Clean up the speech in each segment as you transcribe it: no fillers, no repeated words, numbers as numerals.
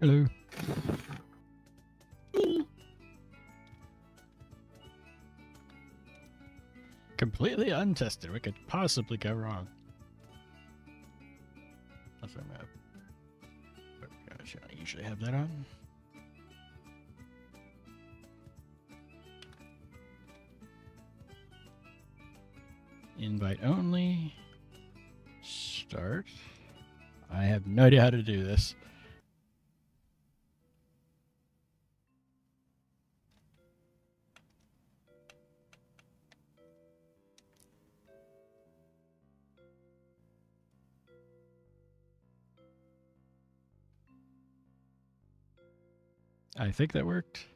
Hello. Completely untested. What could possibly go wrong? That's what I'm at. Oh gosh, I usually have that on. Invite only. Start. I have no idea how to do this. I think that worked.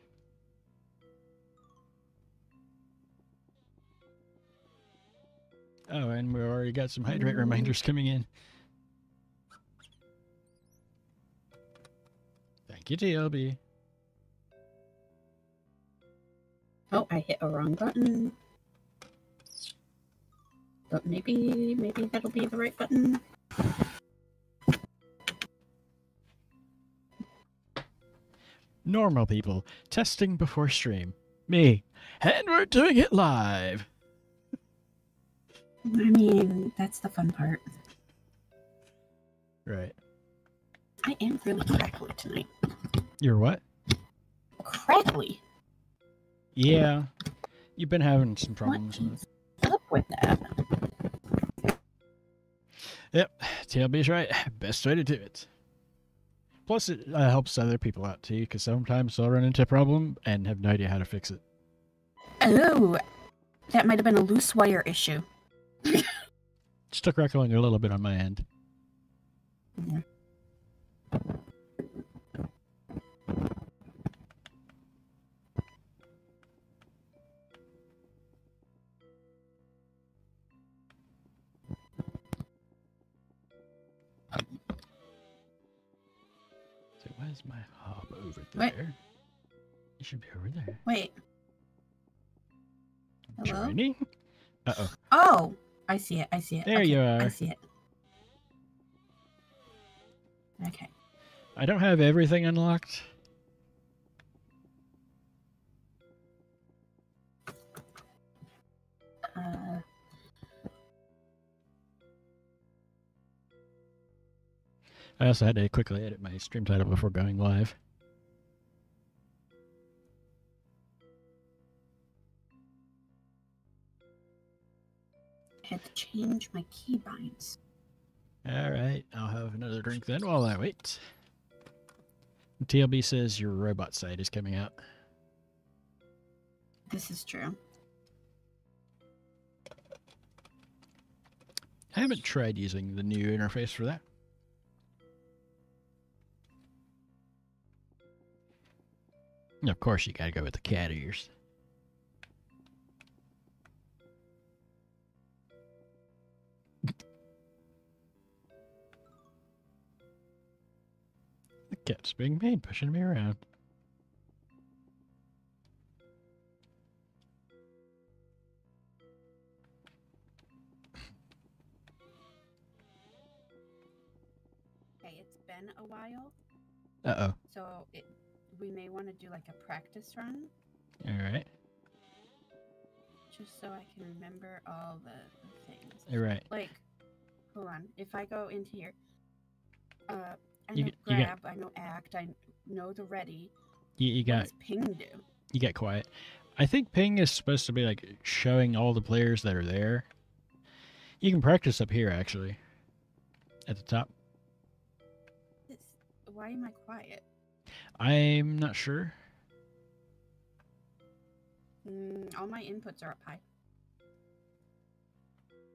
Oh, and we already got some hydrate reminders coming in. Thank you, TLB. Oh, I hit a wrong button. But maybe that'll be the right button. Normal people testing before stream. Me. And we're doing it live. I mean, that's the fun part. Right. I am really crackly tonight. You're what? Crackly? Yeah. You've been having some problems with it. What's up with that? Yep. TLB's right. Best way to do it. Plus, it helps other people out, too, because sometimes they'll run into a problem and have no idea how to fix it. Oh, that might have been a loose wire issue. Still crackling a little bit on my end. Yeah. So where's my hub over there? Wait. It should be over there. Wait. Hello? Joining? Uh-oh. Oh, I see it. There you are. I see it. Okay. I don't have everything unlocked. I also had to quickly edit my stream title before going live. I had to change my keybinds. Alright, I'll have another drink then while I wait. TLB says your robot site is coming out. This is true. I haven't tried using the new interface for that. And of course, you gotta go with the cat ears. The cat's being mean, pushing me around. Okay, it's been a while. Uh-oh. So we may want to do like a practice run. Alright. Just so I can remember all the things. Alright. Like, hold on. If I go into here, I You know get- you grab, I know act, I know the ready. You What got does ping do? you got quiet. I think ping is supposed to be like showing all the players that are there. You can practice up here actually. At the top. Why am I quiet? I'm not sure. All my inputs are up high.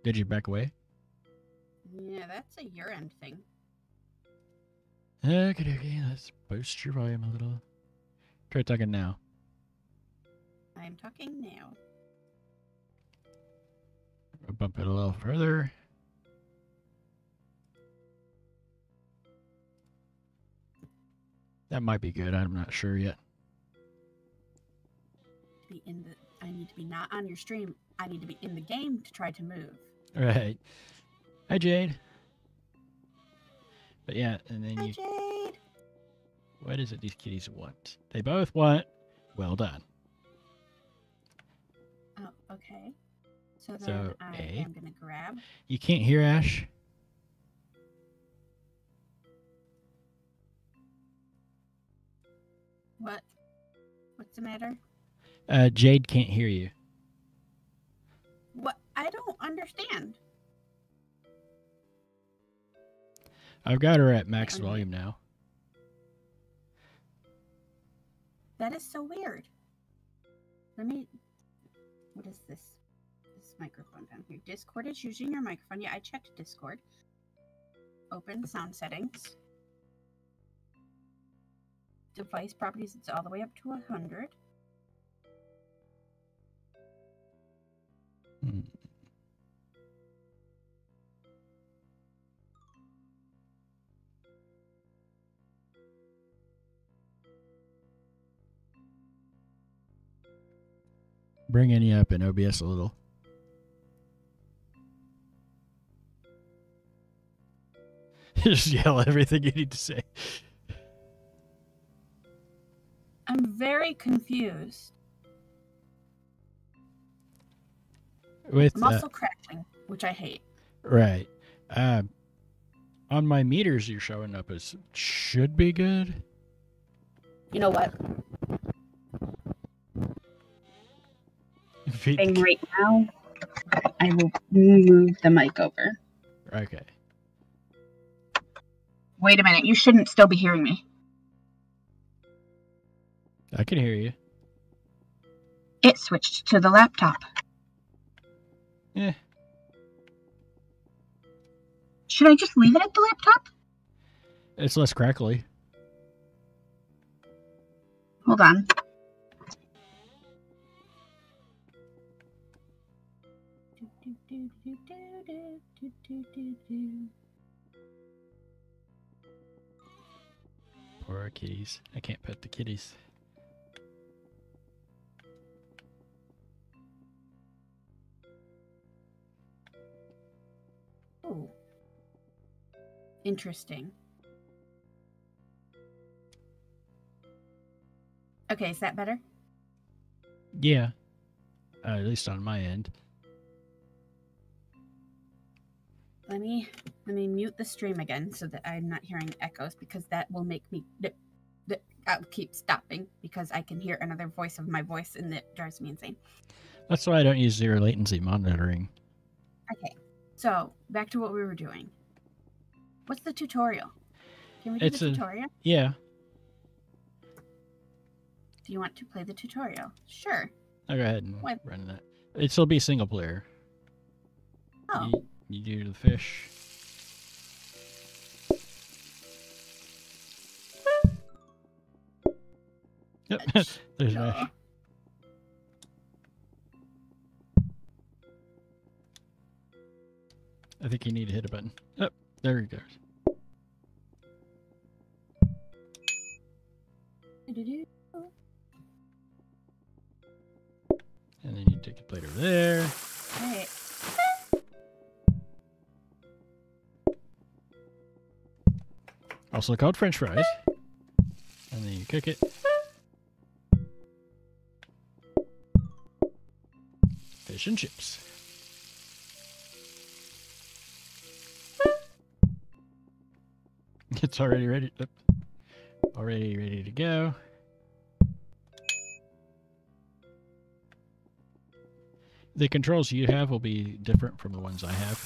Did you back away? Yeah, that's a your end thing. Okay, let's boost your volume a little. Try talking now. I am talking now. I'll bump it a little further. That might be good. I'm not sure yet. I need to be not on your stream. I need to be in the game to try to move. Right. Hi, Jade. But yeah, and then Hi, you... Jade. What is it these kitties want? They both want. Well done. Oh, okay. So then So, I A. am going to grab. You can't hear Ash? What? What's the matter? Jade can't hear you. What? I don't understand. I've got her at max volume now. That is so weird. Let me. What is this? This microphone down here. Discord is using your microphone. Yeah, I checked Discord. Open sound settings. Device properties. It's all the way up to 100. Bringing you up in OBS a little. Just yell everything you need to say. I'm very confused. With muscle crashing, which I hate. Right. On my meters, you're showing up as should be good. You know what? Right now, I will move the mic over. Okay. Wait a minute. You shouldn't still be hearing me. I can hear you. It switched to the laptop. Yeah. Should I just leave it at the laptop? It's less crackly. Hold on. Poor kitties. I can't pet the kitties. Oh. Interesting. Okay, is that better? Yeah. At least on my end. Let me mute the stream again so that I'm not hearing echoes, because that will make me I'll keep stopping because I can hear another voice of my voice and it drives me insane. That's why I don't use zero latency monitoring. Okay. So, back to what we were doing. What's the tutorial? Can we do the tutorial? Yeah. Do you want to play the tutorial? Sure. I'll go ahead and run that. It'll still be single player. Oh. You do the fish. Yep. There's Ash. I think you need to hit a button. Oh, there he goes. And then you take the plate over there. Right. Also called French fries. And then you cook it. Fish and chips. It's already ready. Already ready to go. The controls you have will be different from the ones I have.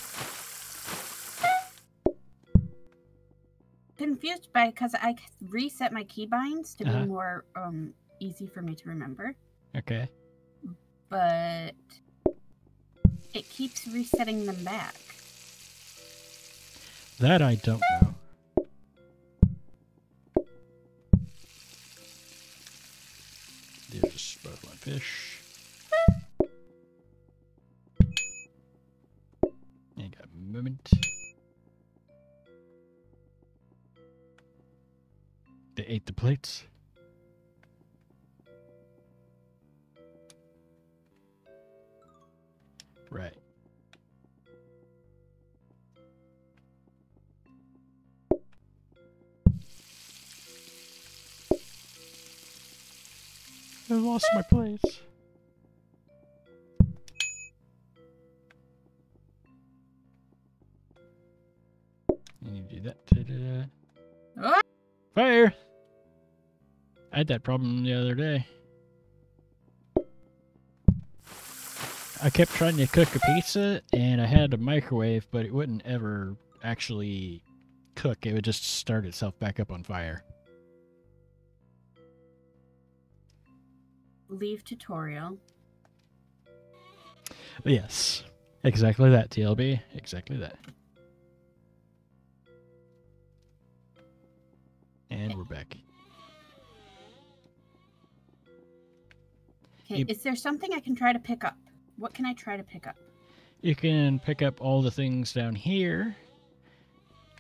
Confused by because I reset my keybinds to be more easy for me to remember. Okay. But it keeps resetting them back. That I don't know. There's both my fish. And got movement. They ate the plates. Right. lost my place. And you do that. Ta-da. Ah! Fire! I had that problem the other day. I kept trying to cook a pizza, and I had a microwave, but it wouldn't ever actually cook. It would just start itself back up on fire. Leave tutorial. Yes. Exactly that, TLB. Exactly that. And we're back. Okay, is there something I can try to pick up? What can I try to pick up? You can pick up all the things down here.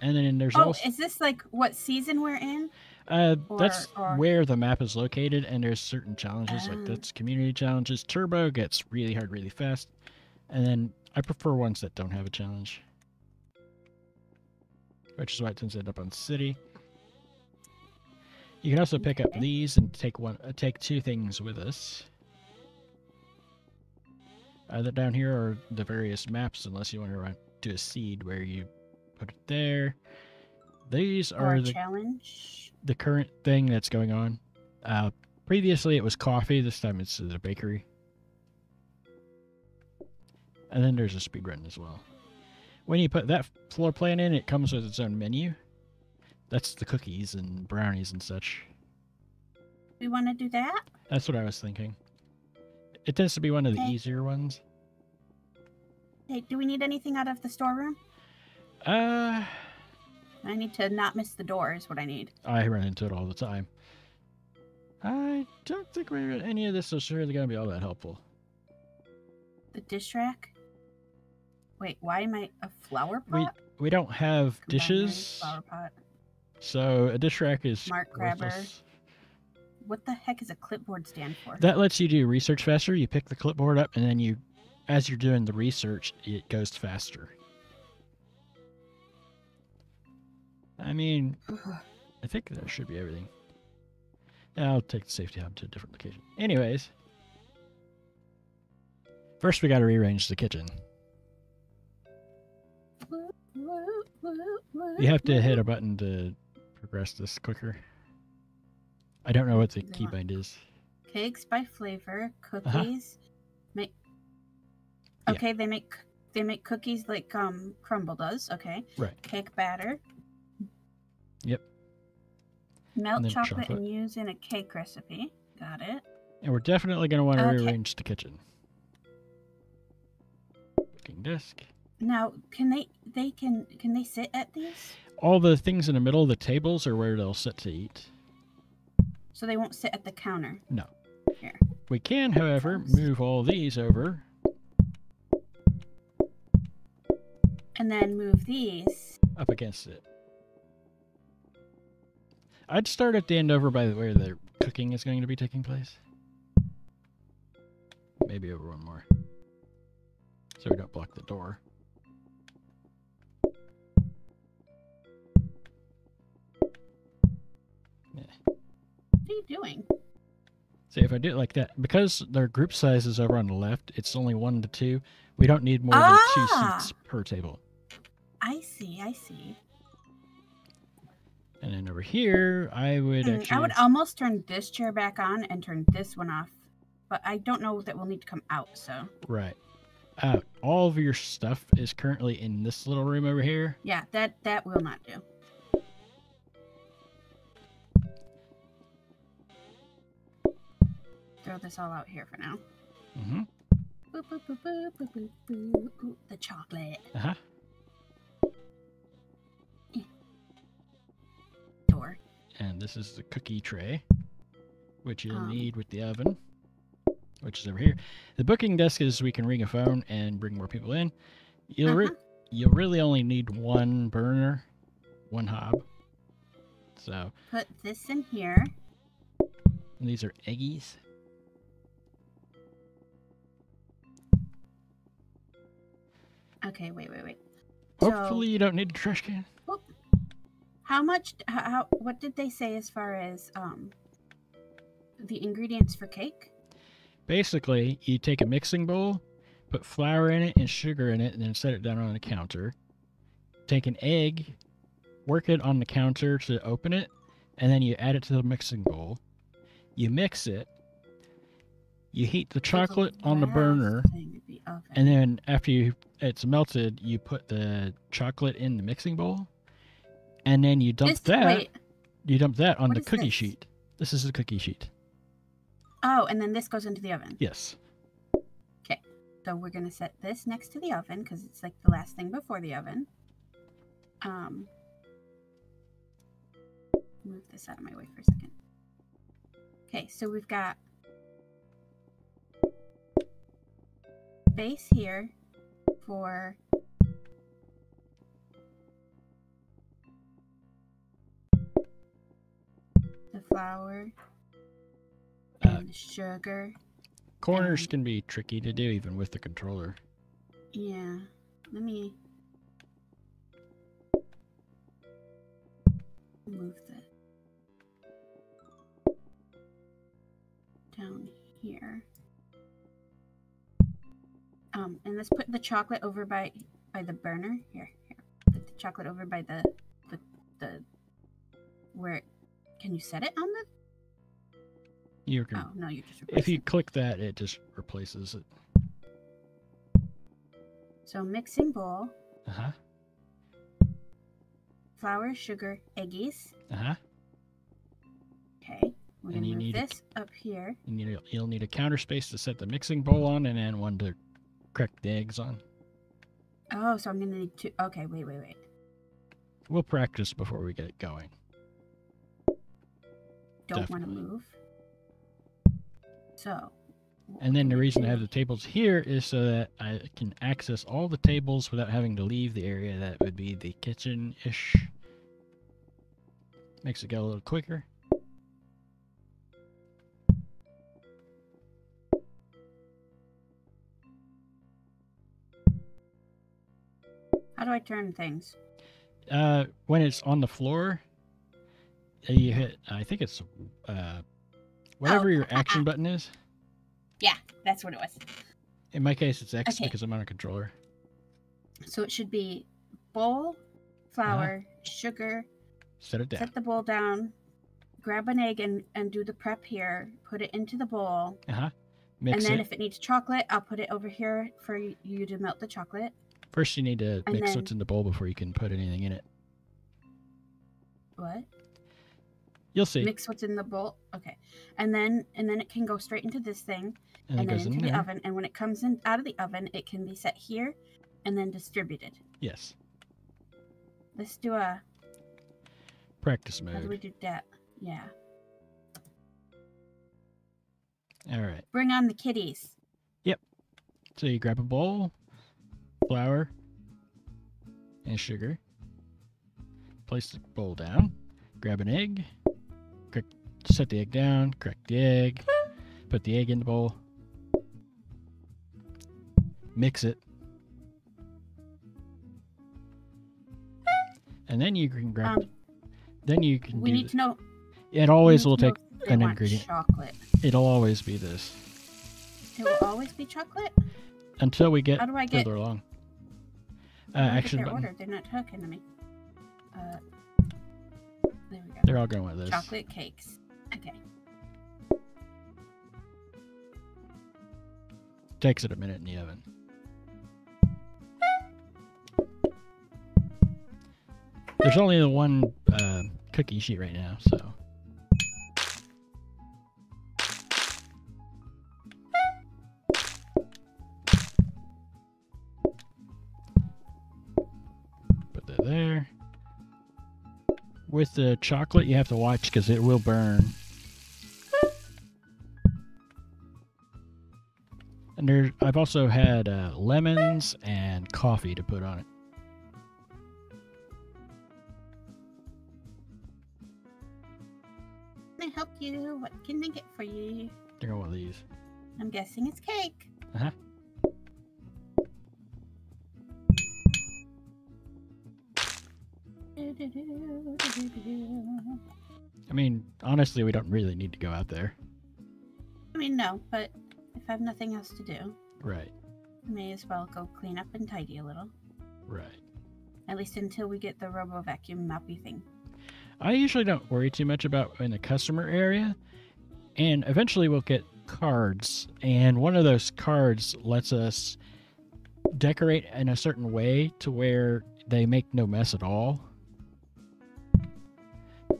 And then there's Oh, also... is this like what season we're in? That's where the map is located, and there's certain challenges, like that's community challenges. Turbo gets really hard really fast, and then I prefer ones that don't have a challenge, which is why it tends to end up on city. You can also pick up these and take two things with us. Either down here or the various maps, unless you want to do a seed where you put it there. These are the current thing that's going on. Previously it was coffee, this time it's a bakery. And then there's a speedrun as well. When you put that floor plan in, it comes with its own menu. That's the cookies and brownies and such. We want to do that? That's what I was thinking. It tends to be one of the easier ones. Hey, do we need anything out of the storeroom? I need to not miss the door is what I need. I run into it all the time. I don't think any of this is really going to be all that helpful. The dish rack? Wait, why am I a flower pot? We don't have dishes. Flower pot. So a dish rack is Mark grabber. What the heck is a clipboard stand for? That lets you do research faster. You pick the clipboard up, and then as you're doing the research, it goes faster. I mean, I think that should be everything. I'll take the safety hub to a different location. Anyways, first we got to rearrange the kitchen. You have to hit a button to progress this quicker. I don't know what the keybind is. Cakes by flavor, cookies. Okay, they make cookies like Crumble does. Okay. Right. Cake batter. Yep. Melt chocolate and use in a cake recipe. Got it. And we're definitely going to want to rearrange the kitchen. Cooking desk. Now, can they sit at these? All the things in the middle of the tables are where they'll sit to eat. So they won't sit at the counter? No. Here. We can, however, move all these over. And then move these up against it. I'd start at the end over by where the cooking is going to be taking place. Maybe over one more. So we don't block the door. Yeah. What are you doing? See, if I do it like that, because their group size is over on the left, it's only 1 to 2. We don't need more than 2 seats per table. I see, I see. And then over here, I would I would almost turn this chair back on and turn this one off. But I don't know that we'll need to come out, so. Right. All of your stuff is currently in this little room over here. Yeah, that will not do. Throw this all out here for now. Mm-hmm. Boop, boop, boop, boop, boop, boop, boop. Ooh, the chocolate. Uh-huh. Door. And this is the cookie tray, which you'll need with the oven, which is over here. The booking desk is we can ring a phone and bring more people in. You'll really only need one burner, one hob. So put this in here. And these are eggies. Okay, wait. Hopefully you don't need a trash can. Oh, how much? What did they say as far as the ingredients for cake? Basically, you take a mixing bowl, put flour in it and sugar in it, and then set it down on the counter. Take an egg, work it on the counter to open it, and then you add it to the mixing bowl. You mix it. You heat the chocolate on the burner, and then after it's melted, you put the chocolate in the mixing bowl, and then you dump that. You dump that on the cookie sheet. This is a cookie sheet. Oh, and then this goes into the oven. Yes. Okay, so we're gonna set this next to the oven because it's like the last thing before the oven. Move this out of my way for a second. Okay, so we've got base here for the flour and the sugar. Corners can be tricky to do even with the controller. Yeah, let me move that down here. And let's put the chocolate over by the burner. Here. Put the chocolate over by the where. Can you set it on the? You can. Oh no, you just. If you click that, it just replaces it. So mixing bowl. Uh-huh. Flour, sugar, eggies. Uh-huh. Okay. We're going to move this up here. You'll need a counter space to set the mixing bowl on, and then one to crack the eggs on. Oh, so I'm going to need two. Okay, wait. We'll practice before we get going. Don't want to move. So. And then the reason I have the tables here is so that I can access all the tables without having to leave the area that would be the kitchen-ish. Makes it go a little quicker. How do I turn things? When it's on the floor, you hit, I think it's whatever your action button is. Yeah, that's what it was. In my case, it's X because I'm on a controller. So it should be bowl, flour, sugar. Set it down. Set the bowl down. Grab an egg and do the prep here. Put it into the bowl. Mix and then it. If it needs chocolate, I'll put it over here for you to melt the chocolate. First, you need to mix what's in the bowl before you can put anything in it. What? You'll see. Mix what's in the bowl. Okay. And then it can go straight into this thing. And then into the oven. And when it comes in out of the oven, it can be set here and then distributed. Yes. Let's do a practice mode. How do we do that? Yeah. All right. Bring on the kitties. Yep. So you grab a bowl, flour, and sugar. Place the bowl down. Grab an egg. Set the egg down. Crack the egg. Put the egg in the bowl. Mix it. And then you can grab. Then you can. We need to know. It always will take an ingredient. Chocolate. It'll always be this. It will always be chocolate. Until we get further along. Action button. Order. They're not talking to me. There we go. They're all going with this. Chocolate cakes. Okay. Takes it a minute in the oven. There's only the one cookie sheet right now, so. Put that there. With the chocolate, you have to watch because it will burn. And I've also had lemons and coffee to put on it. Can I help you? What can I get for you? They're going with these. I'm guessing it's cake. Uh-huh. I mean, honestly, we don't really need to go out there. I mean, no, but If I have nothing else to do, Right. I may as well go clean up and tidy a little. Right. At least until we get the robo vacuum moppy thing. I usually don't worry too much about in the customer area, and eventually we'll get cards, and one of those cards lets us decorate in a certain way to where they make no mess at all.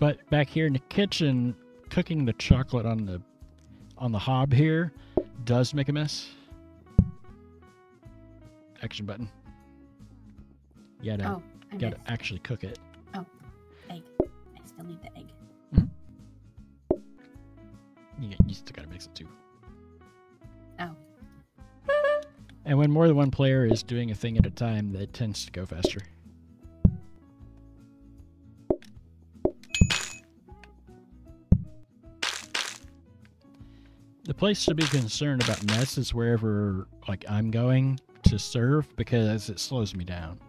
But back here in the kitchen, cooking the chocolate on the hob here does make a mess. Action button. You gotta actually cook it. Oh, egg. I still need the egg. You still gotta mix it too. Oh. And when more than one player is doing a thing at a time, that tends to go faster. The place to be concerned about mess is wherever I'm going to serve, because it slows me down.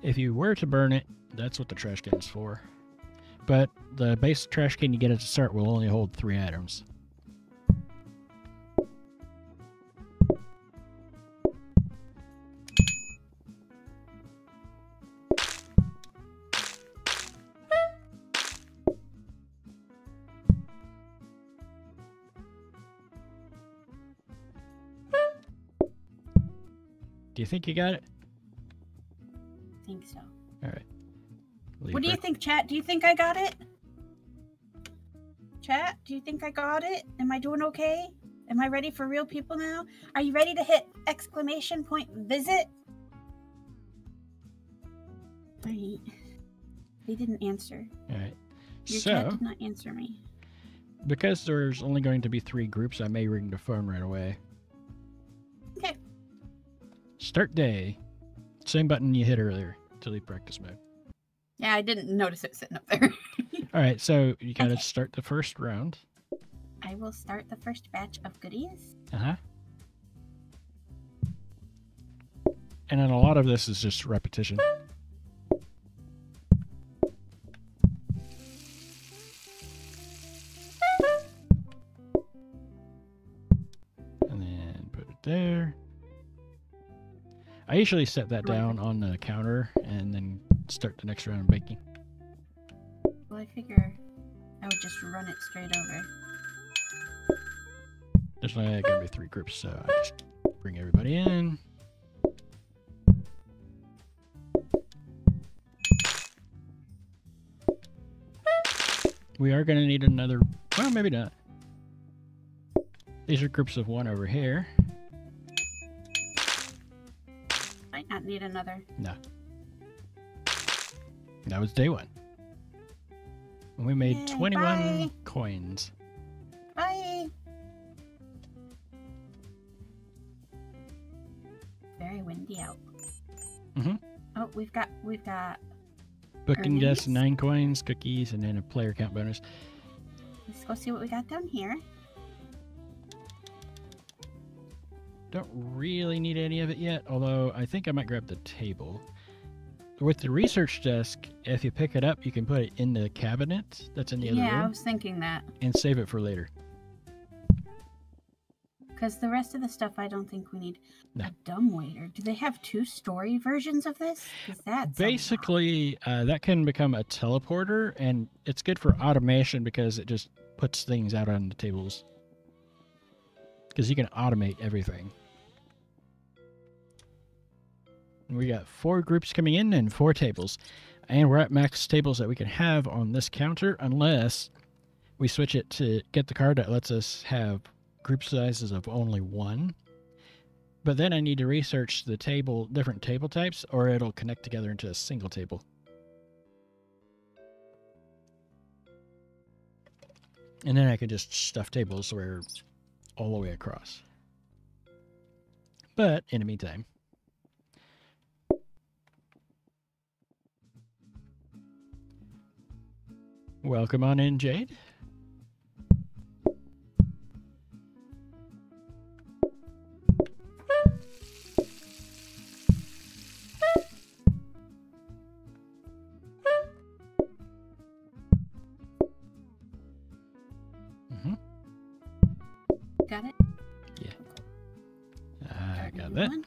If you were to burn it, that's what the trash can's for. But the base trash can you get at the start will only hold 3 items. Do you think you got it? I think so. All right. What do you think, chat? Do you think I got it? Chat, do you think I got it? Am I doing okay? Am I ready for real people now? Are you ready to hit exclamation point visit? Alright. They didn't answer. Alright. Your chat did not answer me. Because there's only going to be 3 groups, I may ring the phone right away. Okay. Start day. Same button you hit earlier to leave practice mode. Yeah, I didn't notice it sitting up there. Alright, so you gotta start the first round. I will start the first batch of goodies. Uh-huh. And then a lot of this is just repetition. And then put it there. I usually set that down on the counter and then start the next round of baking. Well, I figure I would just run it straight over. There's only going to be 3 groups, so I just bring everybody in. We are going to need another... Well, maybe not. These are groups of 1 over here. Might not need another. No. That was day 1. And we made 21 coins. Bye! Very windy out. Mm-hmm. Oh, we've got Booking earnings. desk, 9 coins, cookies, and then a player count bonus. Let's go see what we got down here. Don't really need any of it yet, although I think I might grab the table. With the research desk, if you pick it up, you can put it in the cabinet that's in the other room. Yeah, I was thinking that. And save it for later. Because the rest of the stuff I don't think we need. No. A dumbwaiter. Do they have 2-story versions of this? Because that's basically that can become a teleporter, and it's good for automation because it just puts things out on the tables. Because you can automate everything. And we got 4 groups coming in and 4 tables. And we're at max tables that we can have on this counter unless we switch it to get the card that lets us have group sizes of only 1. But then I need to research the different table types, or it'll connect together into a single table. And then I could just stuff tables where all the way across. But in the meantime, welcome on in, Jade. Got that. One.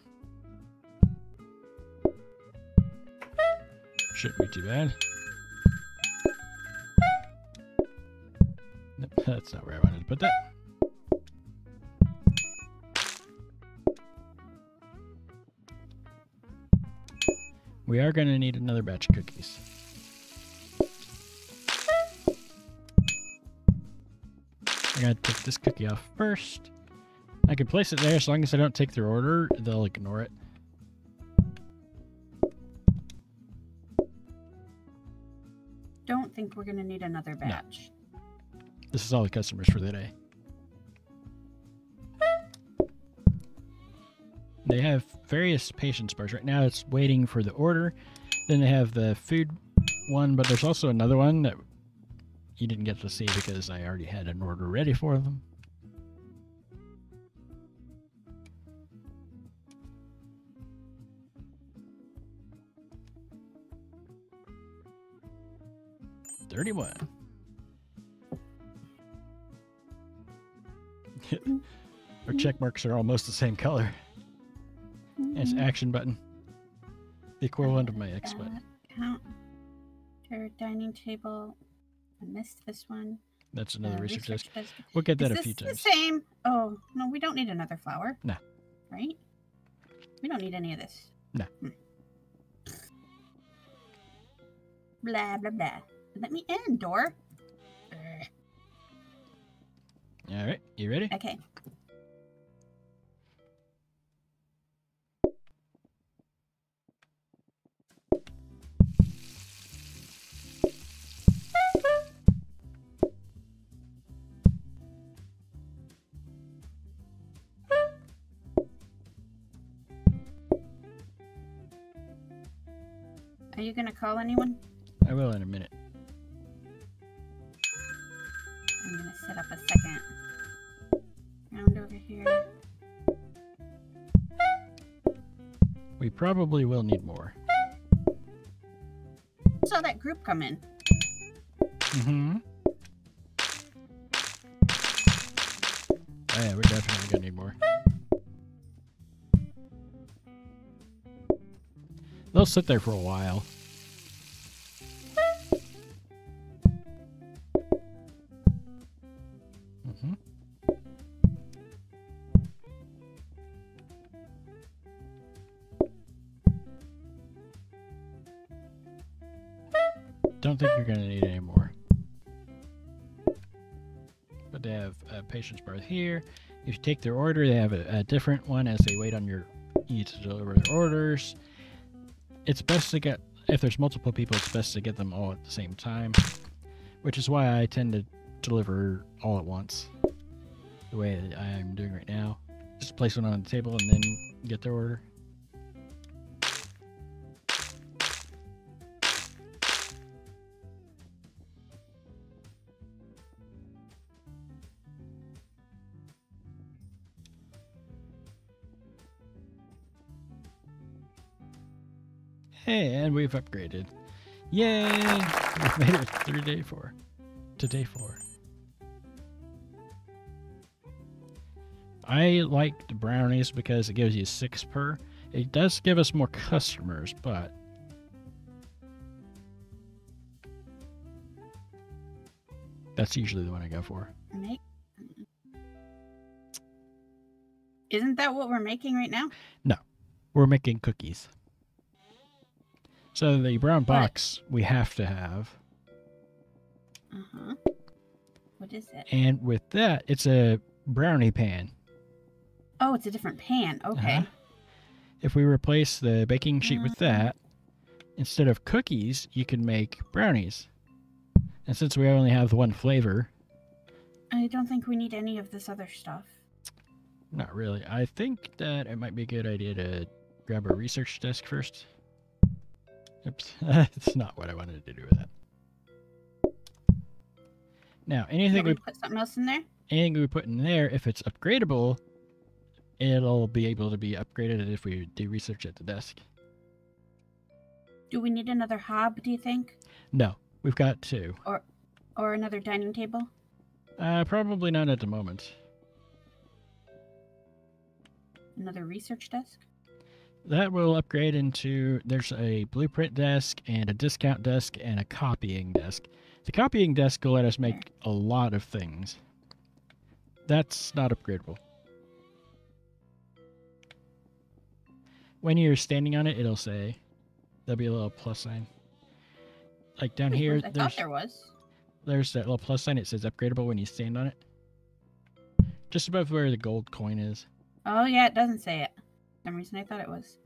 Shouldn't be too bad. Nope, that's not where I wanted to put that. We are going to need another batch of cookies. I'm going to take this cookie off first. I can place it there as long as I don't take their order, they'll ignore it. Don't think we're going to need another batch. No. This is all the customers for the day. They have various patience bars. Right now it's waiting for the order. Then they have the food one, but there's also another one that you didn't get to see because I already had an order ready for them. $31. Our check marks are almost the same color. It's action button. The equivalent of my X button. Counter, dining table. I missed this one. That's another research desk. We'll get that a few times. Is this the same? Oh, no, we don't need another flower. No. Right? We don't need any of this. No. Blah, blah, blah. Let me in, door. All right, you ready? Okay. Are you going to call anyone? I will in a minute. I'm going to set up a second round over here. We probably will need more. Saw that group come in. Mm-hmm. Oh yeah, we're definitely going to need more. They'll sit there for a while. Mm-hmm. Don't think you're going to need any more. But they have a patience bar here. If you take their order, they have a different one as they wait on you to deliver their orders. It's best to get, if there's multiple people, it's best to get them all at the same time, which is why I tend to deliver all at once, the way that I'm doing right now. Just place one on the table and then get their order. Hey, and we've upgraded. Yay! We've made it through day 4 to day 4. I like the brownies because it gives you 6 per. It does give us more customers, but that's usually the one I go for. Isn't that what we're making right now? No, we're making cookies. So the brown box we have to have. Uh-huh. What is it? And with that, it's a brownie pan. Oh, it's a different pan. Okay. If we replace the baking sheet with that, instead of cookies, you can make brownies. And since we only have the one flavor... I don't think we need any of this other stuff. Not really. I think that it might be a good idea to grab a research desk first. Oops, that's not what I wanted to do with that. Now, anything we put something else in there? Anything we put in there, if it's upgradable, it'll be able to be upgraded if we do research at the desk. Do we need another hob, do you think? No, we've got 2. Or another dining table? Probably not at the moment. Another research desk? That will upgrade into, there's a blueprint desk and a discount desk and a copying desk. The copying desk will let us make a lot of things. That's not upgradable. When you're standing on it, it'll say, there'll be a little plus sign. Like down here, I thought there was. There's that little plus sign. It says upgradable when you stand on it. Just above where the gold coin is. Oh, yeah, it doesn't say it. For some reason I thought it was.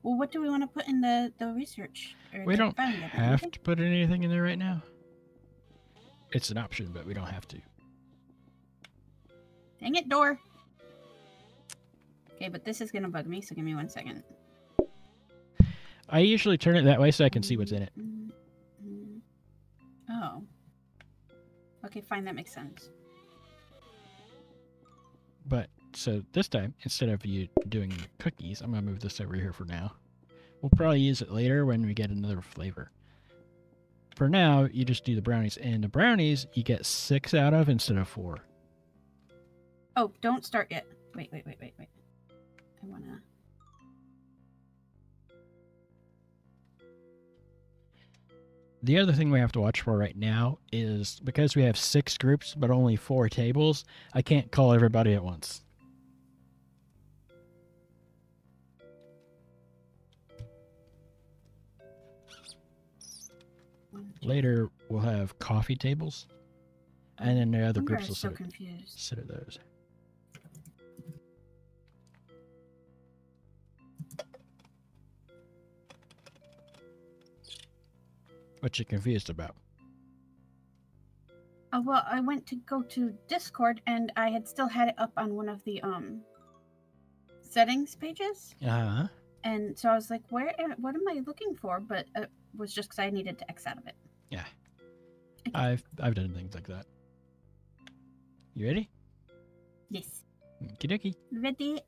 Well, what do we want to put in the research? We don't have to put anything in there right now. It's an option, but we don't have to. Dang it, door. Okay, but this is going to bug me, so give me 1 second. I usually turn it that way so I can see what's in it. Oh. Okay, fine, that makes sense. But, so this time, instead of you doing cookies, I'm going to move this over here for now. We'll probably use it later when we get another flavor. For now, you just do the brownies. And the brownies, you get 6 out of instead of 4. Oh, don't start yet. Wait. I want to... The other thing we have to watch for right now is because we have 6 groups but only 4 tables, I can't call everybody at once. Later, we'll have coffee tables, and then the other groups will sit at those. What you confused about? Well, I went to go to Discord, and I had still had it up on one of the settings pages. Uh-huh. And so I was like, what am I looking for? But it was just because I needed to X out of it. Yeah. Okay. I've done things like that. You ready? Yes. Okie dokie. Ready.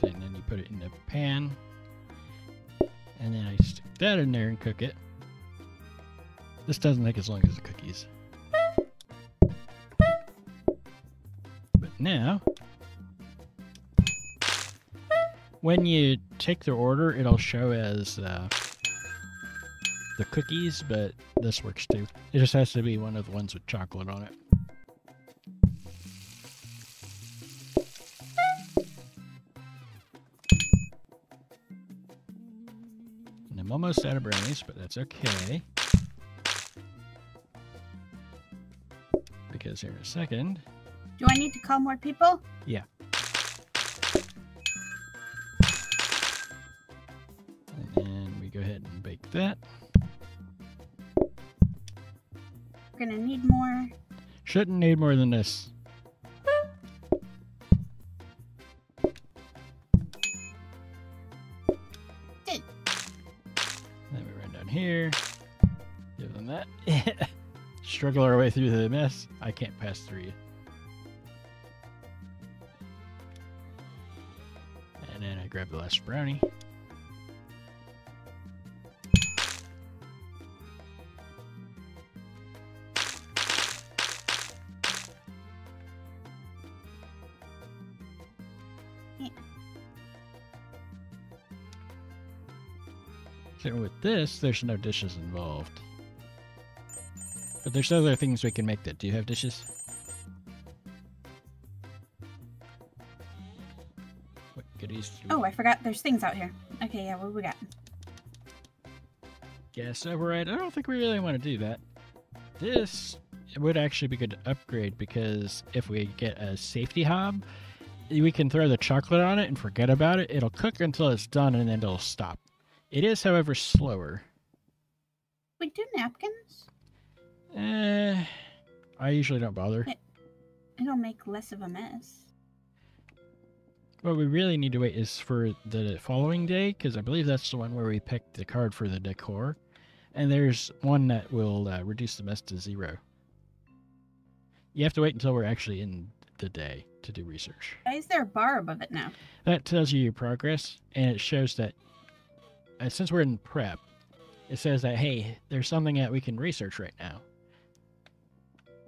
And then you put it in the pan. And then I stick that in there and cook it. This doesn't take as long as the cookies. But now, when you take the order, it'll show as the cookies, but this works too. It just has to be one of the ones with chocolate on it. And I'm almost out of brownies, but that's okay. Because here in a second... Do I need to call more people? Yeah. And then we go ahead and bake that. We're gonna need more. Shouldn't need more than this. Good. Then we run down here. Give them that. Struggle our way through the mess. I can't pass through you. And then I grab the last brownie. So with this, there's no dishes involved. But there's other things we can make that. Do you have dishes? What goodies? Oh, I forgot. There's things out here. Okay, yeah, what do we got? Gas override. I don't think we really want to do that. This would actually be good to upgrade because if we get a safety hob, we can throw the chocolate on it and forget about it. It'll cook until it's done and then it'll stop. It is, however, slower. We do napkins? I usually don't bother. It'll make less of a mess. What we really need to wait is for the following day, because I believe that's the one where we picked the card for the decor. And there's one that will reduce the mess to 0. You have to wait until we're actually in the day to do research. Why is there a bar above it now? That tells you your progress, and it shows that since we're in prep, it says that, hey, there's something that we can research right now.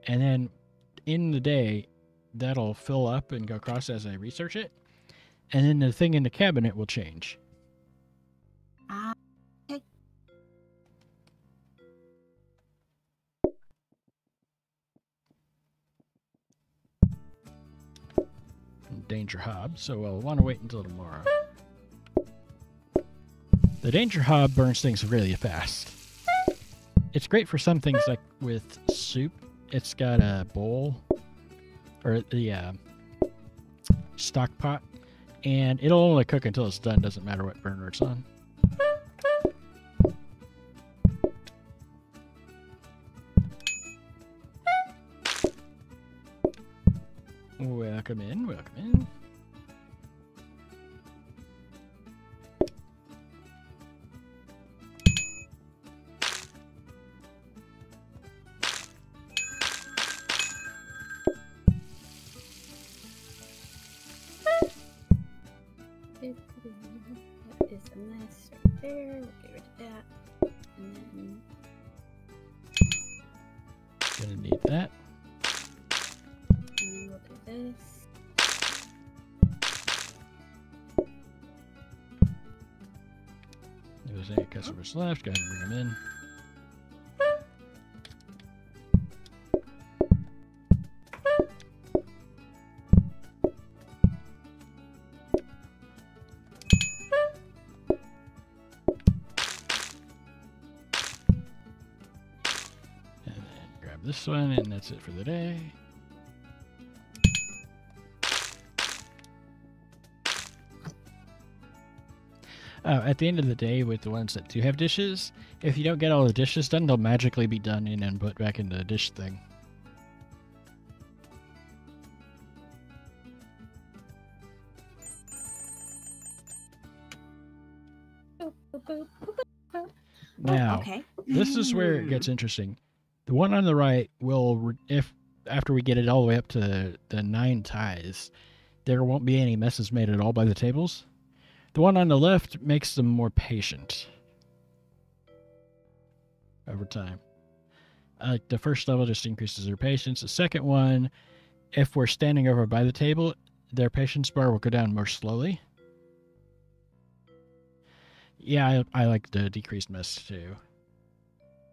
And then in the day, that'll fill up and go across as I research it. And then the thing in the cabinet will change. Okay. Danger hob, so we'll want to wait until tomorrow. The danger hob burns things really fast. It's great for some things like with soup. It's got a bowl, or the stock pot, and it'll only cook until it's done. Doesn't matter what burner it's on. Welcome in, welcome in. That is a mess right there. We'll get rid of that. And then Gonna need that. And then we'll do this. If there's any customers left, go ahead and bring them in. And then grab this one, and that's it for the day. At the end of the day, with the ones that do have dishes, if you don't get all the dishes done, they'll magically be done and then put back in the dish thing. Now, okay. This is where it gets interesting. The one on the right will, if after we get it all the way up to the 9 ties, there won't be any messes made at all by the tables. The one on the left makes them more patient over time. The first level just increases their patience. The second one, if we're standing over by the table, their patience bar will go down more slowly. Yeah, I like the decreased mess too.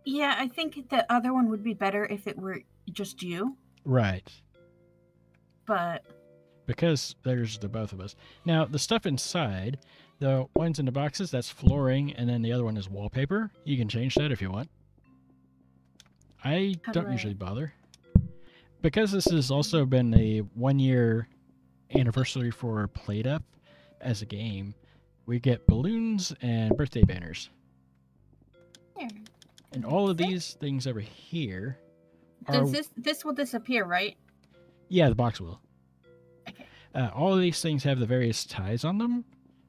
Yeah, I think the other one would be better if it were just you. Right. But because there's the both of us. Now, the stuff inside, the ones in the boxes, that's flooring, and then the other one is wallpaper. You can change that if you want. I don't usually bother. Because this has also been a 1-year anniversary for plateup as a game, we get balloons and birthday banners. Here. And all of these things over here are... Does this will disappear, right? Yeah, the box will. Okay. All of these things have the various ties on them,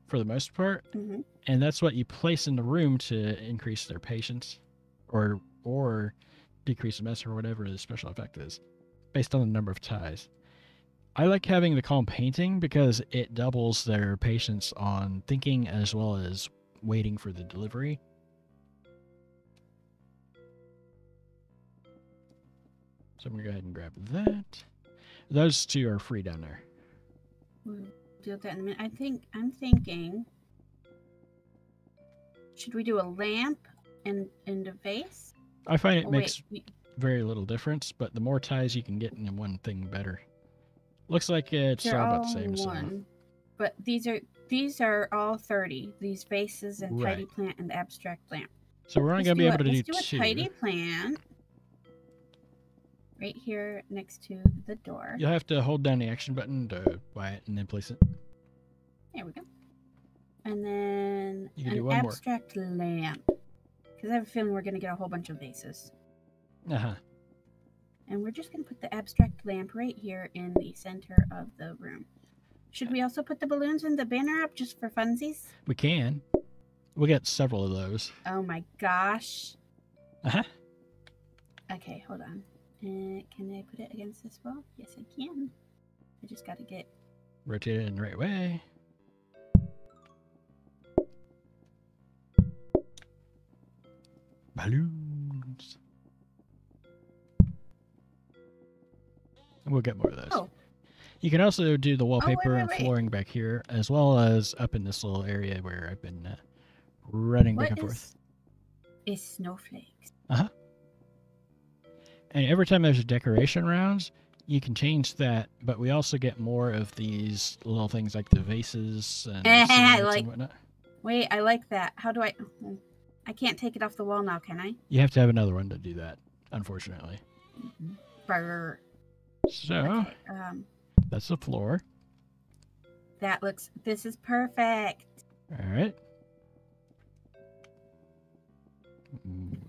for the most part, and that's what you place in the room to increase their patience, or decrease the mess, or whatever the special effect is, based on the number of ties. I like having the column painting because it doubles their patience on thinking as well as waiting for the delivery. So I'm gonna go ahead and grab that. Those two are free down there. We'll deal with that in a minute. I'm thinking, should we do a lamp and a vase? I find it makes very little difference, but the more ties you can get in one thing, better. Looks like it's all about the same. So. But these are all 30. These vases and tidy plant and abstract lamp. So we're only gonna be able to do two. Let's do a tidy plant. Right here next to the door. You'll have to hold down the action button to buy it and then place it. There we go. And then you can do an one abstract lamp. Because I have a feeling we're going to get a whole bunch of vases. Uh-huh. And we're just going to put the abstract lamp right here in the center of the room. Should we also put the balloons and the banner up just for funsies? We can. We'll get several of those. Oh my gosh. Uh-huh. Okay, hold on. Can I put it against this wall? Yes, I can. I just got to get... Rotate it in the right way. Balloons. And we'll get more of those. Oh. You can also do the wallpaper wait, and wait. flooring back here, as well as up in this little area where I've been running back and forth. Is snowflakes? Uh-huh. And every time there's a decoration rounds, you can change that, but we also get more of these little things like the vases and and whatnot. Wait, I like that. How do I can't take it off the wall now, can I? You have to have another one to do that, unfortunately. Brr. So, okay, that's the floor. This is perfect. All right.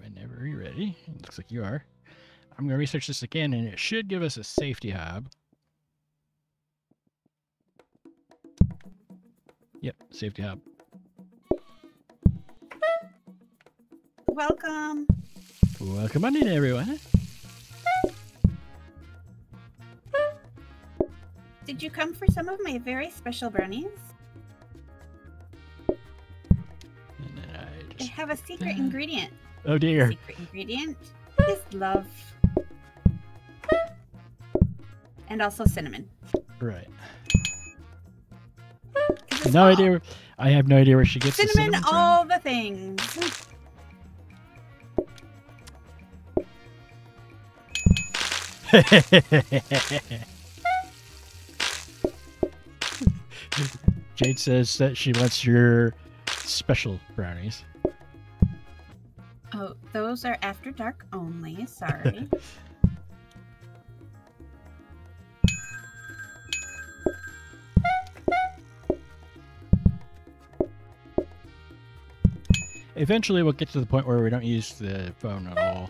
Whenever you're ready. It looks like you are. I'm going to research this again, and it should give us a safety hub. Yep, safety hub. Welcome. Welcome on in, everyone. Did you come for some of my very special brownies? And then They have a secret ingredient. Oh, dear. The secret ingredient is love. And also cinnamon. Right. No idea. I have no idea where she gets the cinnamon from. All the things. Jade says that she wants your special brownies. Oh, those are after dark only. Sorry. Eventually, we'll get to the point where we don't use the phone at all.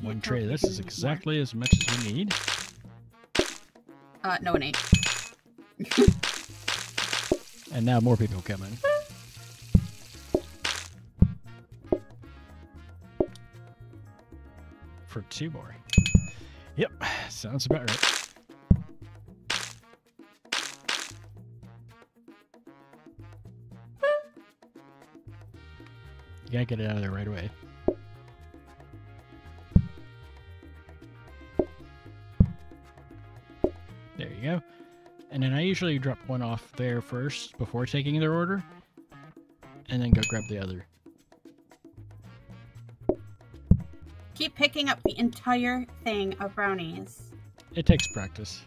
One tray. This is exactly as much as we need. No, it ain't. And now more people coming. For 2 more. Yep, sounds about right. You gotta get it out of there right away. There you go. And then I usually drop one off there first before taking their order. And then go grab the other. Keep picking up the entire thing of brownies. It takes practice.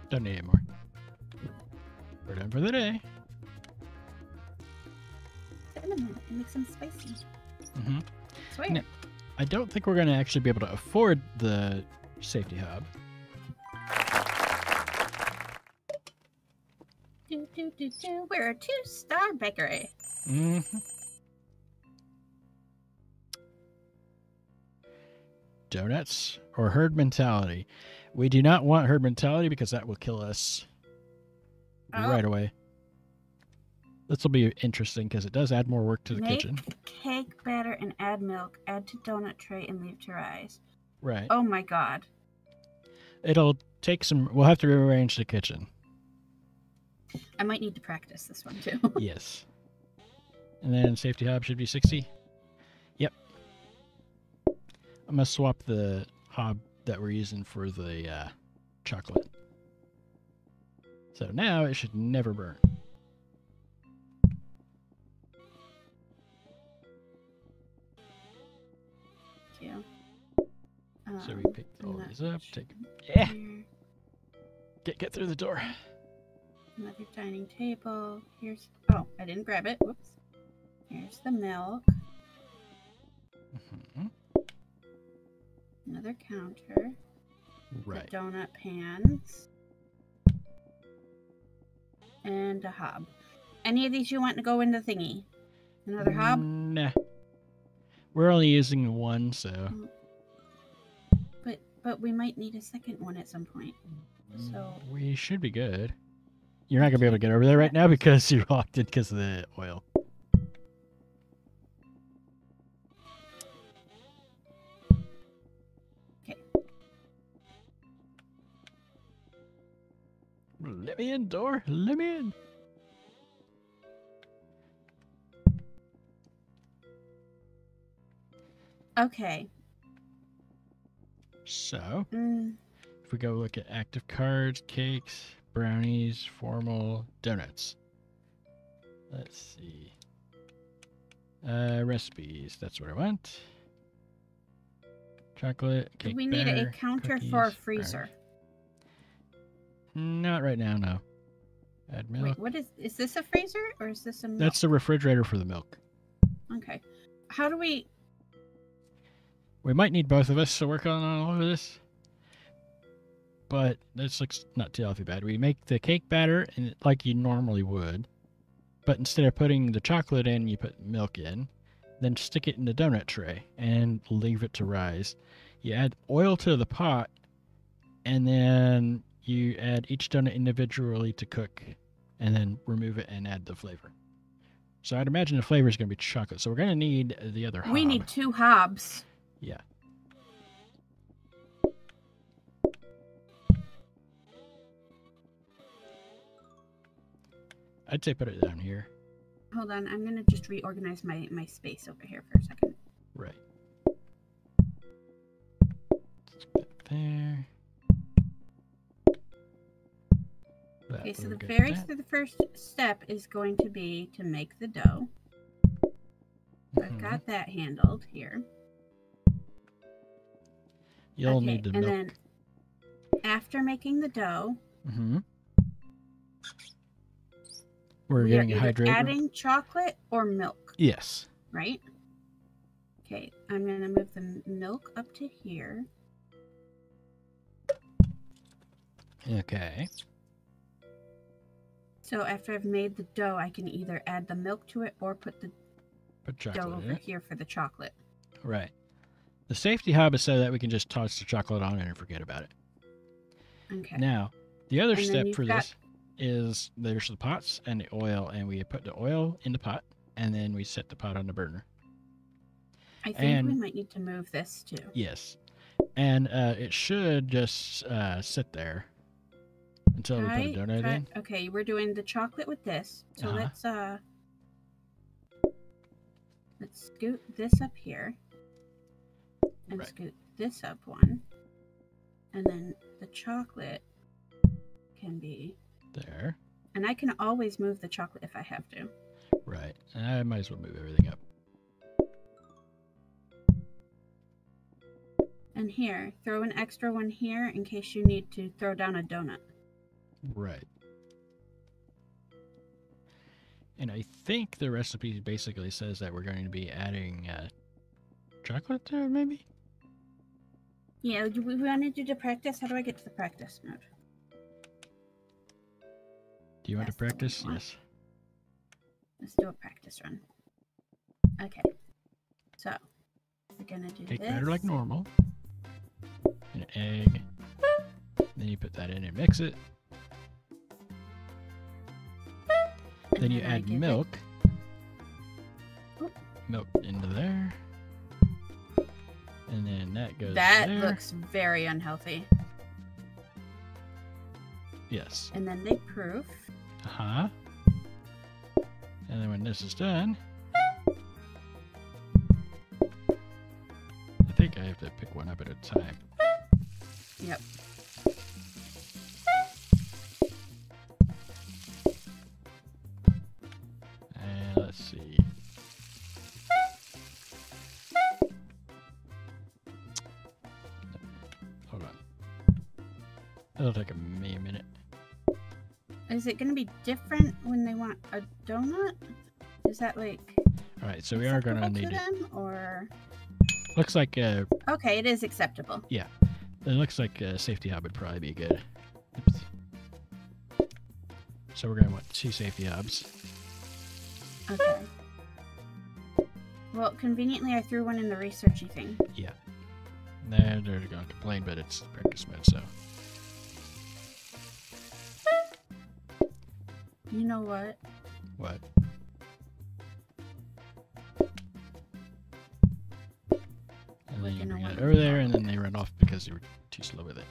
Don't need any more. We're done for the day. Cinnamon. It makes them spicy. Mm-hmm. Swear. Now, I don't think we're going to actually be able to afford the safety hub. We're a 2-star bakery. Mm-hmm. Donuts or herd mentality. We do not want herd mentality because that will kill us right away. This will be interesting because it does add more work to the kitchen. Cake batter and add milk. Add to donut tray and leave to rise. Right. Oh my god. It'll take some... We'll have to rearrange the kitchen. I might need to practice this one too. Yes. And then safety hob should be 60. Yep. I'm going to swap the hob that we're using for the chocolate. So now it should never burn. So we pick all these up, take get through the door. Another dining table. Here's I didn't grab it. Whoops. Here's the milk. Mm-hmm. Another counter. Right. The donut pans. And a hob. Any of these you want to go in the thingy? Another hob? Nah. We're only using one, so. But we might need a second one at some point. So we should be good. You're not going to be able to get over there right now because you locked it because of the oil. Okay. Let me in, door. Let me in. Okay. So, if we go look at active cards, cakes, brownies, formal, donuts. Let's see. Recipes. That's what I want. Chocolate, cake We need batter, a counter cookies, for a freezer. brownies. Not right now, no. Add milk. Wait, what is this a freezer or is this a milk? That's the refrigerator for the milk. Okay. How do we... We might need both of us to work on all of this. But this looks not too bad. We make the cake batter like you normally would. But instead of putting the chocolate in, you put milk in. Then stick it in the donut tray and leave it to rise. You add oil to the pot. And then you add each donut individually to cook. And then remove it and add the flavor. So I'd imagine the flavor is going to be chocolate. So we're going to need the other hob. We need 2 hobs. Yeah. I'd say put it down here. Hold on, I'm gonna just reorganize my space over here for a second. Right. Let's put it there. Okay, so the first step is going to be to make the dough. I've got that handled here. You'll need the milk. And then after making the dough, we're getting either hydrated. Adding chocolate or milk. Yes. Right? Okay, I'm going to move the milk up to here. Okay. So after I've made the dough, I can either add the milk to it or put the dough over here for the chocolate. Right. The safety hob is so that we can just toss the chocolate on it and forget about it. Okay. Now, the other step for this is there's the pots and the oil, and we put the oil in the pot, and then we set the pot on the burner. I think we might need to move this too. Yes. And it should just sit there until we put a donut in. Okay, we're doing the chocolate with this. So let's scoot this up here. And scoot this up one. And then the chocolate can be there. And I can always move the chocolate if I have to. Right. And I might as well move everything up. And here, throw an extra one here in case you need to throw down a donut. Right. And I think the recipe basically says that we're going to be adding chocolate to it, maybe? Yeah, we want to do the practice. How do I get to the practice mode? Do you want to practice? Yes. Let's do a practice run. Okay. So, we're going to do Cake this. batter like normal. An egg. Then you put that in and mix it. Then you add milk. Milk into there. And then that goes there. That looks very unhealthy. Yes. And then they proof. Uh-huh. And then when this is done, I think I have to pick one up at a time. Yep. And let's see. Hold on. It'll take a minute. Is it going to be different when they want a donut? Is that like... Alright, so we are going to need them, or... Looks like okay, it is acceptable. Yeah. It looks like a safety hub would probably be good. Oops. So we're going to want 2 safety hubs. Okay. Well, conveniently I threw one in the researchy thing. Yeah. They're going to complain, but it's practice mode, so. You know what? What? And then you bring it over there, and then they run off because you were too slow with it.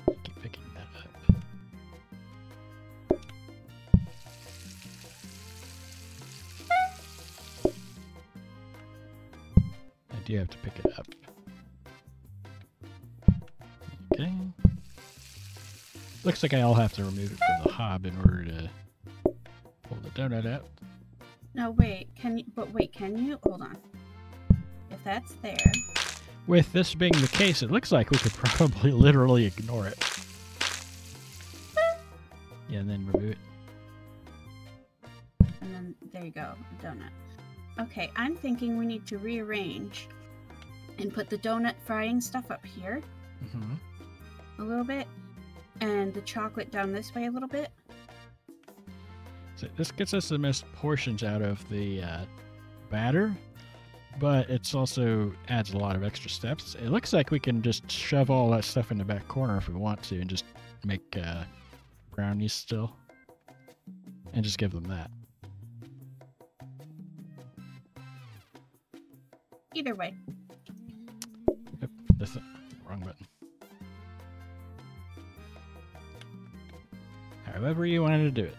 You keep picking that up. I do have to pick it up. Okay. Looks like I'll have to remove it from the hob in order to pull the donut out. No, wait. Can you? But wait, can you? Hold on. If that's there. With this being the case, it looks like we could probably literally ignore it. Yeah, and then remove it. And then there you go, a donut. Okay, I'm thinking we need to rearrange and put the donut frying stuff up here a little bit, and the chocolate down this way a little bit. So this gets us the most portions out of the batter, but it's also adds a lot of extra steps. It looks like we can just shove all that stuff in the back corner if we want to, and just make brownies still, and just give them that. Either way. Yep, that's the wrong button. However you wanted to do it.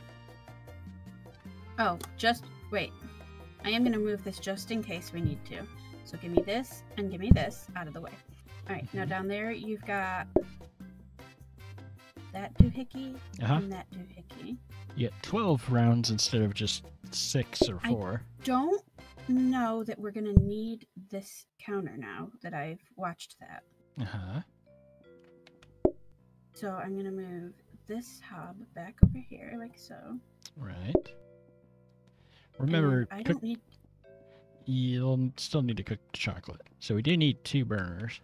Oh, just wait. I am going to move this just in case we need to. So give me this and give me this out of the way. All right, now down there you've got that doohickey and that doohickey. You get 12 rounds instead of just 6 or 4. I don't know that we're going to need this counter now that I've watched that. So I'm going to move this hob back over here like so. Right. Remember, I don't need... You'll still need to cook the chocolate. So we do need 2 burners.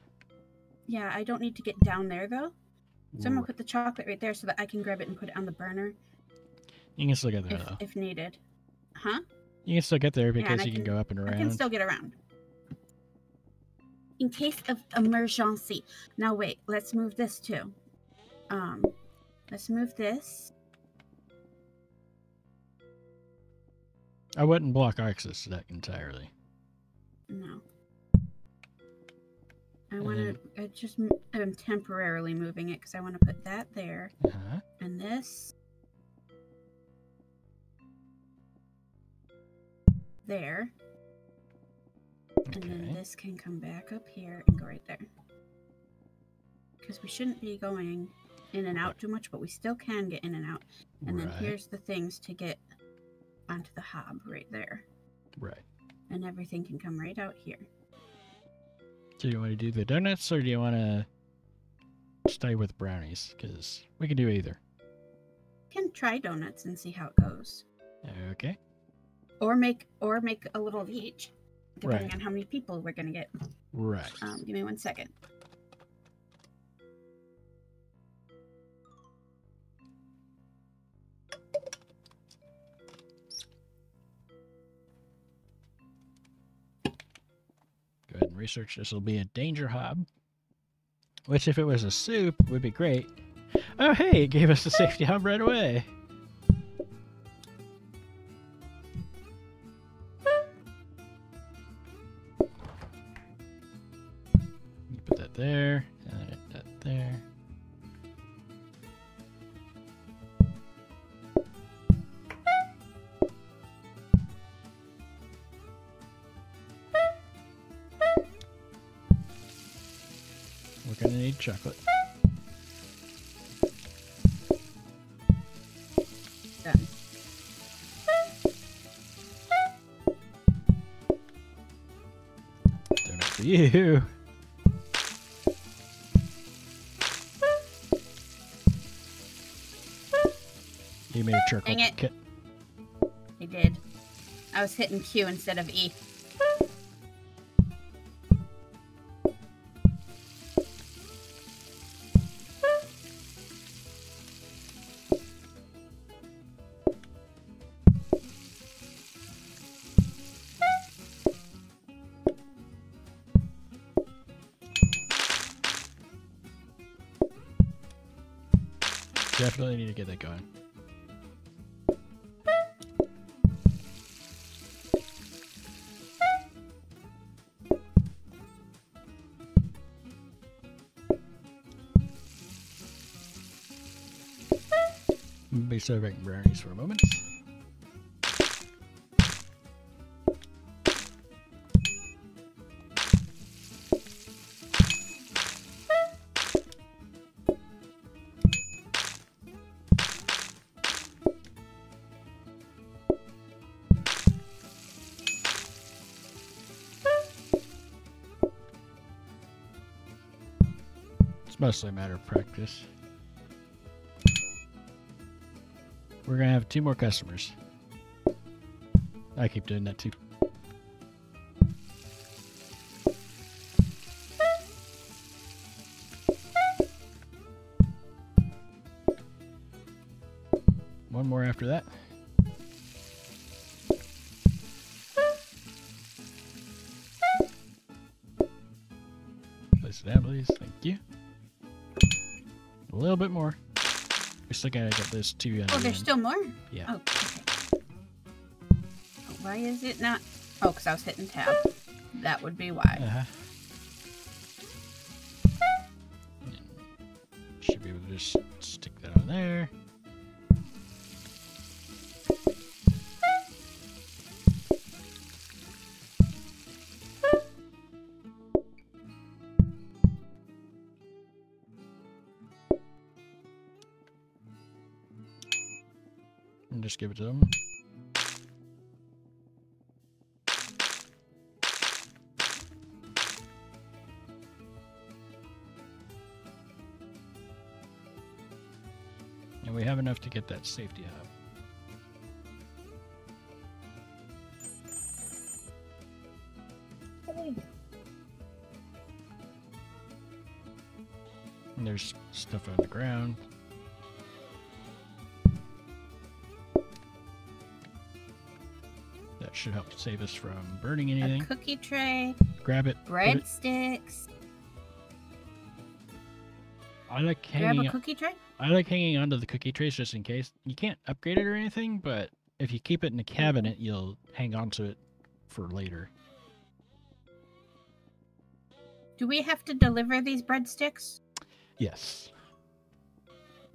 Yeah, I don't need to get down there though. So I'm going to put the chocolate right there so that I can grab it and put it on the burner. You can still get there though. If needed. Huh? You can still get there because you can go up and around. I can still get around. In case of emergency. Now wait, let's move this too. Let's move this. I wouldn't block access to that entirely. No. I want to, I'm temporarily moving it because I want to put that there. And this. There. Okay. And then this can come back up here and go right there. Because we shouldn't be going in and out too much, but we still can get in and out. And then here's the things to get onto the hob right there. Right. And everything can come right out here. So do you want to do the donuts or do you want to stay with brownies? Because we can do either. Can try donuts and see how it goes. Okay. Or make a little of each, depending on how many people we're gonna get. Right. Give me 1 second. Go ahead and research. This will be a danger hob. Which, if it was a soup, would be great. Oh, hey, it gave us the safety hob right away. You put that there, and that there. We're gonna need chocolate. Done. Donut for you. You made a charcoal Dang it. kit. I did. I was hitting Q instead of E. Definitely need to get that going. Be serving brownies for a moment. It's mostly a matter of practice. We're gonna have 2 more customers. I keep doing that too. One more after that. Place it down, please. Thank you. A little bit more. We still gotta get those 2 Oh, there's still more? Yeah. Oh, okay. Why is it not? Oh, because I was hitting tab. That would be why. Uh-huh. Should be able to just stick that on there. And just give it to them. And we have enough to get that safety hub. And there's stuff on the ground. That should help save us from burning anything. A cookie tray. Grab it. Breadsticks. I like Grab hanging. a cookie tray. I like hanging onto the cookie trays just in case. You can't upgrade it or anything, but if you keep it in a cabinet, you'll hang on to it for later. Do we have to deliver these breadsticks? Yes.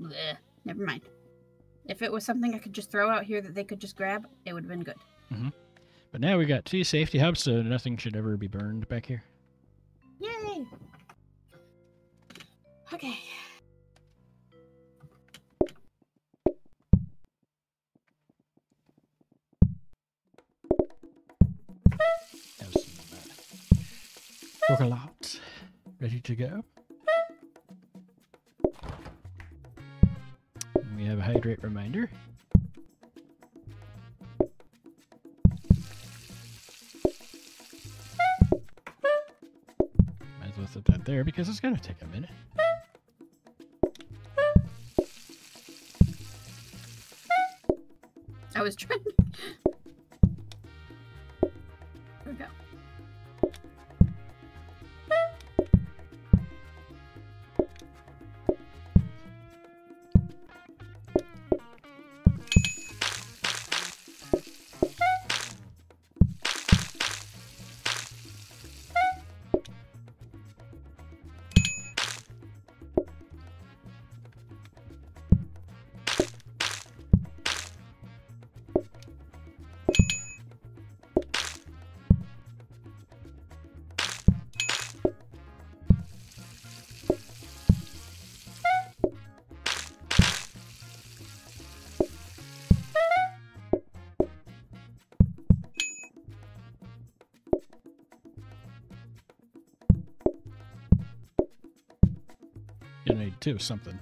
Blech. Never mind. If it was something I could just throw out here that they could just grab, it would have been good. Mm-hmm. But now we got 2 safety hubs, so nothing should ever be burned back here. Yay! Okay. Have some chocolate ready to go. And we have a hydrate reminder. Might as well set that there because it's going to take a minute. I was trying. There we go. You need 2 something.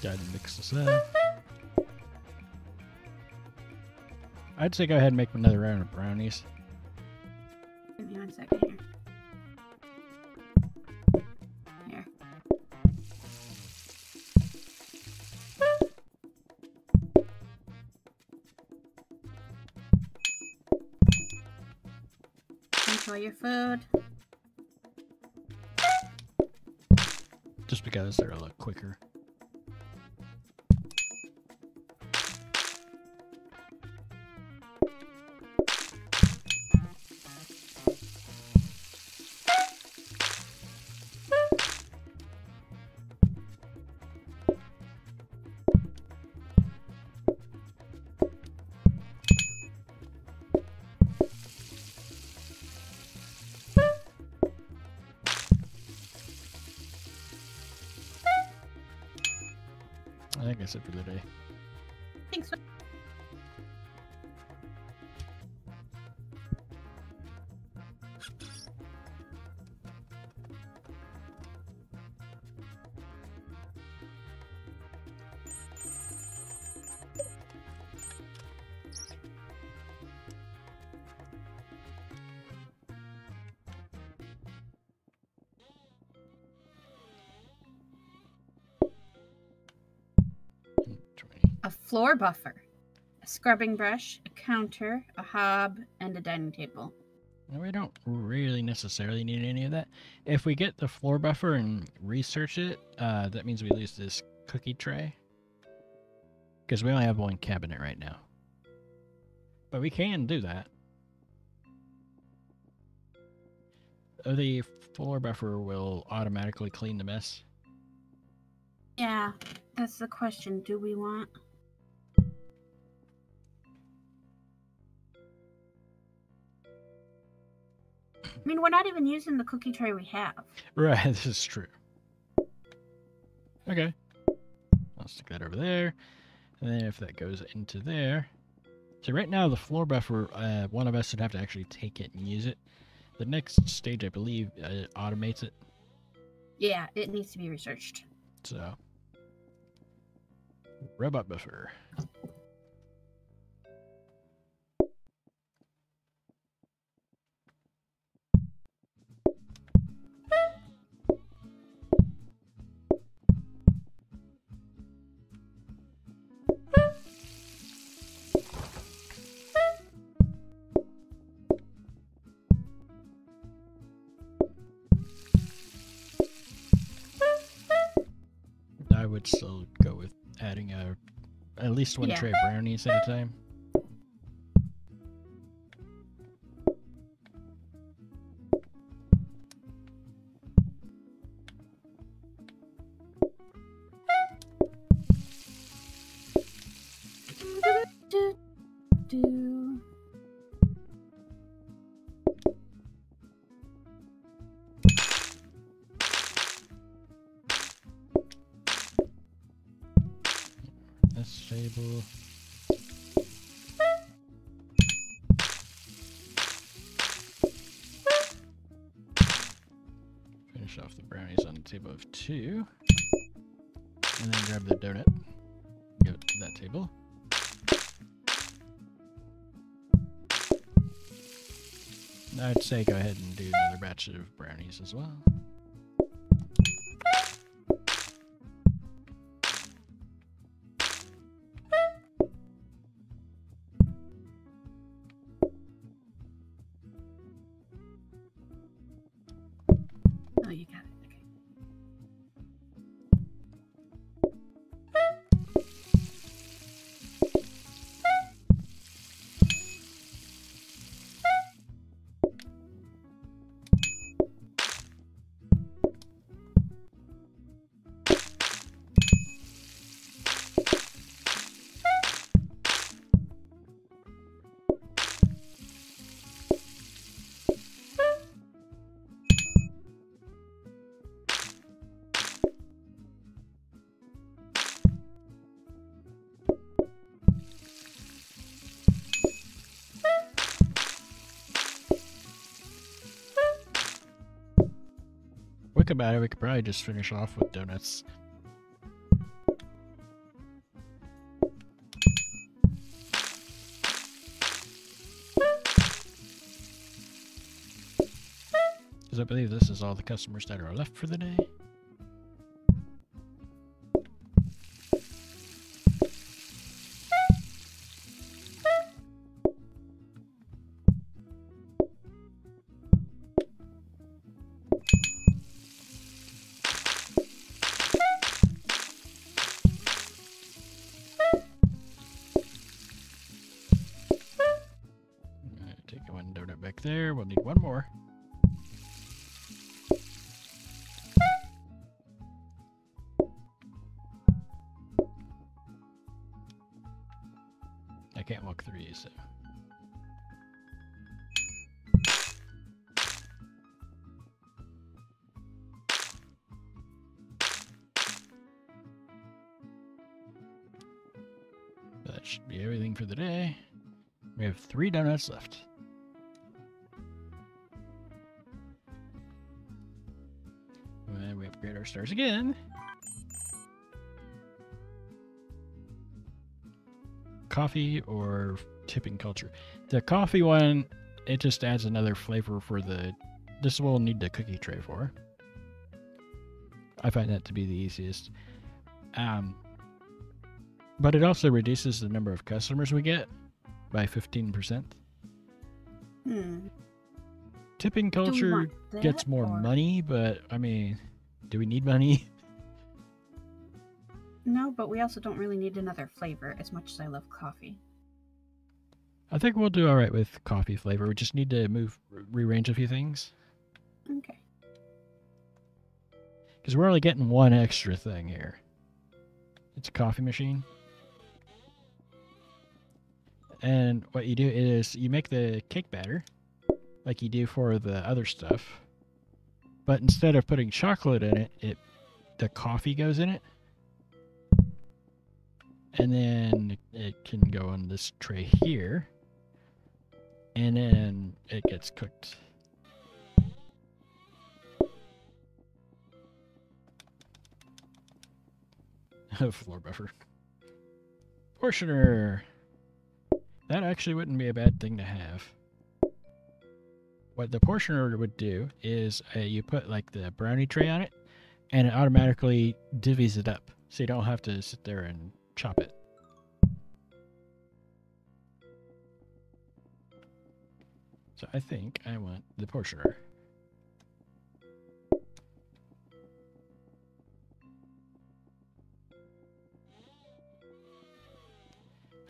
Gotta mix this up. I'd say go ahead and make another round of brownies. Give me 1 second here. Here. Enjoy your food. Just because they're a lot quicker. like I said, for the day. Thanks. A floor buffer, a scrubbing brush, a counter, a hob, and a dining table. Now, we don't really necessarily need any of that. If we get the floor buffer and research it, that means we lose this cookie tray. Because we only have one cabinet right now. But we can do that. The floor buffer will automatically clean the mess. Yeah, that's the question. Do we want... I mean, we're not even using the cookie tray we have. Right, this is true. Okay. I'll stick that over there. And then if that goes into there... So right now the floor buffer, one of us would have to actually take it and use it. The next stage, I believe, automates it. Yeah, it needs to be researched. So... Robot buffer. I would still go with adding at least one tray of brownies at a time. This table. Finish off the brownies on the table of 2. And then grab the donut. Give it to that table. I'd say go ahead and do another batch of brownies as well. Oh, you got it. Okay. Quick about it, we could probably just finish off with donuts. Because I believe this is all the customers that are left for the day. Take one donut back there. We'll need one more. I can't walk through these, so. That should be everything for the day. We have 3 donuts left. And we upgrade our stars again. Coffee or tipping culture. The coffee one, it just adds another flavor for the... This we'll need the cookie tray for. I find that to be the easiest. But it also reduces the number of customers we get by 15%. Tipping culture gets more money, but I mean, do we need money? No, but we also don't really need another flavor as much as I love coffee. I think we'll do all right with coffee flavor. We just need to rearrange a few things. Okay. Because we're only getting one extra thing here. It's a coffee machine. And what you do is you make the cake batter like you do for the other stuff. But instead of putting chocolate in it, the coffee goes in it. And then it can go on this tray here. And then it gets cooked. Floor buffer. Portioner. That actually wouldn't be a bad thing to have. What the portioner would do is you put like the brownie tray on it, and it automatically divvies it up, so you don't have to sit there and chop it. So I think I want the portioner.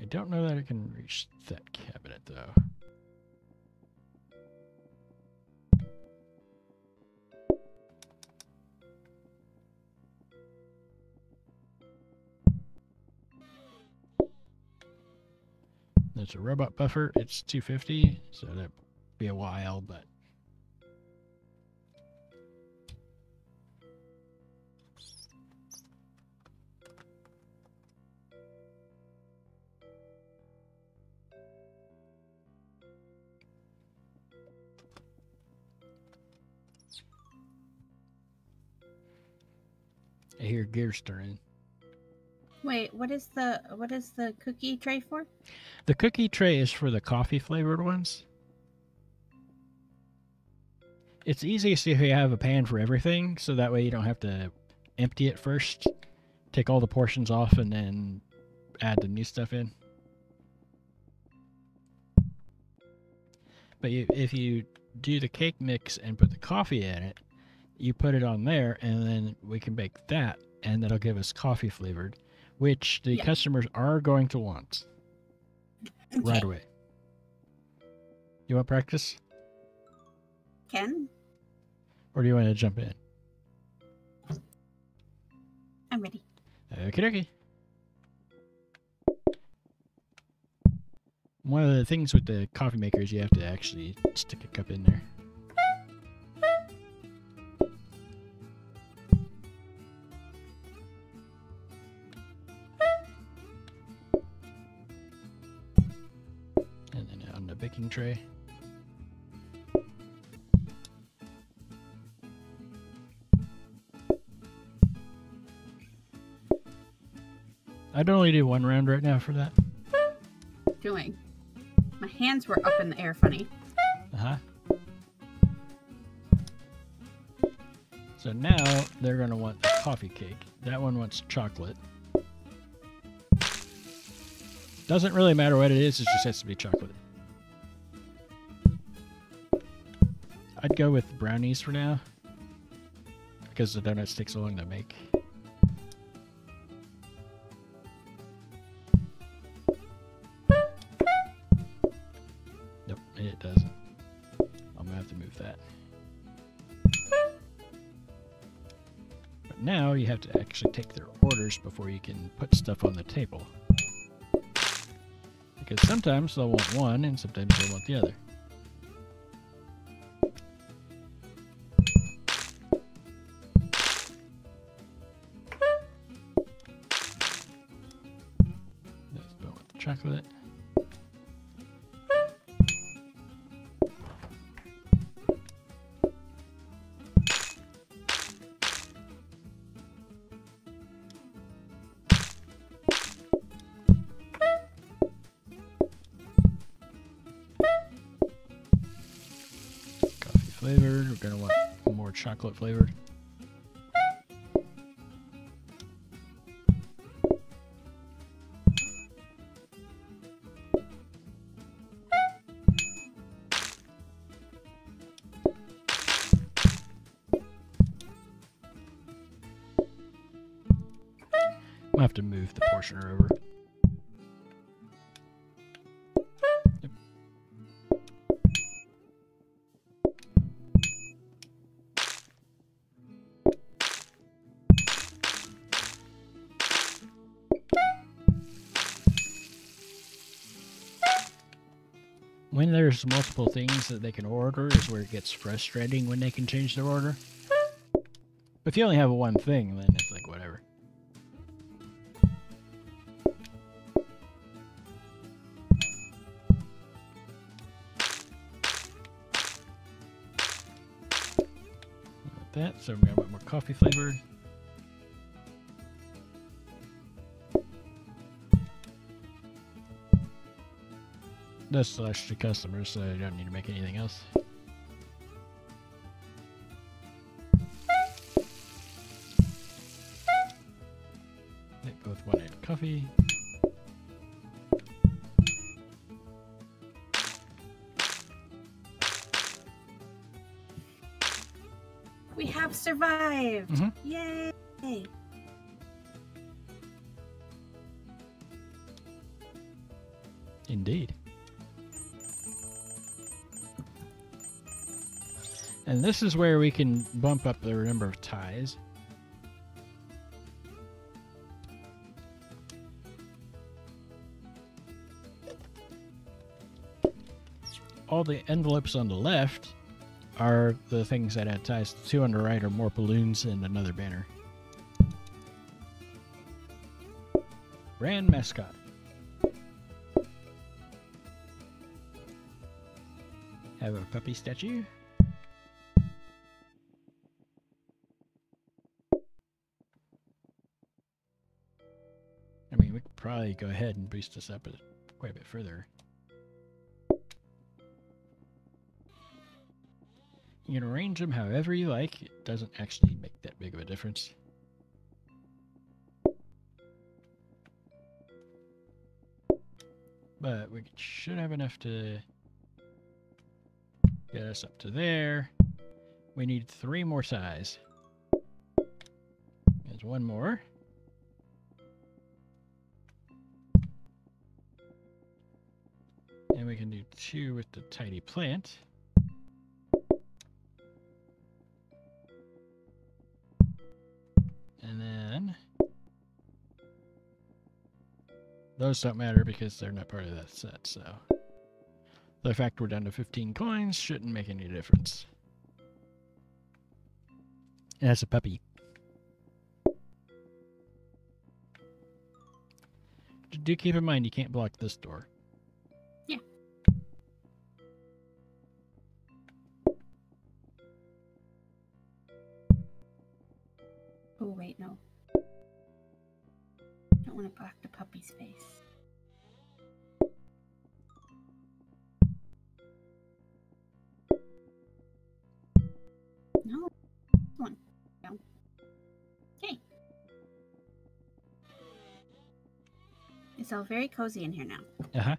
I don't know that I can reach that cabinet though. There's a robot buffer. It's 250, so that'd be a while, but I hear gears turning. Wait, what is the cookie tray for? The cookie tray is for the coffee flavored ones. It's easiest if you have a pan for everything, so that way you don't have to empty it first, take all the portions off, and then add the new stuff in. But if you do the cake mix and put the coffee in it, you put it on there, and then we can bake that, and that'll give us coffee flavored, which the customers are going to want right away. You want practice? Ken? Or do you want to jump in? I'm ready. Okie dokie. One of the things with the coffee maker is you have to actually stick a cup in there. And then on the baking tray. I'd only do one round right now for that. Doing. My hands were up in the air funny. Uh-huh. So now they're going to want the coffee cake. That one wants chocolate. Doesn't really matter what it is, it just has to be chocolate. I'd go with brownies for now, because the donuts take so long to make. Nope, it doesn't. I'm gonna have to move that. But now you have to actually take their orders before you can put stuff on the table. Because sometimes they'll want one and sometimes they'll want the other. Let's go with chocolate. Coffee flavored. We're going to want more chocolate flavored. I'll have to move the portioner over. Yep. When there's multiple things that they can order is where it gets frustrating when they can change their order. But if you only have one thing, then it's like whatever. That, so we're going to want more coffee flavored. That's slash to customers, so I don't need to make anything else. They both wanted coffee. We have survived! Mhm. Yay! Indeed. And this is where we can bump up the number of ties. All the envelopes on the left are the things that add ties. The two on the right are more balloons and another banner. Brand mascot. Have a puppy statue. I mean, we could probably go ahead and boost this up quite a bit further. You can arrange them however you like. It doesn't actually make that big of a difference. But we should have enough to get us up to there. We need 3 more size. There's 1 more. And we can do 2 with the tidy plant. And then those don't matter because they're not part of that set, so the fact we're down to 15 coins shouldn't make any difference. And that's a puppy. Do keep in mind you can't block this door. Yeah. Oh, wait, no. I don't want to block the puppy's face. No. Come on. Down. Okay. It's all very cozy in here now. Uh-huh.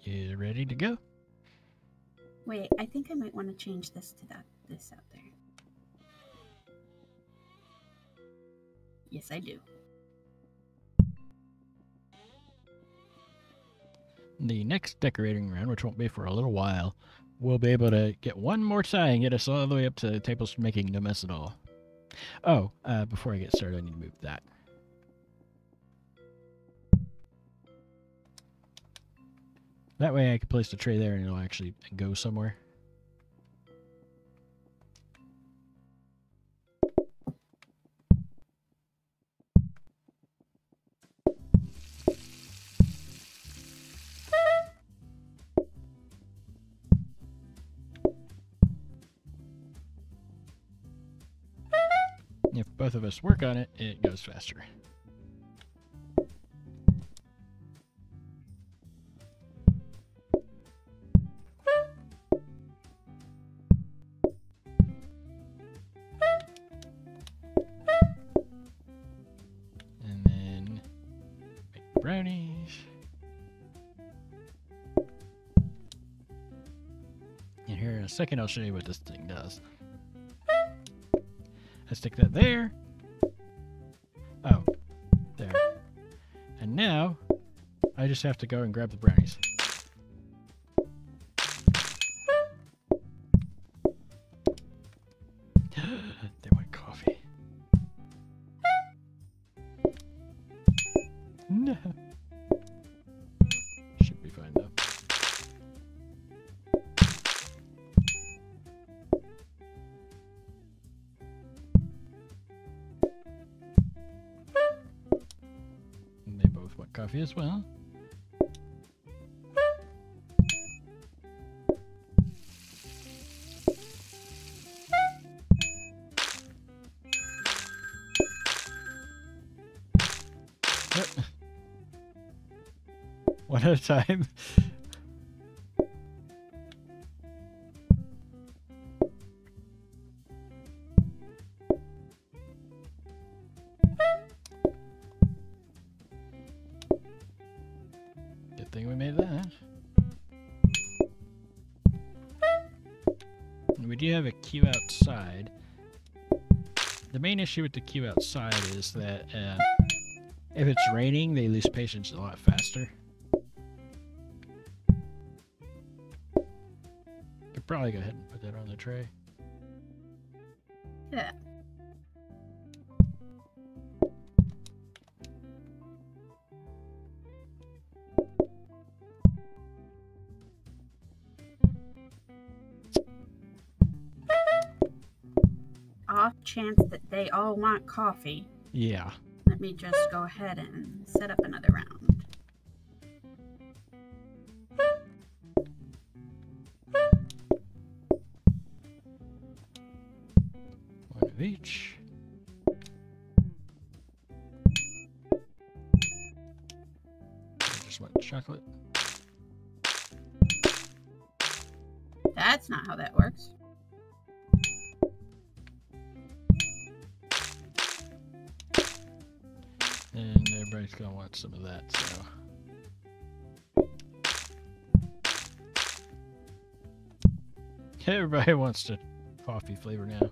You ready to go? Wait, I think I might want to change this to this out there. Yes, I do. The next decorating round, which won't be for a little while, we'll be able to get 1 more tie and get us all the way up to the tables making no mess at all. Oh, before I get started, I need to move that. That way I can place the tray there and it'll actually go somewhere. If both of us work on it, it goes faster. And then make brownies. And here in a second, I'll show you what this thing does. I stick that there. Oh, there. And now, I just have to go and grab the brownies. They want coffee. No. Should be fine though. And they both want coffee as well. One at a time. Good thing we made that. And we do have a queue outside. The main issue with the queue outside is that if it's raining, they lose patience a lot faster. Could probably go ahead and put that on the tray. Yeah. Off chance that they all want coffee. Yeah. Let me just go ahead and set up another round. One of each. I just want chocolate. That's not how that works. And everybody's gonna want some of that, so. Everybody wants the coffee flavor now.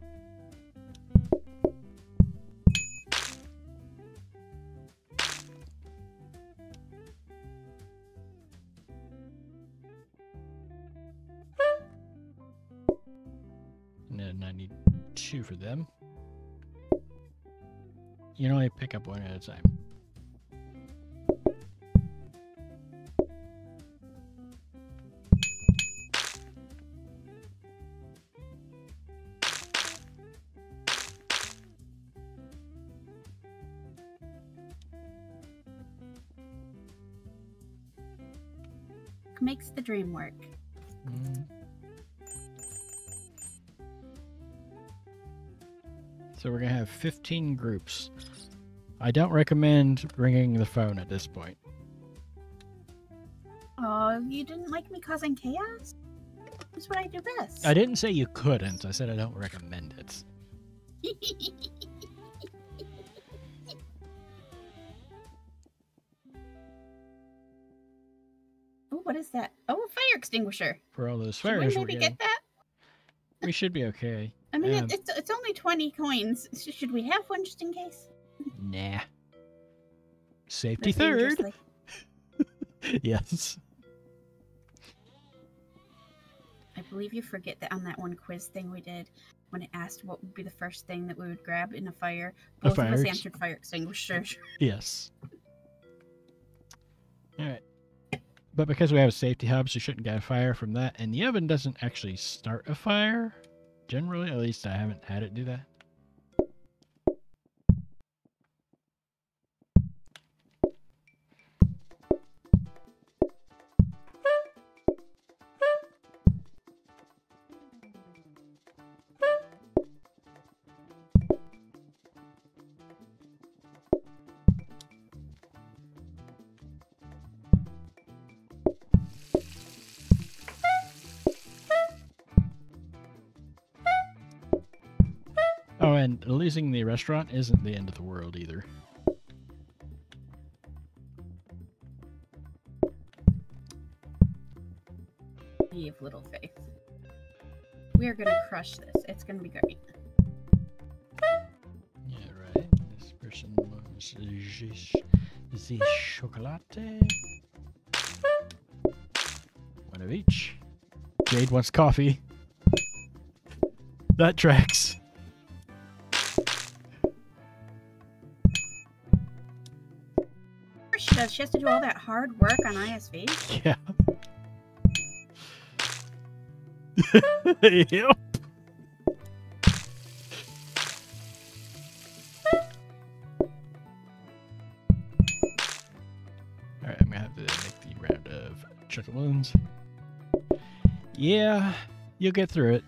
And then I need 2 for them. You can only pick up one at a time. Makes the dream work. So we're gonna have 15 groups. I don't recommend bringing the phone at this point. Oh, you didn't like me causing chaos? That's what I do best. I didn't say you couldn't. I said I don't recommend it. Oh, what is that? Oh, a fire extinguisher. For all those Should fires we we're maybe getting, get that? we should be okay. I mean, it's only 20 coins. Should we have one just in case? Nah. Safety That's third. dangerously- Yes. I believe you forget that on that one quiz thing we did, when it asked what would be the first thing that we would grab in a fire, A both of us fire answered fire extinguisher. Yes. Alright. But because we have safety hubs, you shouldn't get a fire from that. And the oven doesn't actually start a fire. Generally, at least I haven't had it do that. And losing the restaurant isn't the end of the world either. You have little faith. We are gonna crush this. It's gonna be great. Yeah, right. This person wants the chocolate. One of each. Jade wants coffee. That tracks. She does. She has to do all that hard work on ISV. Yeah. Yep. Alright, I'm gonna have to make the round of chocolate balloons. Yeah, you'll get through it.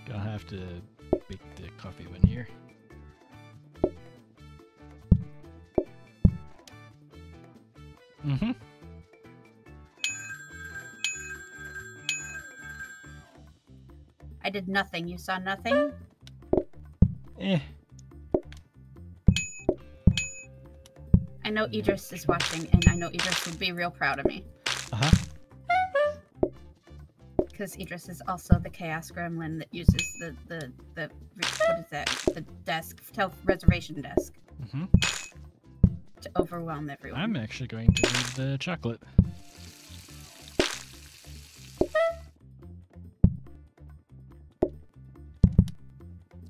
Gonna have to make the coffee one here. Mm-hmm. I did nothing. You saw nothing? Eh. I know Idris is watching, and I know Idris would be real proud of me. Uh-huh. Because Idris is also the chaos gremlin that uses the what is that? The desk, reservation desk. Mm-hmm. To overwhelm everyone. I'm actually going to need the chocolate.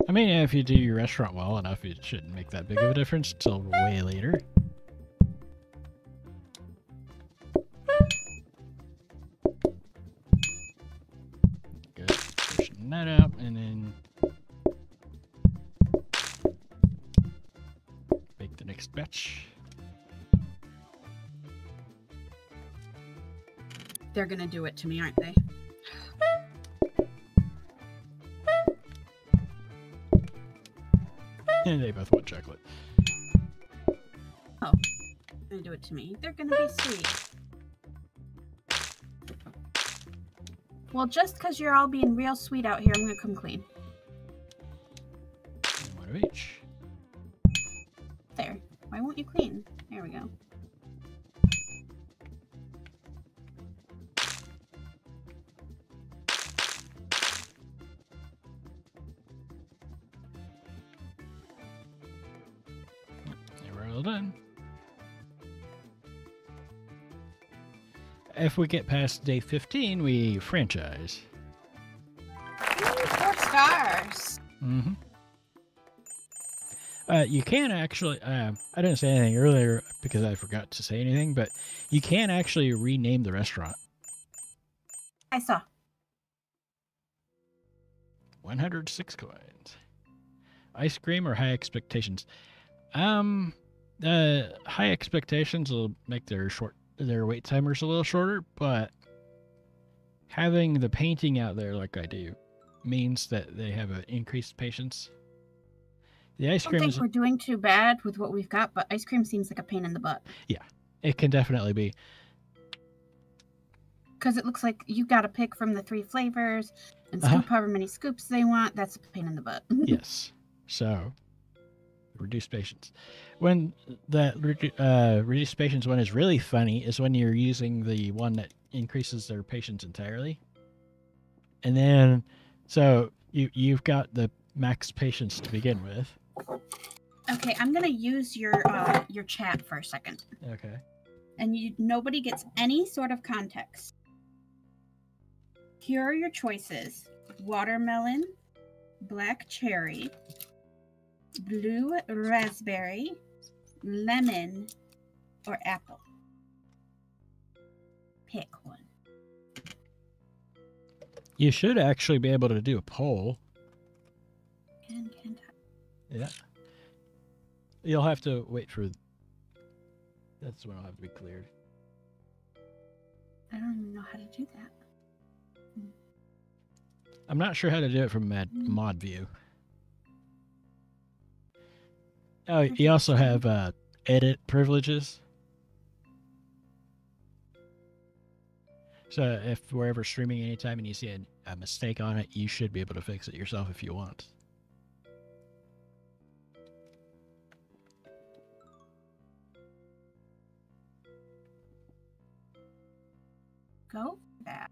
I mean, if you do your restaurant well enough, it shouldn't make that big of a difference until way later. Good. Pushing that out, and then bake the next batch. They're gonna do it to me, aren't they? And they both want chocolate. Oh, they're gonna do it to me. They're gonna be sweet. Well, just because you're all being real sweet out here, I'm gonna come clean. And one of each. There. Why won't you clean? There we go. Well done. If we get past day 15, we franchise. Ooh, 4 stars. Mm-hmm. You can actually, I didn't say anything earlier because I forgot to say anything, but you can actually rename the restaurant. I saw. 106 coins. Ice cream or high expectations? High expectations will make their wait timers a little shorter, but having the painting out there like I do means that they have an increased patience. The ice cream I don't think we're doing too bad with what we've got, but ice cream seems like a pain in the butt. Yeah, it can definitely be. Because it looks like you got to pick from the 3 flavors and scoop however many scoops they want. That's a pain in the butt. Yes. So, reduced patience. When that reduced patience one is really funny is when you're using the one that increases their patience entirely. And then, so you've got the max patience to begin with. Okay, I'm going to use your chat for a second. Okay. And nobody gets any sort of context. Here are your choices: watermelon, black cherry, blue raspberry, lemon, or apple. Pick one. You should actually be able to do a poll. Can't I? Yeah. You'll have to wait for That's when I'll have to be cleared. I don't even know how to do that. I'm not sure how to do it from mod view. Oh, you also have edit privileges. So if we're ever streaming anytime and you see a mistake on it, you should be able to fix it yourself if you want. Go back.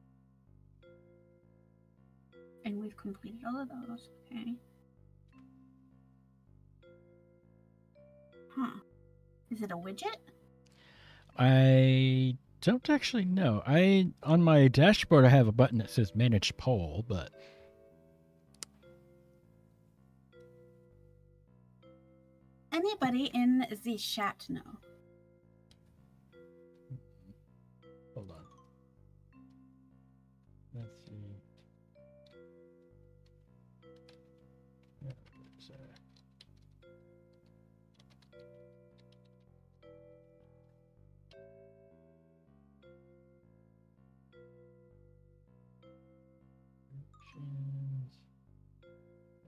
And we've completed all of those. Okay. Huh. Is it a widget? I don't actually know. On my dashboard I have a button that says manage poll, but Anybody in the chat know? hold on. Let's see.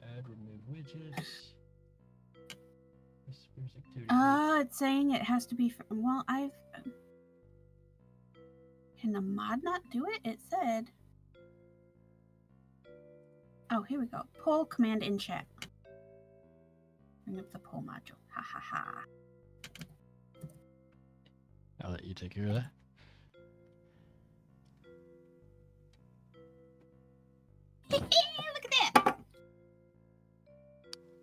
Add, remove widgets. It's saying it has to be from, well, can the mod not do it? It said. Oh, here we go. Poll command in chat. Bring up the poll module. Ha ha ha. I'll let you take care of that. Look at that.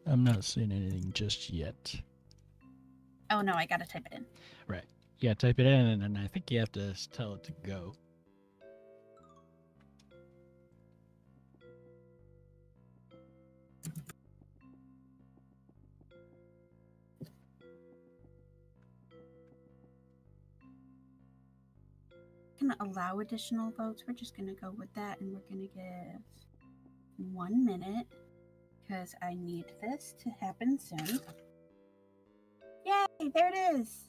I'm not seeing anything just yet. Oh no, I gotta type it in. Right. Yeah, type it in, and then I think you have to tell it to go. Gonna allow additional votes. We're just gonna go with that, and we're gonna give 1 minute because I need this to happen soon. Yay! There it is.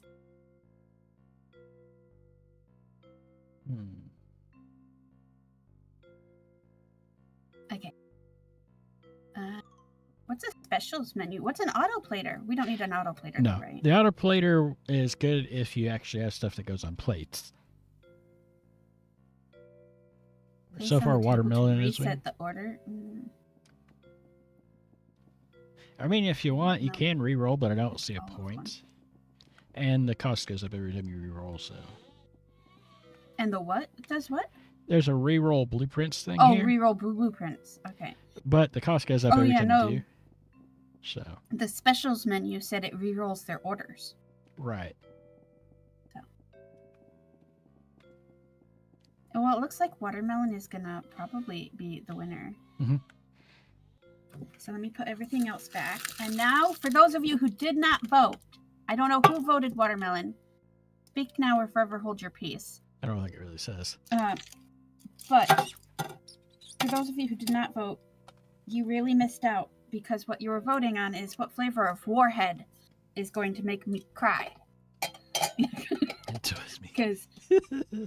Okay. What's a specials menu? What's an autoplater? We don't need an autoplater, no, right? The autoplater is good if you actually have stuff that goes on plates. Place So on far, the table watermelon to is reset the order. I mean, if you want, you No. can re-roll, but I don't see a point. And the cost goes up every time you re-roll, so. And the what? Does what? There's a re-roll blueprints thing here. Oh, re-roll blueprints. Okay. But the cost goes up every time you do. So. The specials menu said it re-rolls their orders. Right. So. Well, it looks like watermelon is gonna probably be the winner. Mm-hmm. So let me put everything else back. And now, for those of you who did not vote, I don't know who voted watermelon. Speak now or forever hold your peace. I don't think it really says. But for those of you who did not vote, you really missed out because what you were voting on is what flavor of Warhead is going to make me cry.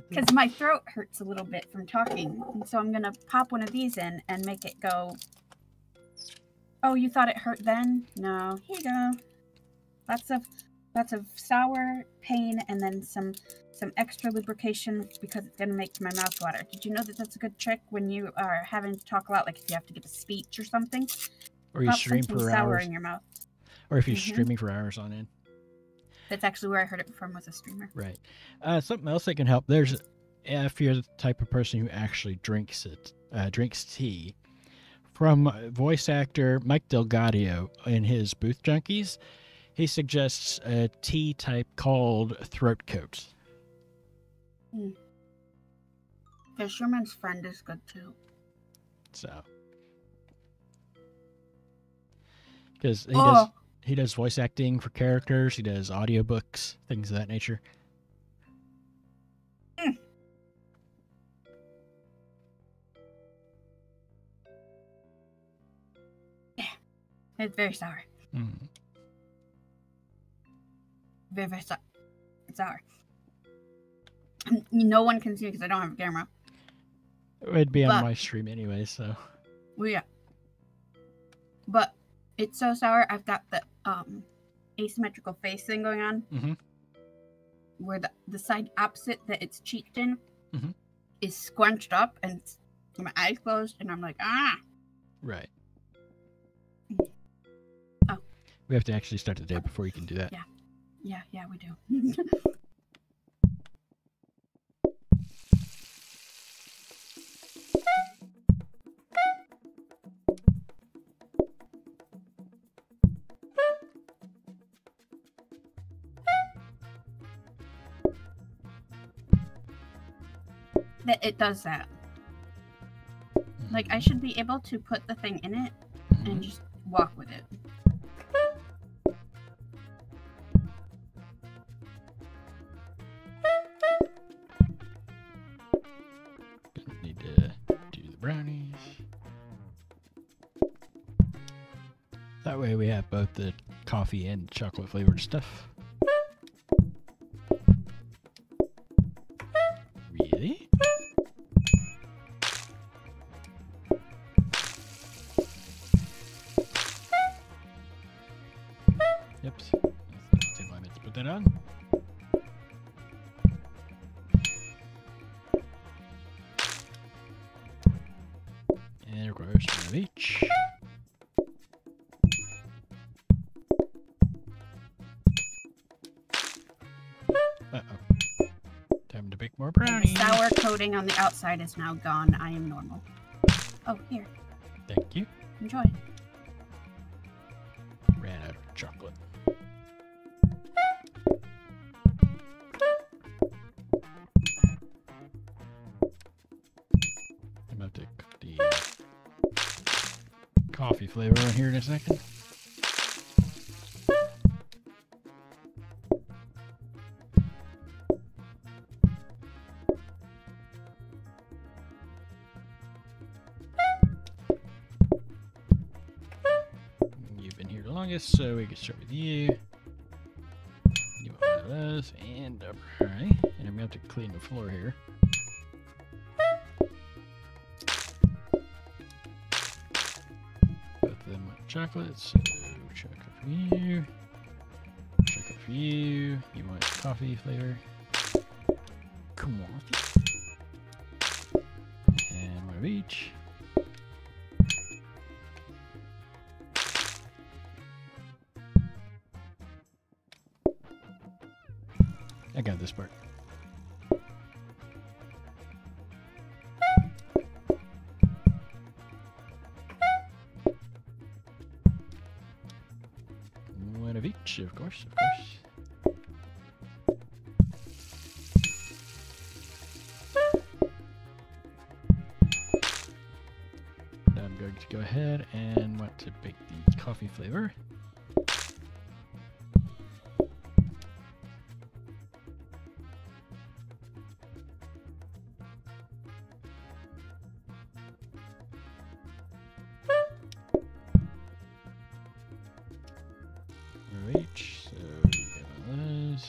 Because my throat hurts a little bit from talking. And so I'm going to pop one of these in and make it go, oh, you thought it hurt then? No, here you go. Lots of sour pain and then some extra lubrication because it's going to make my mouth water. Did you know that that's a good trick when you are having to talk a lot, like if you have to give a speech or something? Or you stream for sour hours. In your mouth. Or if you're streaming for hours on end. That's actually where I heard it from, was a streamer. Right. Something else that can help. There's, if you're the type of person who actually drinks tea, from voice actor Mike Delgadio in his Booth Junkies, he suggests a tea type called throat coat. Fisherman's Friend is good too. So, because he does voice acting for characters, he does audiobooks, things of that nature. Yeah, it's very sour. Mm. Very, very sour. It's sour. No one can see me because I don't have a camera. It'd be on my stream anyway, so. Well, yeah. But it's so sour. I've got the asymmetrical face thing going on. Mm-hmm. Where the side opposite that it's cheeked in mm-hmm. is scrunched up and my eyes closed, and I'm like, ah. Right. Oh. We have to actually start the day before you can do that. Yeah, we do. That it does that. Like, I should be able to put the thing in it and just walk with it. Gonna need to do the brownies. That way we have both the coffee and chocolate flavored stuff. Really? Oops. Take 5 minutes to put that on. And of course, one of each. Uh-oh. Time to bake more brownies. The sour coating on the outside is now gone. I am normal. Oh, here. Thank you. Enjoy. Ran out of chocolate. I'm about to cook the coffee flavor in here in a second. You've been here the longest, so we can start with you. You want one of those, and alright. And I'm going to have to clean the floor here. Both of them want chocolate, so chocolate for you. Chocolate for you. You want coffee flavor. Coffee. And one of each. I got this part. One of each, of course, of course. Now I'm going to go ahead and want to bake the coffee flavor. Each, so you get one of those.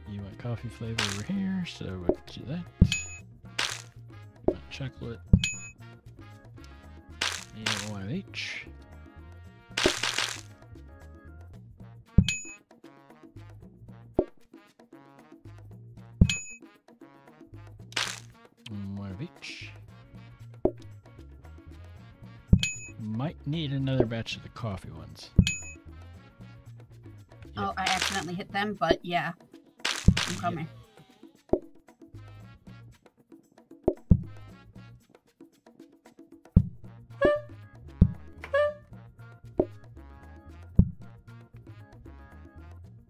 You want coffee flavor over here, so we'll do that. You want chocolate. And one of each. And one of each. Might need another batch of the coffee ones. Yep. Oh, I accidentally hit them, but yeah. I'm coming.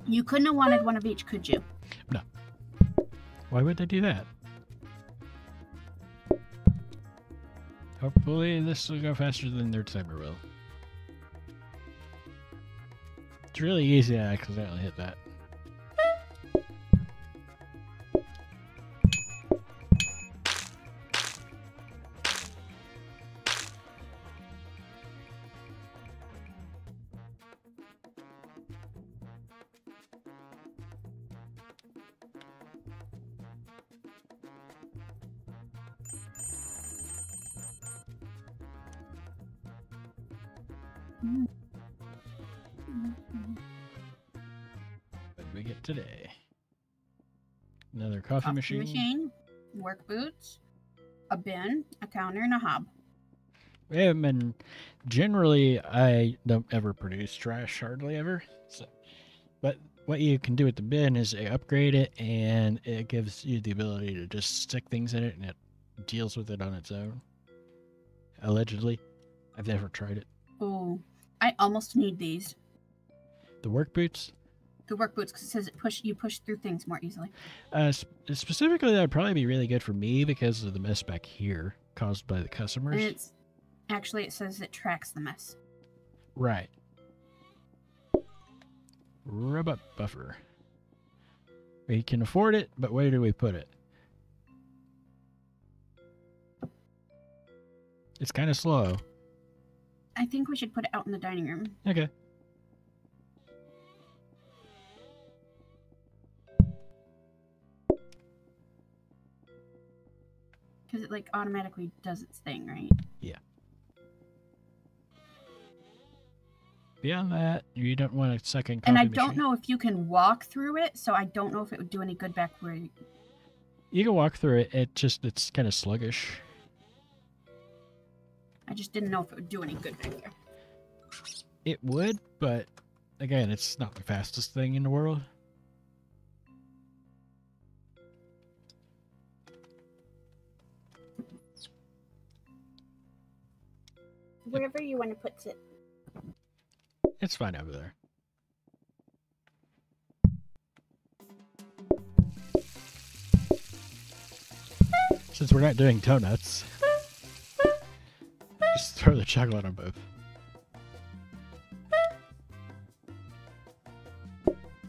You couldn't have wanted one of each, could you? No. Why would they do that? Hopefully this will go faster than their timer will. It's really easy to accidentally hit that. What did we get today? Another coffee machine. Work boots, a bin, a counter, and a hob. Yeah, and generally I don't ever produce trash, hardly ever. So, but what you can do with the bin is upgrade it, and it gives you the ability to just stick things in it, and it deals with it on its own. Allegedly. I've never tried it. Oh, I almost need these. The work boots? The work boots, because it says you push through things more easily. Specifically, that would probably be really good for me because of the mess back here caused by the customers. And it says it tracks the mess. Right. Robot buffer. We can afford it, but where do we put it? It's kind of slow. I think we should put it out in the dining room. Okay. Because it like automatically does its thing, right? Yeah. Beyond that, you don't want a second coffee And I machine. don't know if you can walk through it, so I don't know if it would do any good back where you can walk through it. It's kind of sluggish. I just didn't know if it would do any good back there. It would, but again, it's not the fastest thing in the world. Wherever you want to put it. It's fine over there. Since we're not doing donuts, just throw the chocolate on both.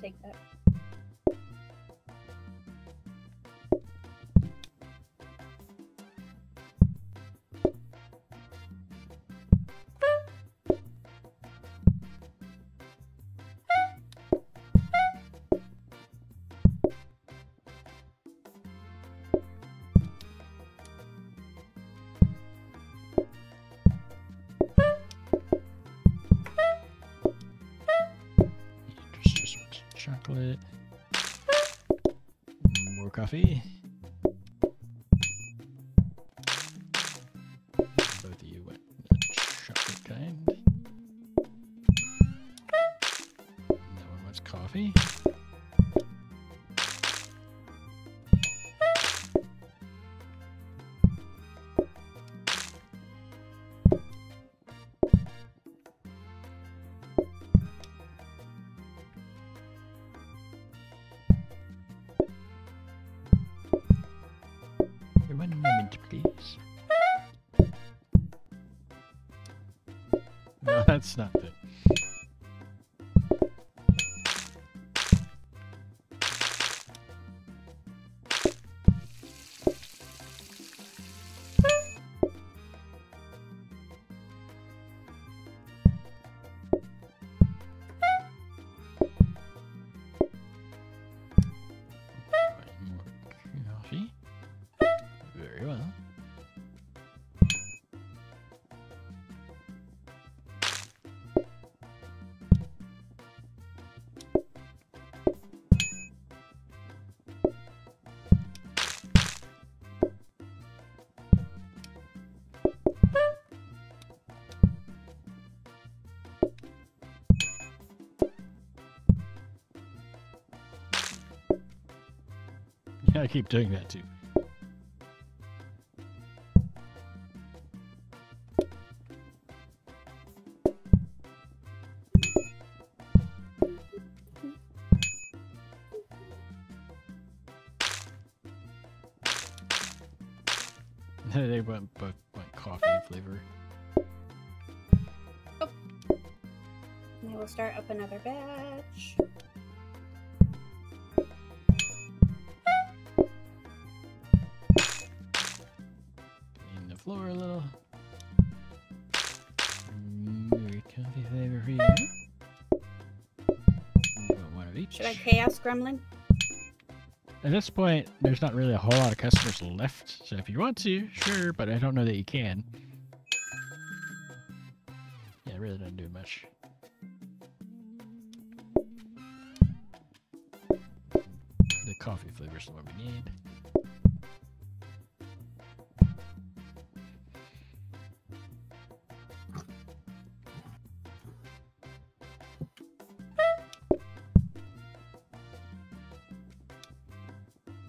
Take that. Chocolate. More coffee. Both of you went the chocolate kind. That one wants coffee. One moment, please. No, that's not it. More coffee. Very well. Yeah, I keep doing that too. They both want coffee flavor. Oh. And I will start up another batch. Clean the floor a little. More coffee flavor for you. One of each. Should I chaos gremlin? At this point, there's not really a whole lot of customers left, so if you want to, sure, but I don't know that you can. Yeah, it really doesn't do much. The coffee flavor is the one we need.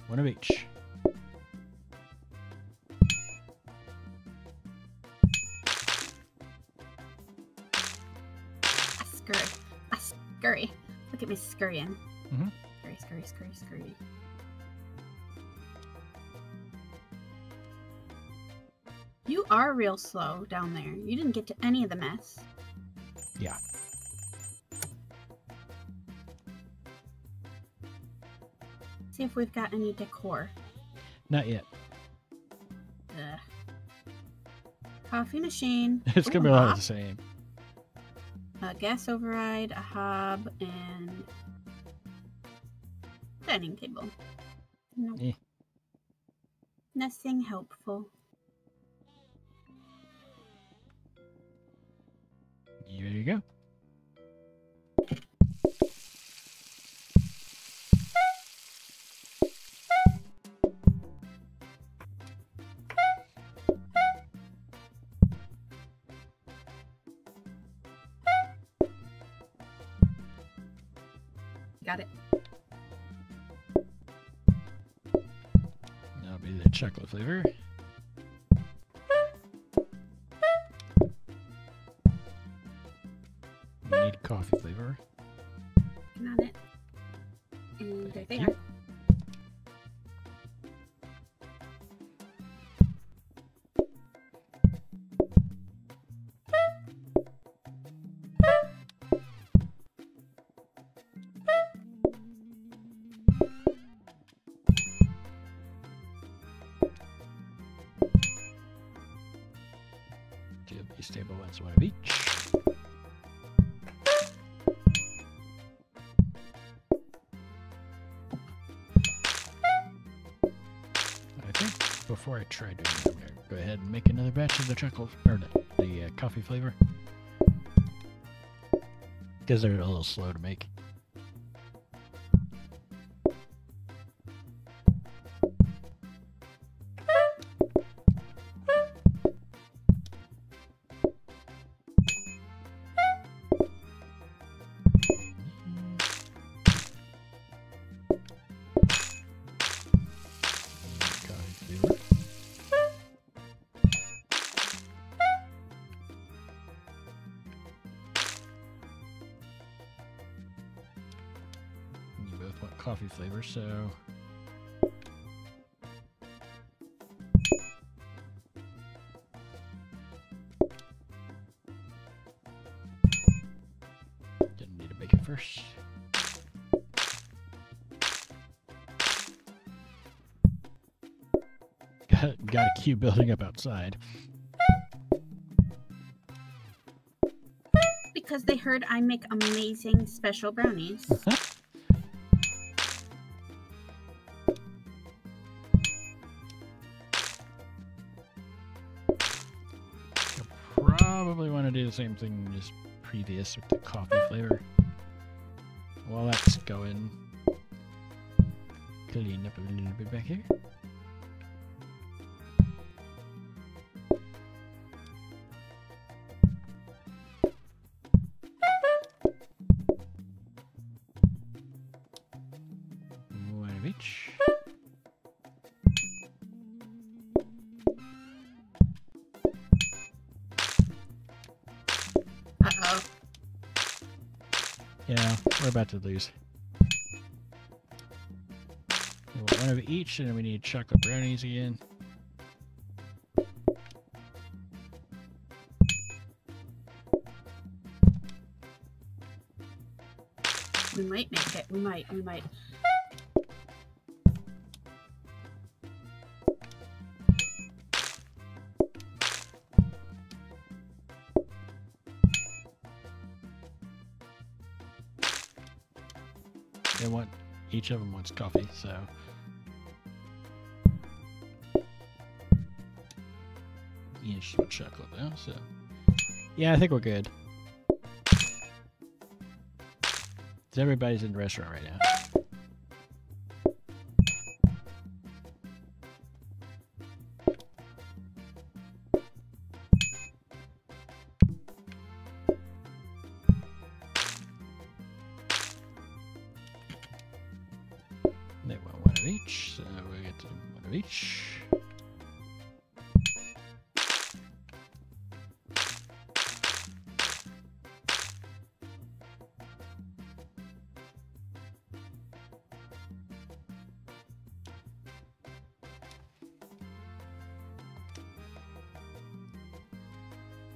One of each. I scurry. Look at me scurrying. Mm-hmm. Scurry. You are real slow down there. You didn't get to any of the mess. Yeah. See if we've got any decor. Not yet. Ugh. Coffee machine. It's gonna be a lot of the same. A gas override, a hob, and dining table. Nope. Eh. Nothing helpful. You ready to go? Got it. That'll be the chocolate flavor. We need coffee flavor. Got it. And there they Thank are. you. Give these table ones one of each. I think before I try doing that, I'm gonna go ahead and make another batch of the chocolate or the coffee flavor because they're a little slow to make. Coffee flavor. You both want coffee flavor, so didn't need to bake it first. Got a queue building up outside. Because they heard I make amazing special brownies. You'll probably want to do the same thing as previous with the coffee flavor. While that's going, clean up a little bit back here. One of each. Uh-oh. Yeah, we're about to lose. We want one of each, and then we need chocolate brownies again. We might make it. We might. They want, each of them wants coffee, so. You just want chocolate though, so. Yeah, I think we're good. So everybody's in the restaurant right now. They want one of each, so we get to one of each.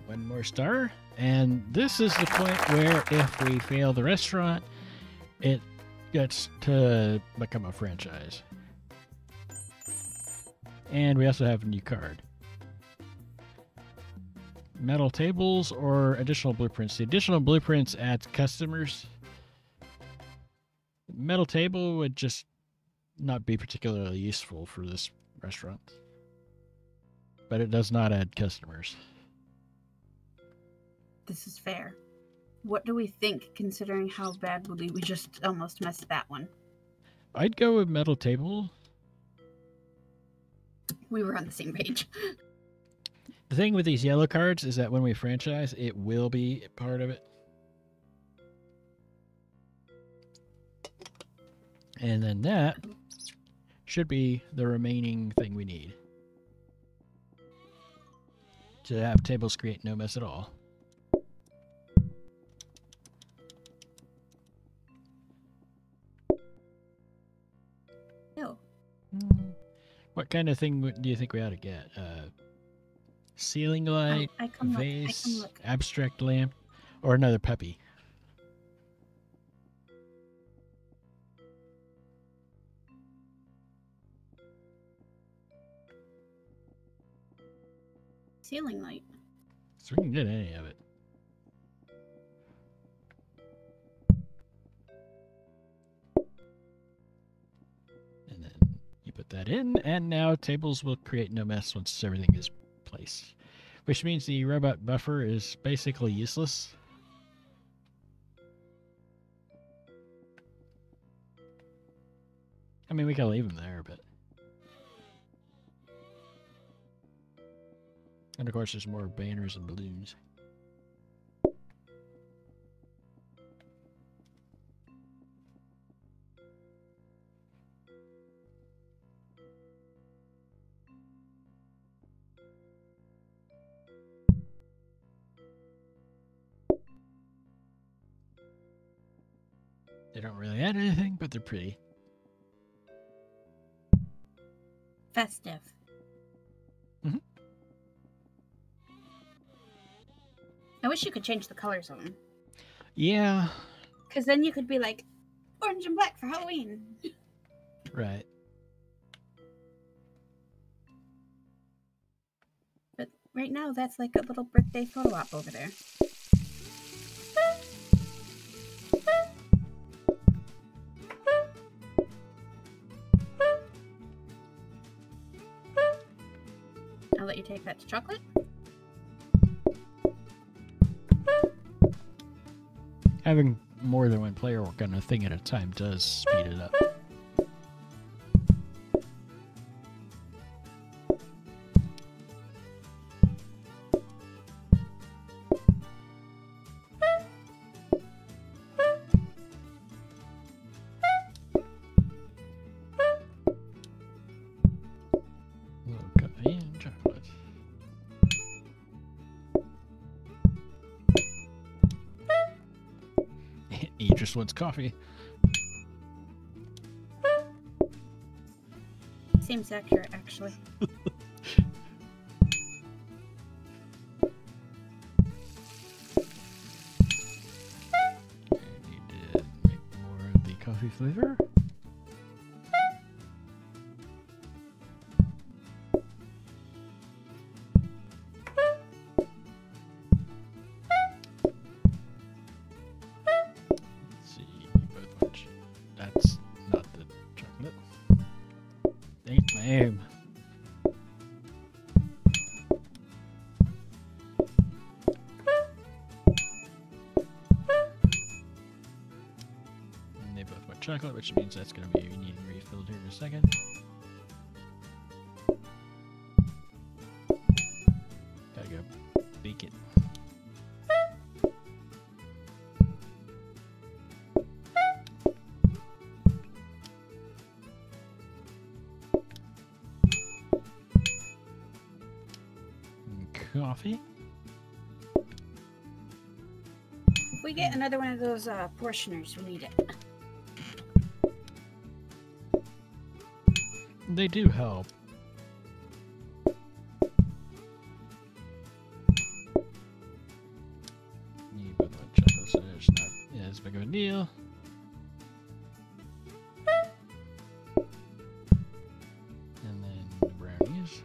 One more star, and this is the point where if we fail the restaurant, it gets to become a franchise. And we also have a new card. Metal tables or additional blueprints. The additional blueprints adds customers. Metal table would just not be particularly useful for this restaurant. But it does not add customers. This is fair. What do we think, considering how badly we just almost messed that one? I'd go with metal table. We were on the same page. The thing with these yellow cards is that when we franchise, it will be part of it. And then that should be the remaining thing we need to have tables create no mess at all. No. What kind of thing do you think we ought to get? Ceiling light, vase, abstract lamp, or another puppy? Ceiling light. So we can get any of it. And then you put that in, and now tables will create no mess once everything is placed. Which means the robot buffer is basically useless. I mean, we can leave him there, but... And of course, there's more banners and balloons. They don't really add anything, but they're pretty. Festive. Mm-hmm. I wish you could change the colors on them. Yeah. Because then you could be like, orange and black for Halloween. Right. But right now, that's like a little birthday photo op over there. I'll let you take that to chocolate. Having more than one player work on a thing at a time does speed it up. Little coffee and chocolate. He just wants coffee. Seems accurate, actually. I need to make more of the coffee flavor. Let's see, both much. That's not the chocolate. Ain't my aim. chocolate, which means that's going to be needing refilled here in a second. Gotta go bake it. Coffee. If we get another one of those portioners, we need it. They do help. Need both the chocolate, so it's not as big of a deal. And then the brownies.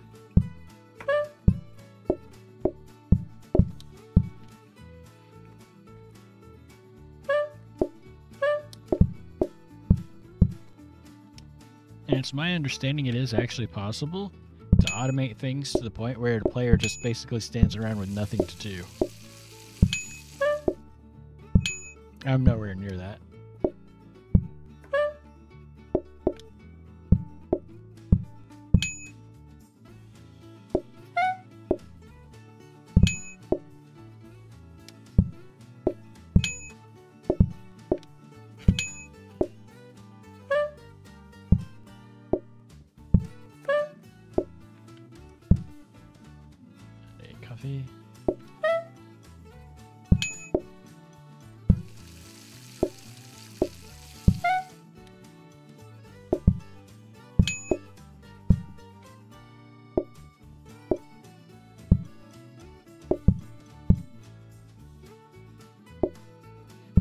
And it's my understanding it is actually possible to automate things to the point where the player just basically stands around with nothing to do. I'm nowhere near that. Coffee.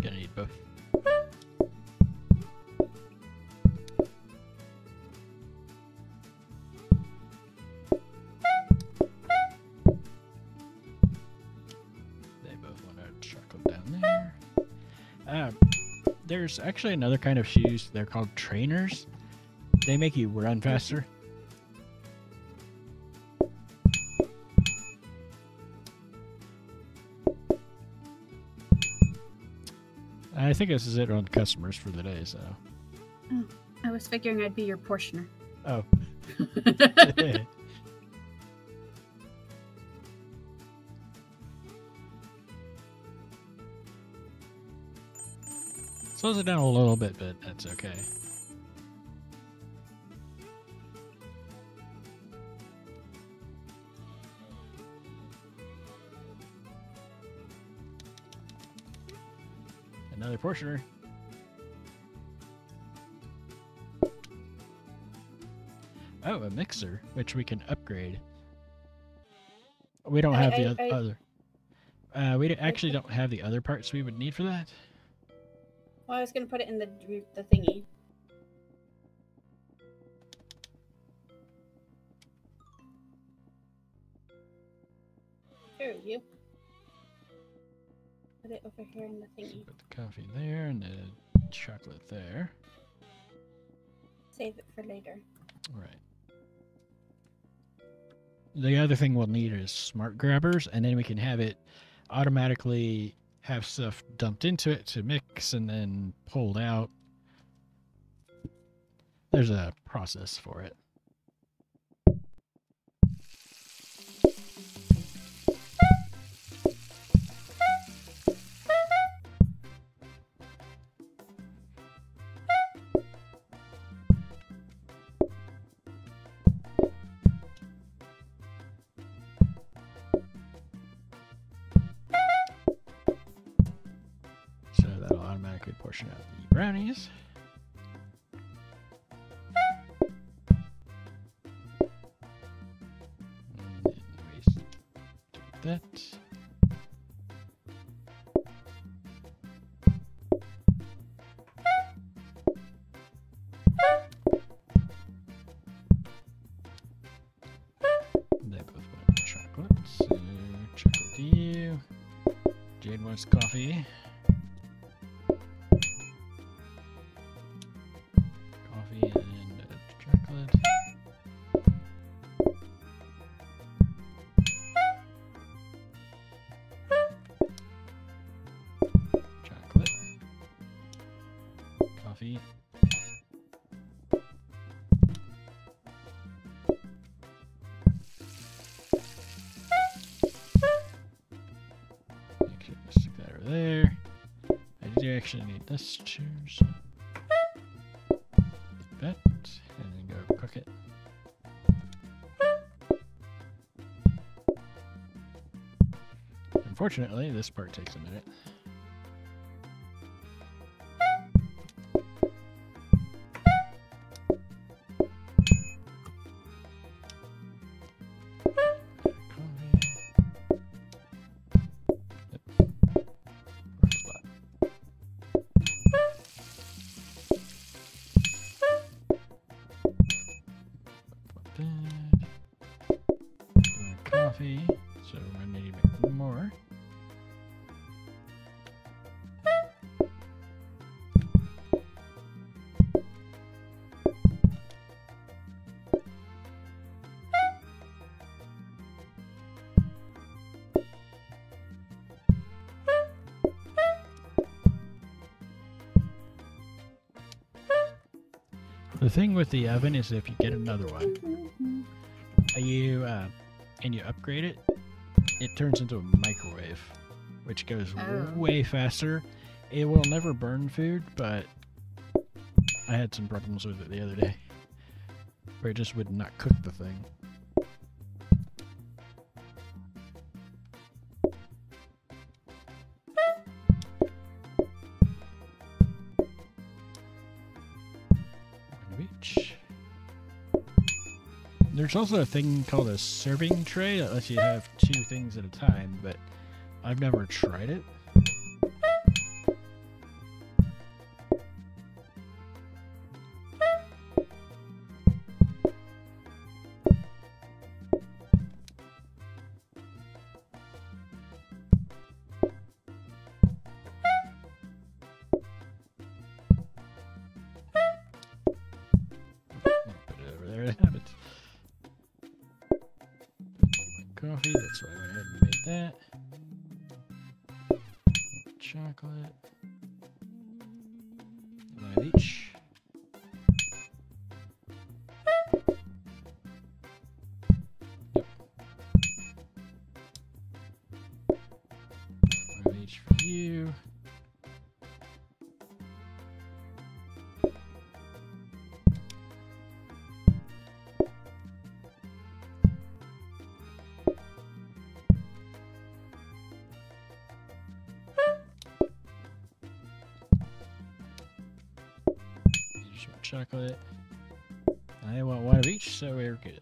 Gonna need both. There's actually another kind of shoes. They're called trainers. They make you run faster. I think this is it on customers for the day, so. Oh, I was figuring I'd be your portioner. Oh. Slows it down a little bit, but that's okay. Another portioner. Oh, a mixer, which we can upgrade. We don't have the other. We actually don't have the other parts we would need for that. Well, I was gonna put it in the thingy. There you. Put it over here in the thingy. Put the coffee there and the chocolate there. Save it for later. Right. The other thing we'll need is smart grabbers, and then we can have it automatically have stuff dumped into it to mix and then pulled out. There's a process for it. Portion out the brownies. And then we do that. They both want chocolate, so chocolate to you. Jade wants coffee. there. I do actually need this too, so that, and then go cook it. Unfortunately, this part takes a minute. Coffee, so I need to make more. The thing with the oven is if you get another one, and you upgrade it, it turns into a microwave, which goes way faster. It will never burn food, but I had some problems with it the other day, where it just would not cook the thing. There's also a thing called a serving tray that lets you have 2 things at a time, but I've never tried it. Put it over there to have it. Coffee, that's why I went ahead and made that. Chocolate. One of each. Yep. One of each for you. Chocolate. I want one of each, so we're good.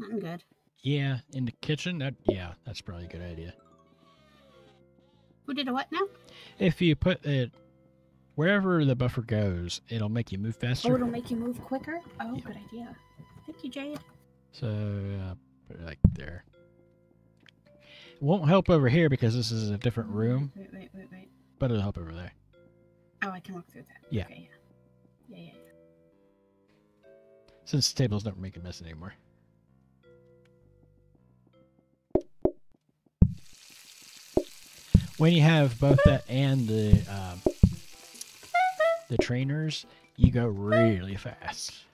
I'm good. Yeah, in the kitchen, that's probably a good idea. Who did a what now? If you put it wherever the buffer goes, it'll make you move faster. Oh, it'll make you move quicker? Oh, yeah. Good idea. Thank you, Jade. So, put it like there. It won't help over here because this is a different room. Wait. But it'll help over there. Oh, I can walk through that. Yeah. Okay, yeah. Since the tables don't make a mess anymore. When you have both that and the trainers, you go really fast.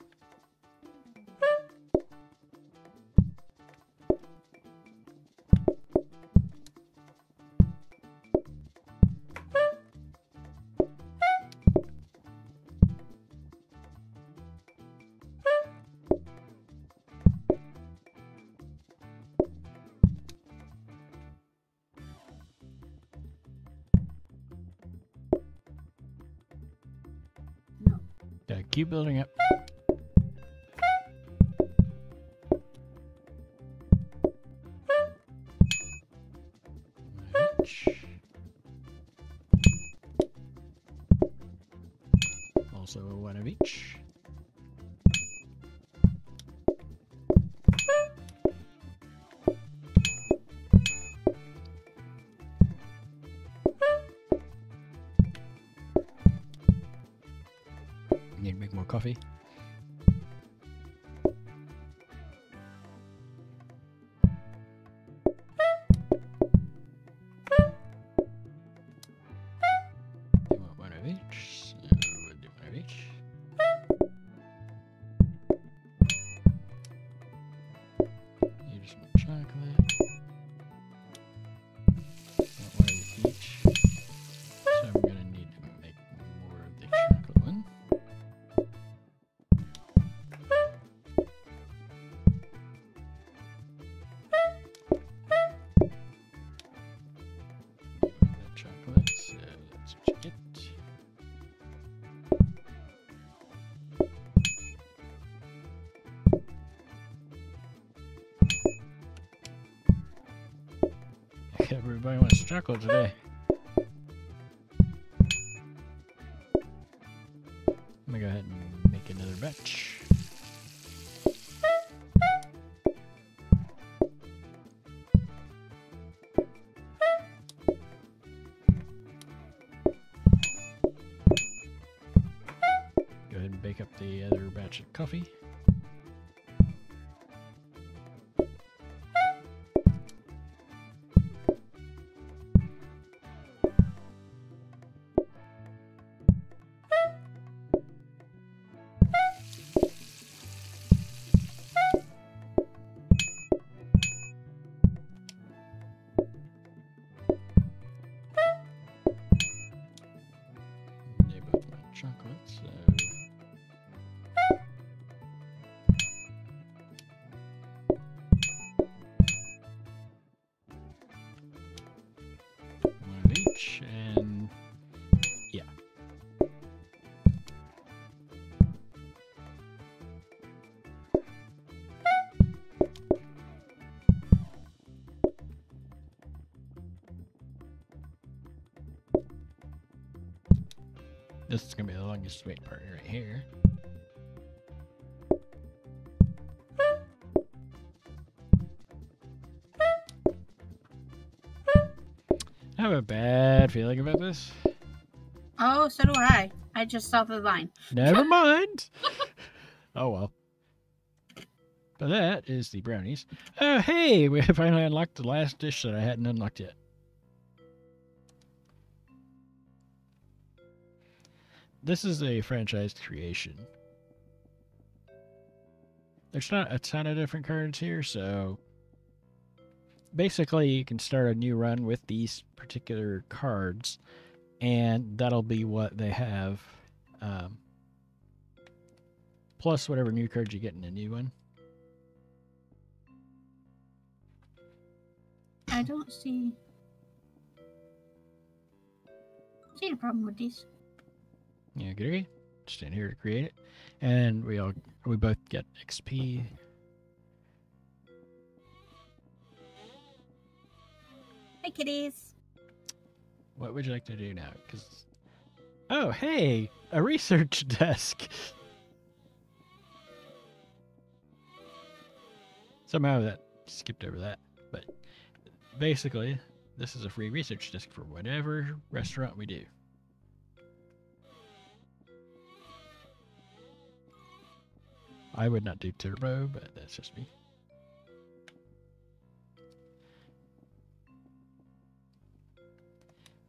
Keep building up. Also one of each. Need to make more coffee. They want one of each, so we'll do one of each. You just want chocolate. Want one of each. So I'm gonna need to make more of the chocolate one. That chocolate, so that's what you get. Everybody wants chocolate today. I'm gonna go ahead and make another batch. Go ahead and bake up the other batch of coffee. They both want chocolate, so one of each, and yeah. This is gonna be the longest wait part right here. I have a bad feeling about this. Oh, so do I. I just saw the line. Never mind. Oh well. But that is the brownies. Oh hey, we finally unlocked the last dish that I hadn't unlocked yet. This is a franchised creation. There's not a ton of different cards here, so basically you can start a new run with these particular cards, and that'll be what they have. Plus whatever new cards you get in a new one. I don't see a problem with these. Yeah, good agree. Stand here to create it, and we both get XP. Hi, kitties. What would you like to do now? Because oh hey, a research desk. Somehow that skipped over that, but basically this is a free research desk for whatever restaurant we do. I would not do turbo, but that's just me.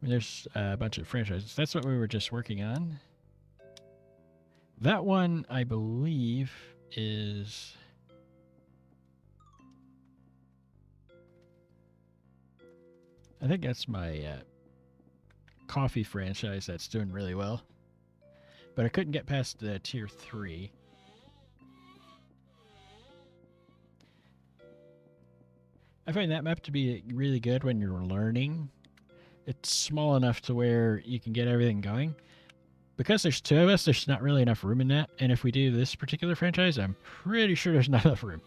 I mean, there's a bunch of franchises. That's what we were just working on. That one, I believe, is... I think that's my coffee franchise that's doing really well. But I couldn't get past the tier 3. I find that map to be really good when you're learning. It's small enough to where you can get everything going. Because there's 2 of us, there's not really enough room in that. And if we do this particular franchise, I'm pretty sure there's not enough room.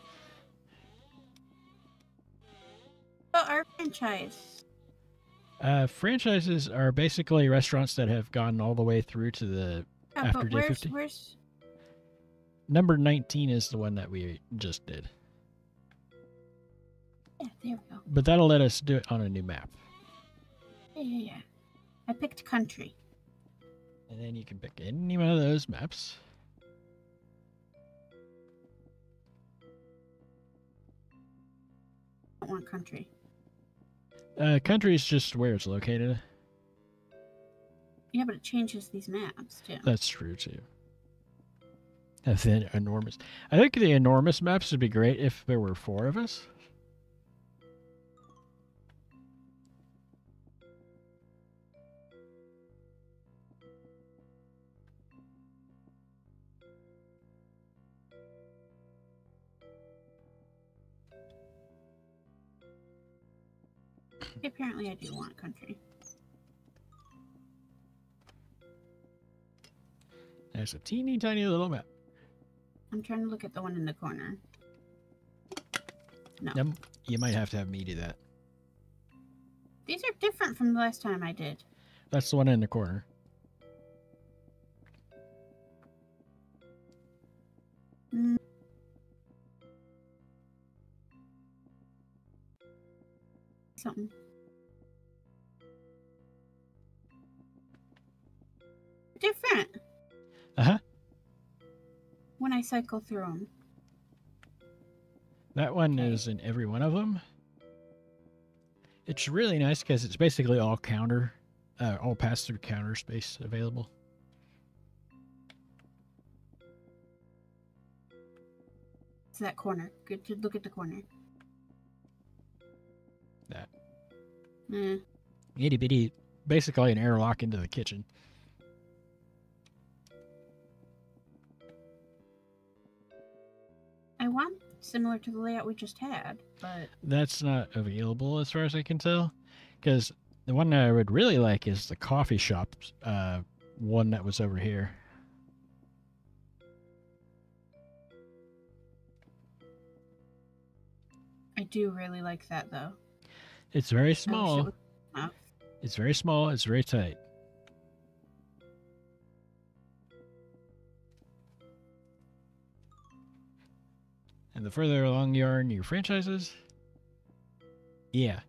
But our franchise. Franchises are basically restaurants that have gone all the way through to the after but day 50. Where's... Number 19 is the one that we just did. Yeah, there we go. But that'll let us do it on a new map. Yeah. I picked country. And then you can pick any one of those maps. I don't want country. Country is just where it's located. Yeah, but it changes these maps, too. That's true, too. And then enormous. I think the enormous maps would be great if there were 4 of us. Apparently, I do want country. There's a teeny tiny little map. I'm trying to look at the one in the corner. No. You might have to have me do that. These are different from the last time I did. That's the one in the corner. Something. Different. Uh-huh. When I cycle through them. That one is in every one of them. It's really nice because it's basically all all pass-through counter space available. It's that corner. Good to look at the corner. That. Itty bitty, basically an airlock into the kitchen. I want similar to the layout we just had, but... That's not available as far as I can tell. Because the one I would really like is the coffee shop one that was over here. I do really like that, though. It's very small. Oh. It's very small. It's very tight. And the further along you are in your franchises, yeah.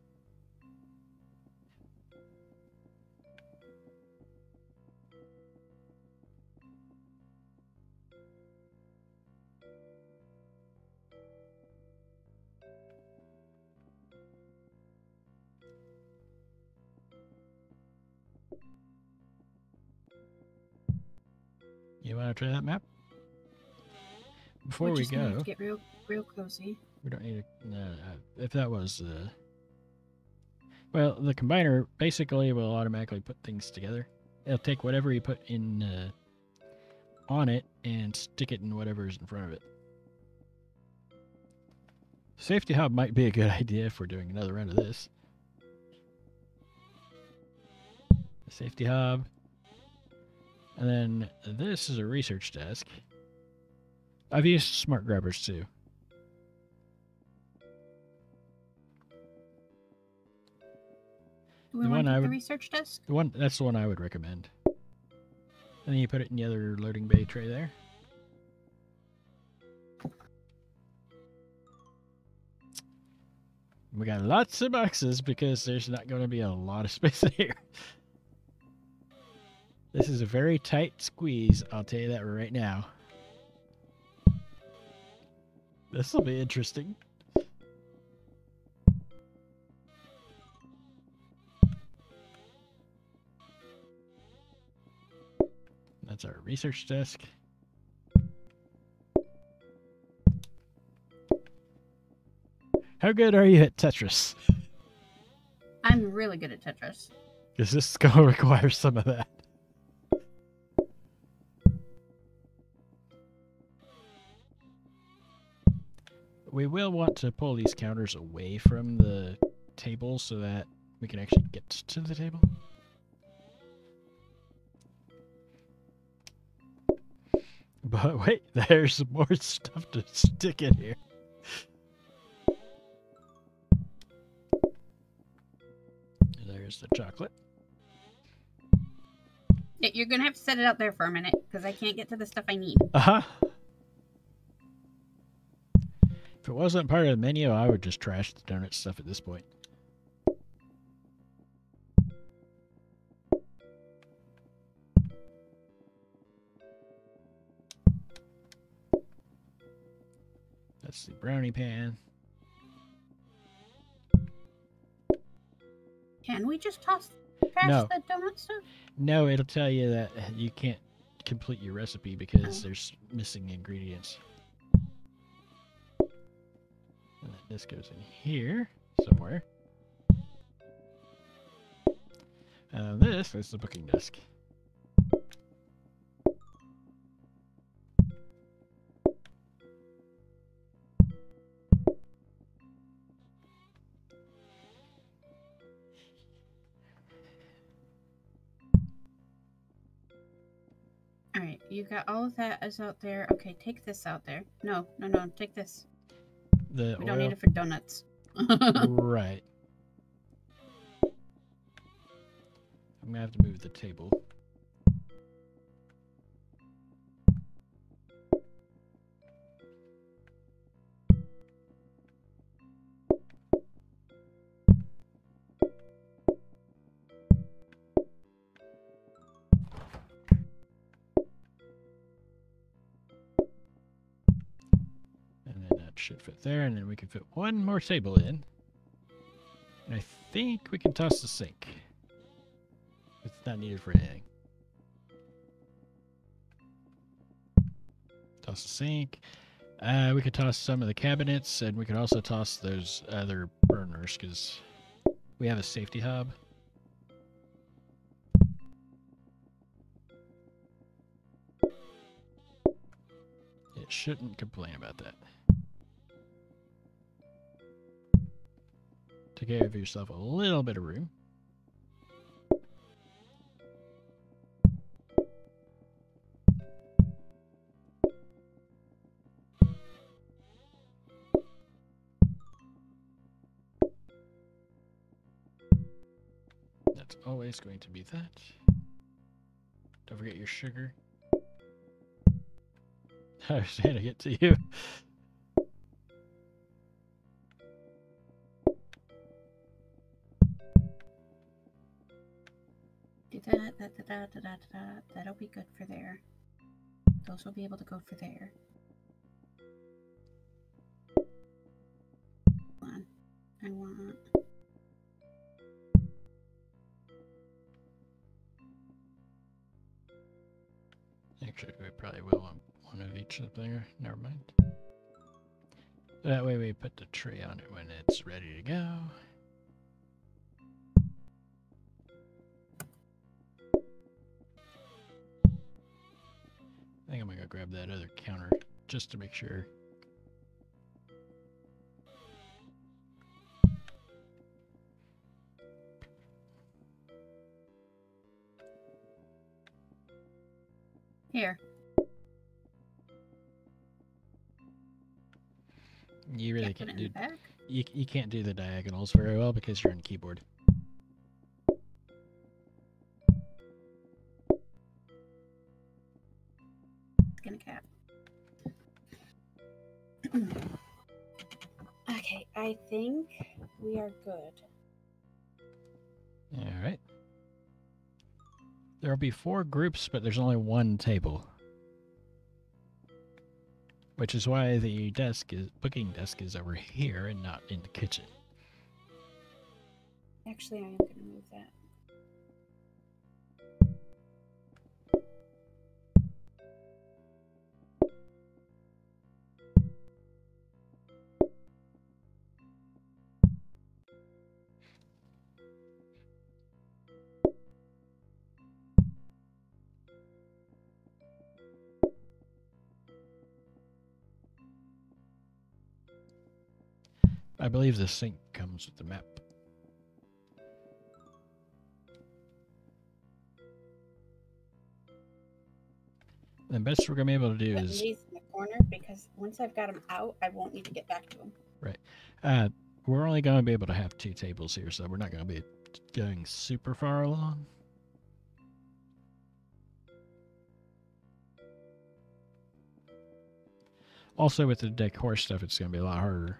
You want to try that map? Before we go, get real cozy. We don't need to. If that was well, the combiner basically will automatically put things together. It'll take whatever you put in on it and stick it in whatever's in front of it. Safety hub might be a good idea if we're doing another run of this. The safety hub. And then this is a research desk. I've used smart grabbers too. Do we want the research desk? That's the one I would recommend. And then you put it in the other loading bay tray there. We got lots of boxes because there's not going to be a lot of space in here. This is a very tight squeeze, I'll tell you that right now. This will be interesting. That's our research desk. How good are you at Tetris? I'm really good at Tetris. Because this is going to require some of that. We will want to pull these counters away from the table so that we can actually get to the table. But wait, there's more stuff to stick in here. There's the chocolate. You're gonna have to set it out there for a minute because I can't get to the stuff I need. Uh-huh. If it wasn't part of the menu, I would just trash the donut stuff at this point. That's the brownie pan. Can we just trash the donut stuff? No, it'll tell you that you can't complete your recipe because there's missing ingredients. And this goes in here somewhere. This is the booking desk. Alright, you got all of that is out there. Okay, take this out there. No, take this. We don't need it for donuts. Right. I'm gonna have to move the table. Should fit there, and then we can fit one more table in. And I think we can toss the sink. It's not needed for anything. Toss the sink. We could toss some of the cabinets, and we could also toss those other burners, because we have a safety hub. It shouldn't complain about that. To give yourself a little bit of room. That's always going to be that. Don't forget your sugar. I was trying to get to you. That'll be good for there. Those will be able to go for there. Hold on. I want... Actually, we probably will want one of each up there. Never mind. That way we put the tray on it when it's ready to go. I think I'm gonna go grab that other counter just to make sure. Here. You really can't do you can't do the diagonals very well because you're on keyboard. Gonna cap. Okay, I think we are good. All right. There'll be 4 groups, but there's only 1 table. Which is why the booking desk is over here and not in the kitchen. Actually, I am going to move that. I believe the sink comes with the map. The best we're going to be able to do is... these in the corner, because once I've got them out, I won't need to get back to them. Right. We're only going to be able to have 2 tables here, so we're not going to be going super far along. Also, with the decor stuff, it's going to be a lot harder.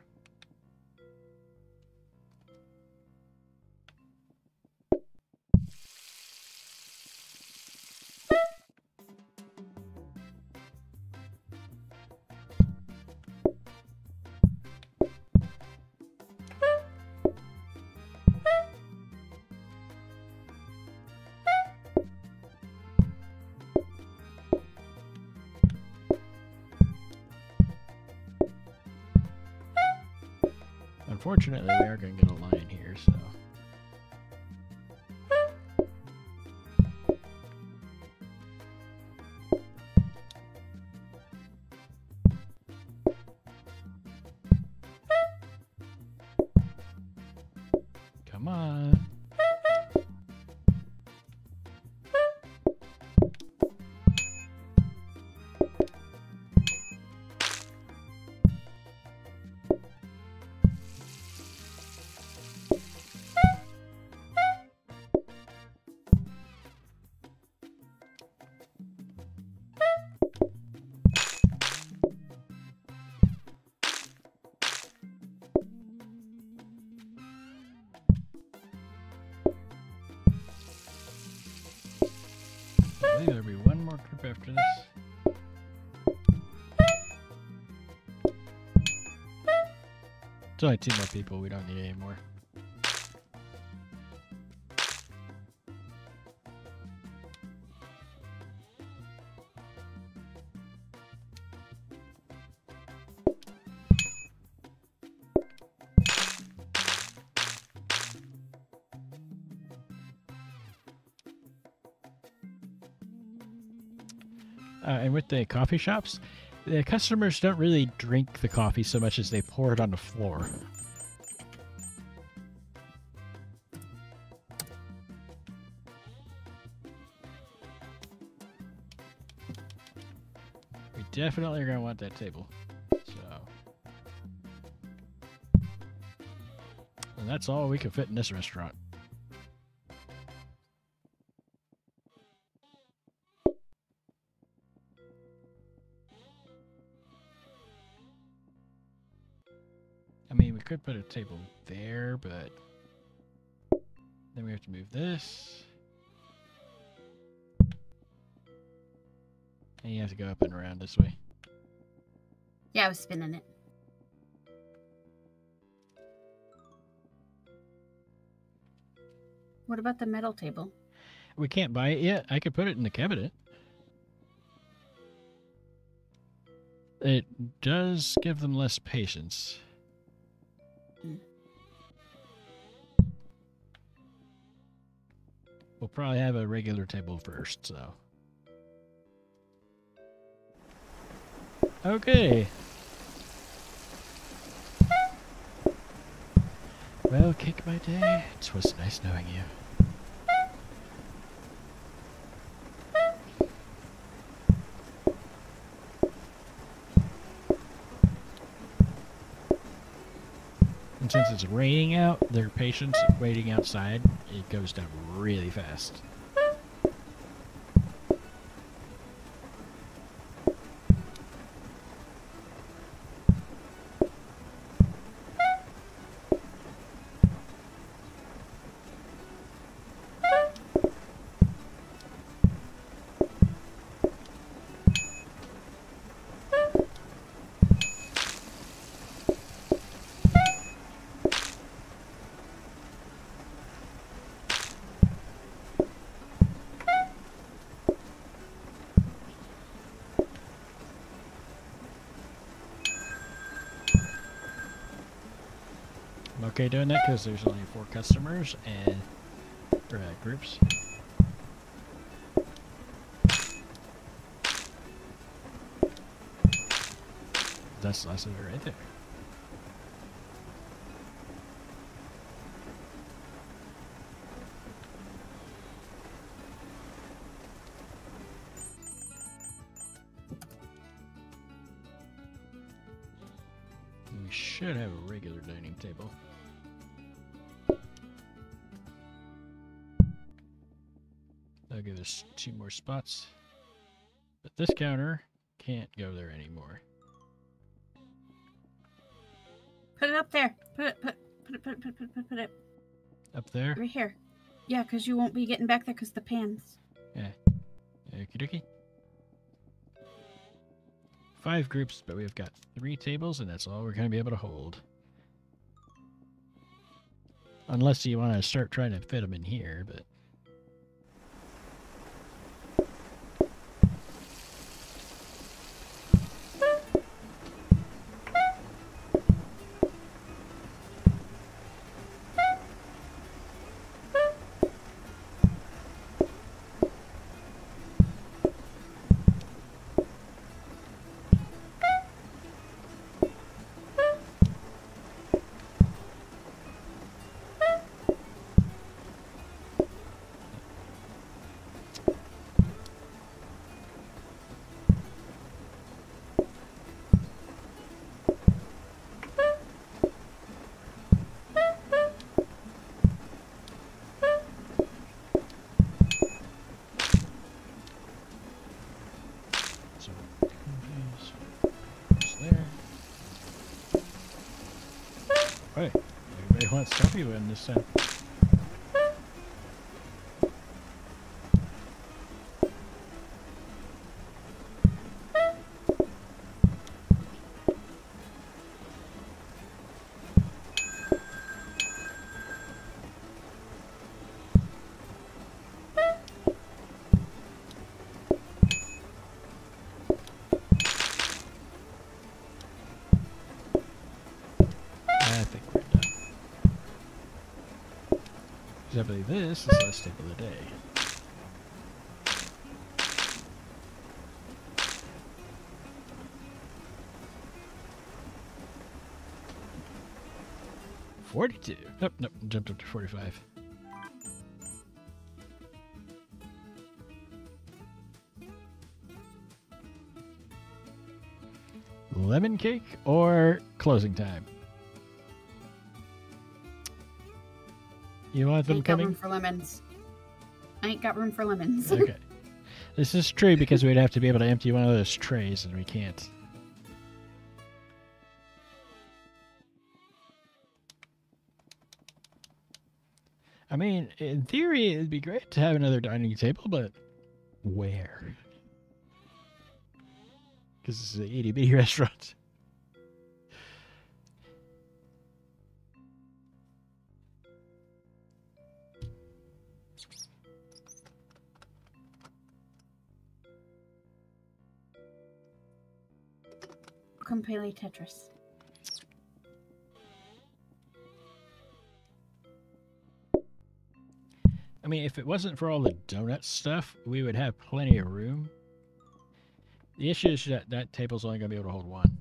Unfortunately, we are going to get a line here, so... Come on. I believe there'll be one more group after this. It's only 2 more people. We don't need any more. And with the coffee shops, the customers don't really drink the coffee so much as they pour it on the floor. We definitely are going to want that table. So, and that's all we can fit in this restaurant. I mean, we could put a table there, but then we have to move this. And you have to go up and around this way. Yeah, I was spinning it. What about the metal table? We can't buy it yet. I could put it in the cabinet. It does give them less patience. We'll probably have a regular table first, so. Okay. Well, kick my day. It was nice knowing you. And since it's raining out, their patience waiting outside, it goes down really fast. Okay doing that because there's only 4 customers and groups. That's the last of it right there. We should have a regular dining table. That'll give us 2 more spots. But this counter can't go there anymore. Put it up there. Put it. Up there? Right here. Yeah, because you won't be getting back there because the pans. Yeah. Okie dokie. 5 groups, but we've got 3 tables, and that's all we're going to be able to hold. Unless you want to start trying to fit them in here, but... Hey, everybody wants coffee in this town. I think we're done. Because I believe this is the last table of the day. $42. Nope, jumped up to 45. Lemon cake or closing time? You want them coming? I ain't got room for lemons. I ain't got room for lemons. Okay. This is true because we'd have to be able to empty one of those trays, and we can't. I mean, in theory, it'd be great to have another dining table, but where? Because this is an itty-bitty restaurant. Come play Tetris. I mean, if it wasn't for all the donut stuff, we would have plenty of room. The issue is that that table's only going to be able to hold 1.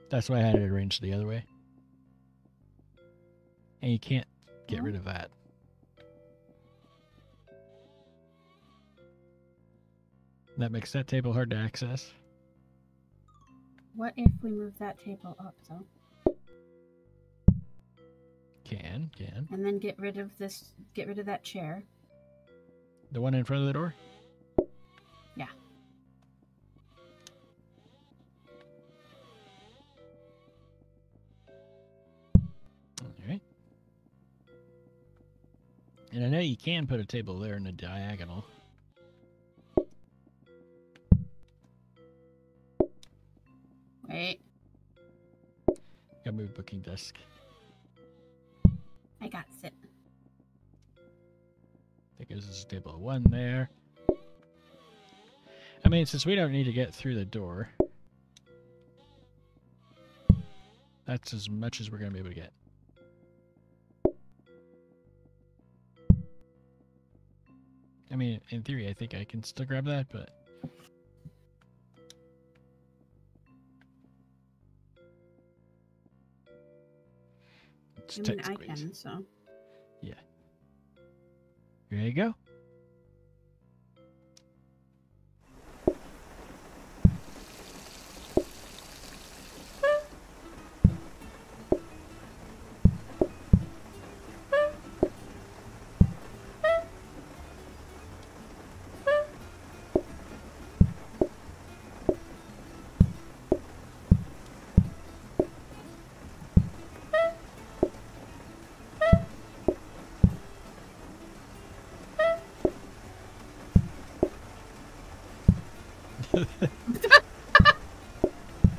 That's why I had it arranged the other way. And you can't get rid of that. That makes that table hard to access. What if we move that table up, though? Can. And then get rid of that chair. The one in front of the door? Yeah. Alright. And I know you can put a table there in a diagonal. Wait. Gotta move booking desk. I got it. I think there's a table of 1 there. I mean, since we don't need to get through the door, that's as much as we're going to be able to get. I mean, in theory, I think I can still grab that, but... I mean, I can, so... Yeah. Here you go.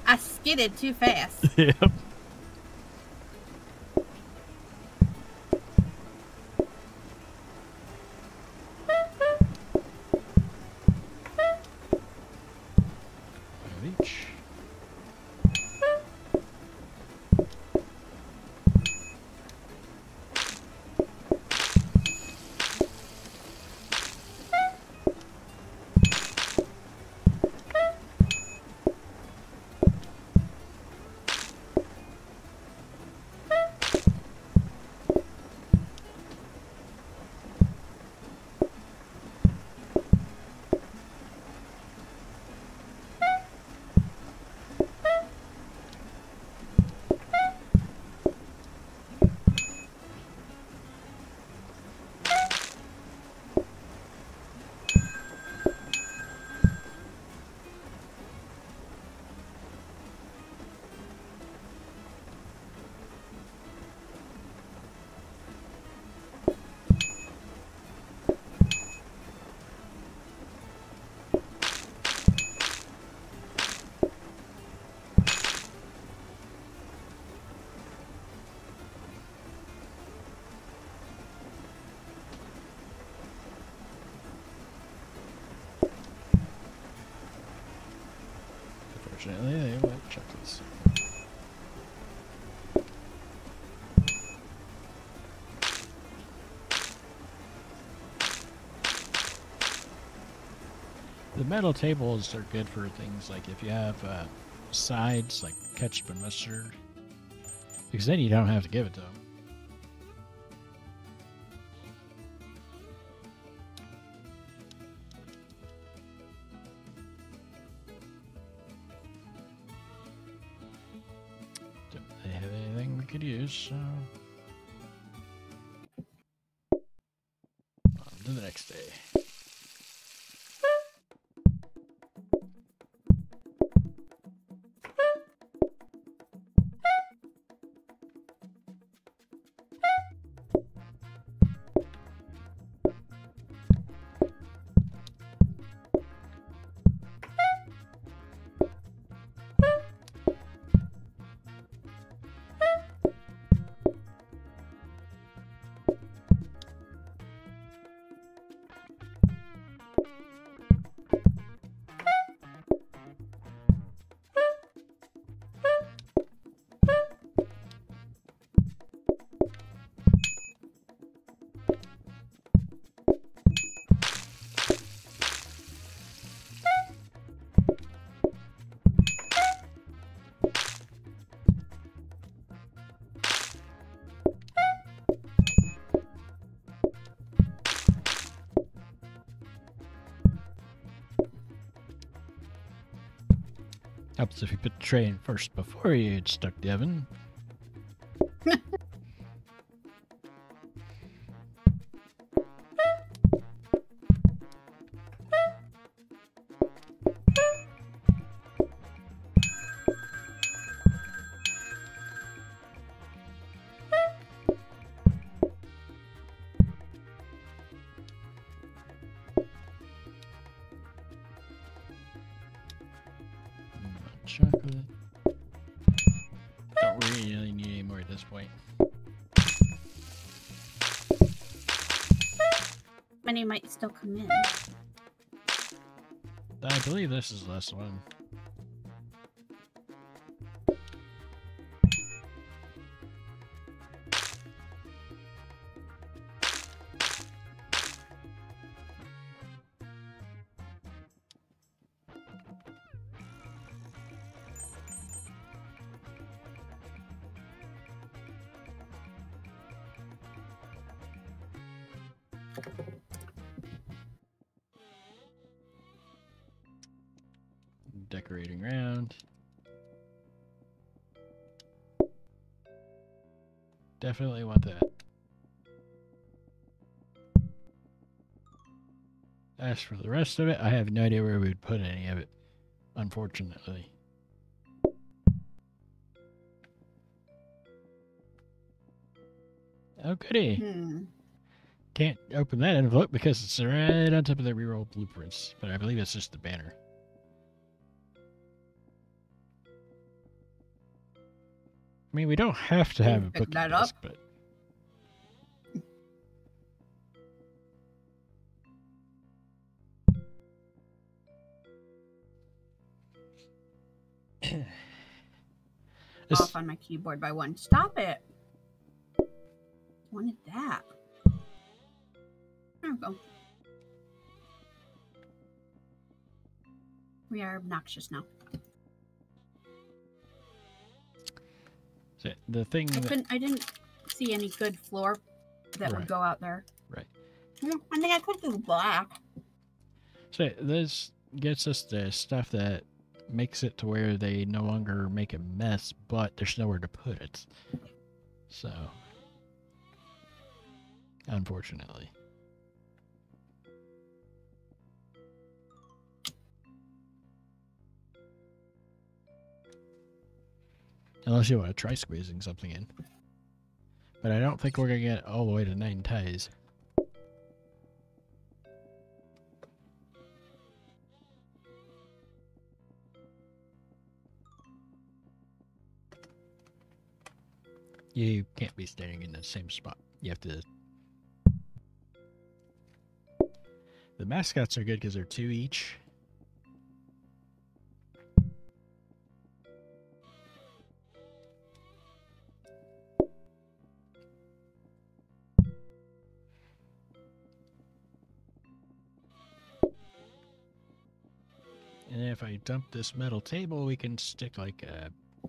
I skidded too fast. Yep. One of each. Unfortunately, they won't check this. The metal tables are good for things like if you have sides like ketchup and mustard, because then you don't have to give it to them. Don't they have anything we could use? So on to the next day. Helps if you put the tray in first before you stuck the oven. Chocolate. Don't really need any more at this point. Many might still come in. I believe this is the last one. Decorating around. Definitely want that. As for the rest of it, I have no idea where we would put any of it, unfortunately. Oh, goody. Can't open that envelope because it's right on top of the reroll blueprints, but I believe it's just the banner. I mean, we don't have to have a pick booking that desk, up. but Off on my keyboard by 1. Stop it. Wanted that. There we go. We are obnoxious now. So the thing I didn't see any good floor that would go out there. Right. I think I could do black. So this gets us the stuff that makes it to where they no longer make a mess, but there's nowhere to put it. So, unfortunately. Unless you want to try squeezing something in. But I don't think we're going to get all the way to 9 ties. You can't be standing in the same spot. You have to... The mascots are good because they're 2 each. And if I dump this metal table, we can stick like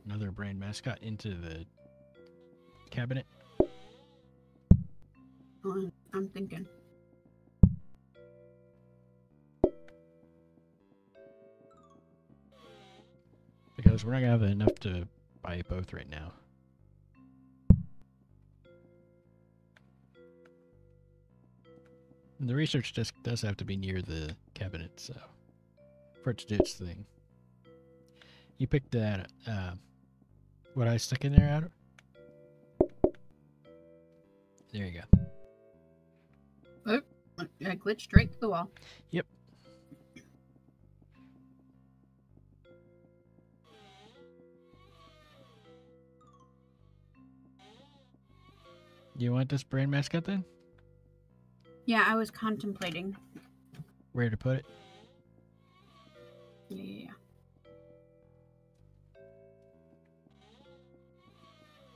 another brand mascot into the cabinet. I'm thinking. Because we're not going to have enough to buy both right now. And the research desk does have to be near the cabinet, so for it to do its thing. You picked that, what I stuck in there out of? There you go. Oh, I glitched straight to the wall. Yep. You want this brand mascot then? Yeah, I was contemplating where to put it. Yeah.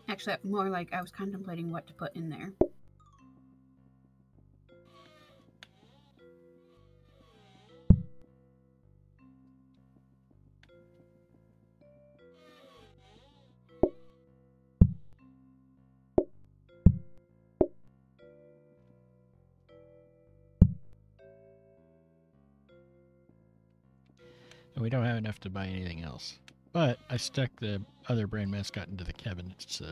Actually, more like I was contemplating what to put in there. And we don't have enough to buy anything else. But I stuck the other brand mascot into the cabinet, so...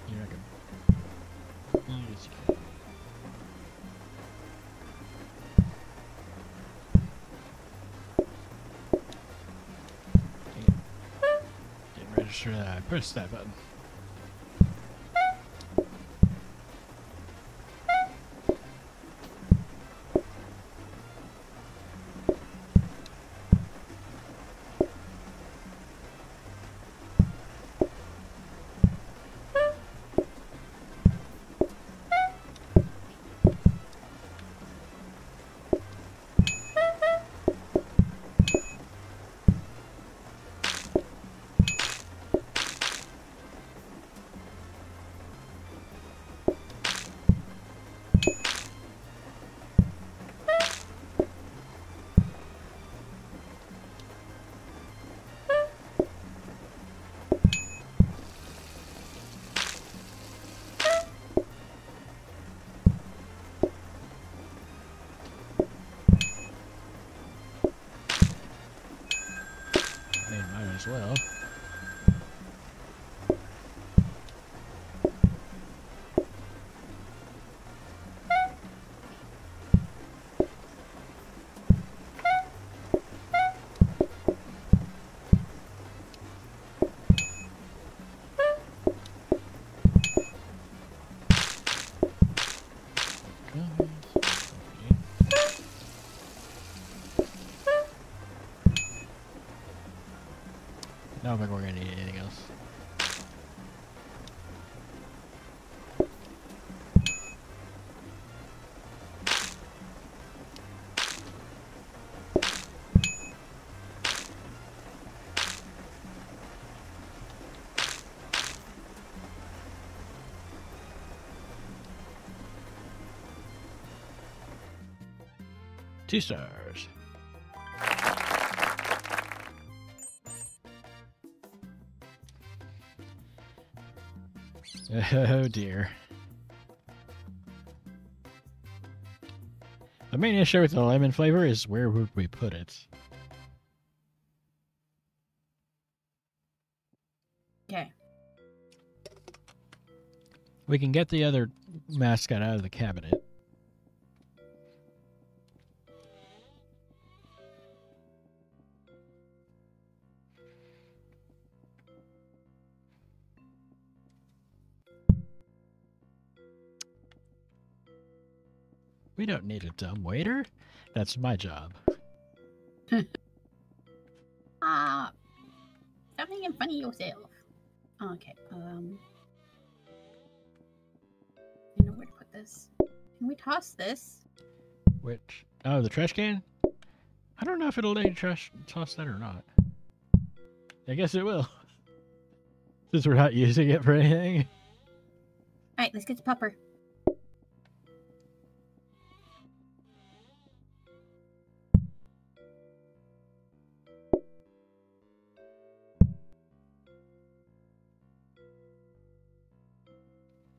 You're not gonna... Yes, you can. Didn't register that I pressed that button. don't think we're gonna need anything else. Two stars. Oh dear. The main issue with the lemon flavor is where would we put it? Okay. We can get the other mascot out of the cabinet. We don't need a dumb waiter. That's my job. Stop making fun of yourself. Okay, you know where to put this. Can we toss this? Which? Oh, the trash can? I don't know if it'll let you toss that or not. I guess it will. Since we're not using it for anything. Alright, let's get to Pupper.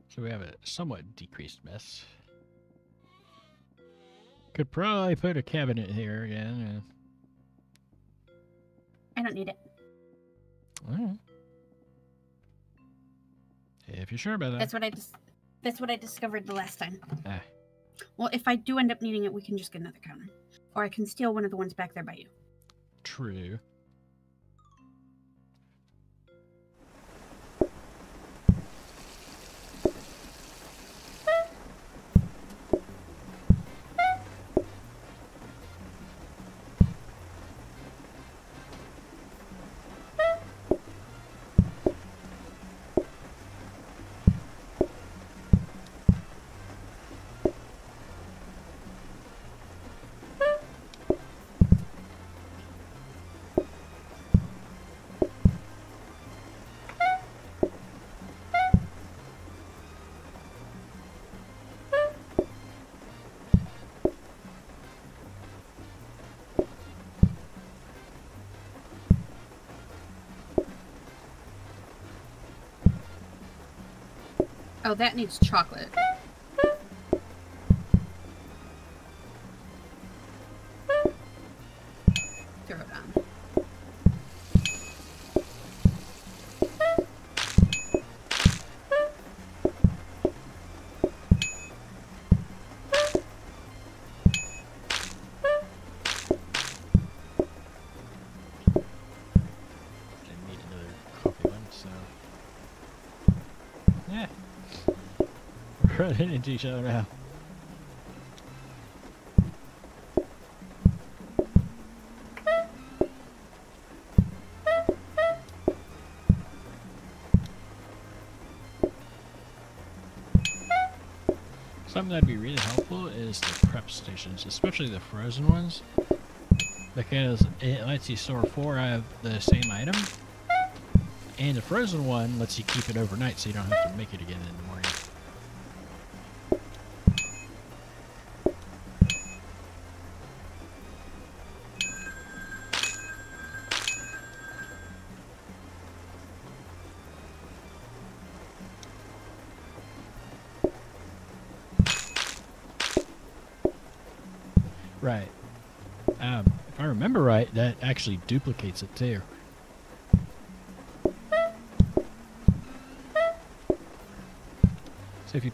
So we have a somewhat decreased mess. Could probably put a cabinet here again. I don't need it. Alright. If you're sure about that. That's what I discovered the last time. Ah. Well, if I do end up needing it, we can just get another counter. Or I can steal one of the ones back there by you. True. Oh, that needs chocolate. Throw it on. I need another coffee one, so. Yeah. We're running into each other now. Something that'd be really helpful is the prep stations, especially the frozen ones, because it lets you store 4 out of the same item, and the frozen one lets you keep it overnight so you don't have to make it again in the morning. Right. If I remember right, that actually duplicates it too. So if you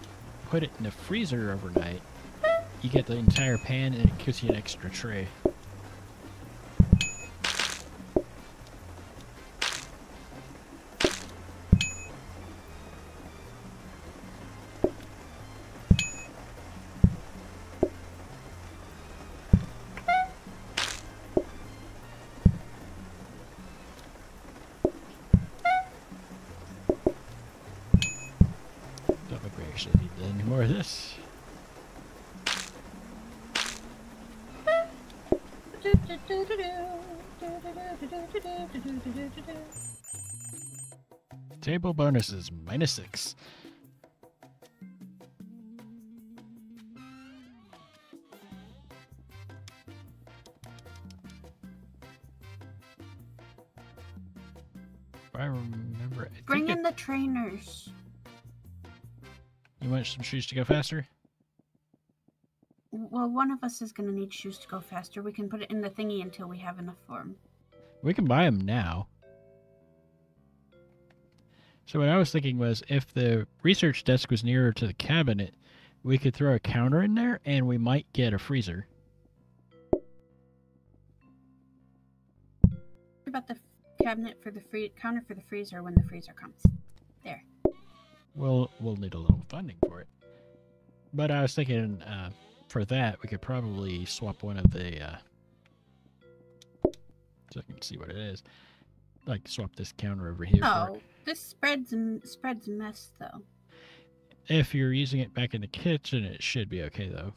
put it in the freezer overnight, you get the entire pan and it gives you an extra tray. actually need any more of this. Table bonuses -6. If I remember, Bring in the trainers. You want some shoes to go faster? Well, one of us is going to need shoes to go faster. We can put it in the thingy until we have enough for them. We can buy them now. So what I was thinking was, if the research desk was nearer to the cabinet, we could throw a counter in there, and we might get a freezer. What about the cabinet for the counter for the freezer when the freezer comes? There. We'll need a little funding for it. But I was thinking, for that, we could probably swap one of the, so I can see what it is. Like, swap this counter over here. Oh, this spreads mess, though. If you're using it back in the kitchen, it should be okay, though.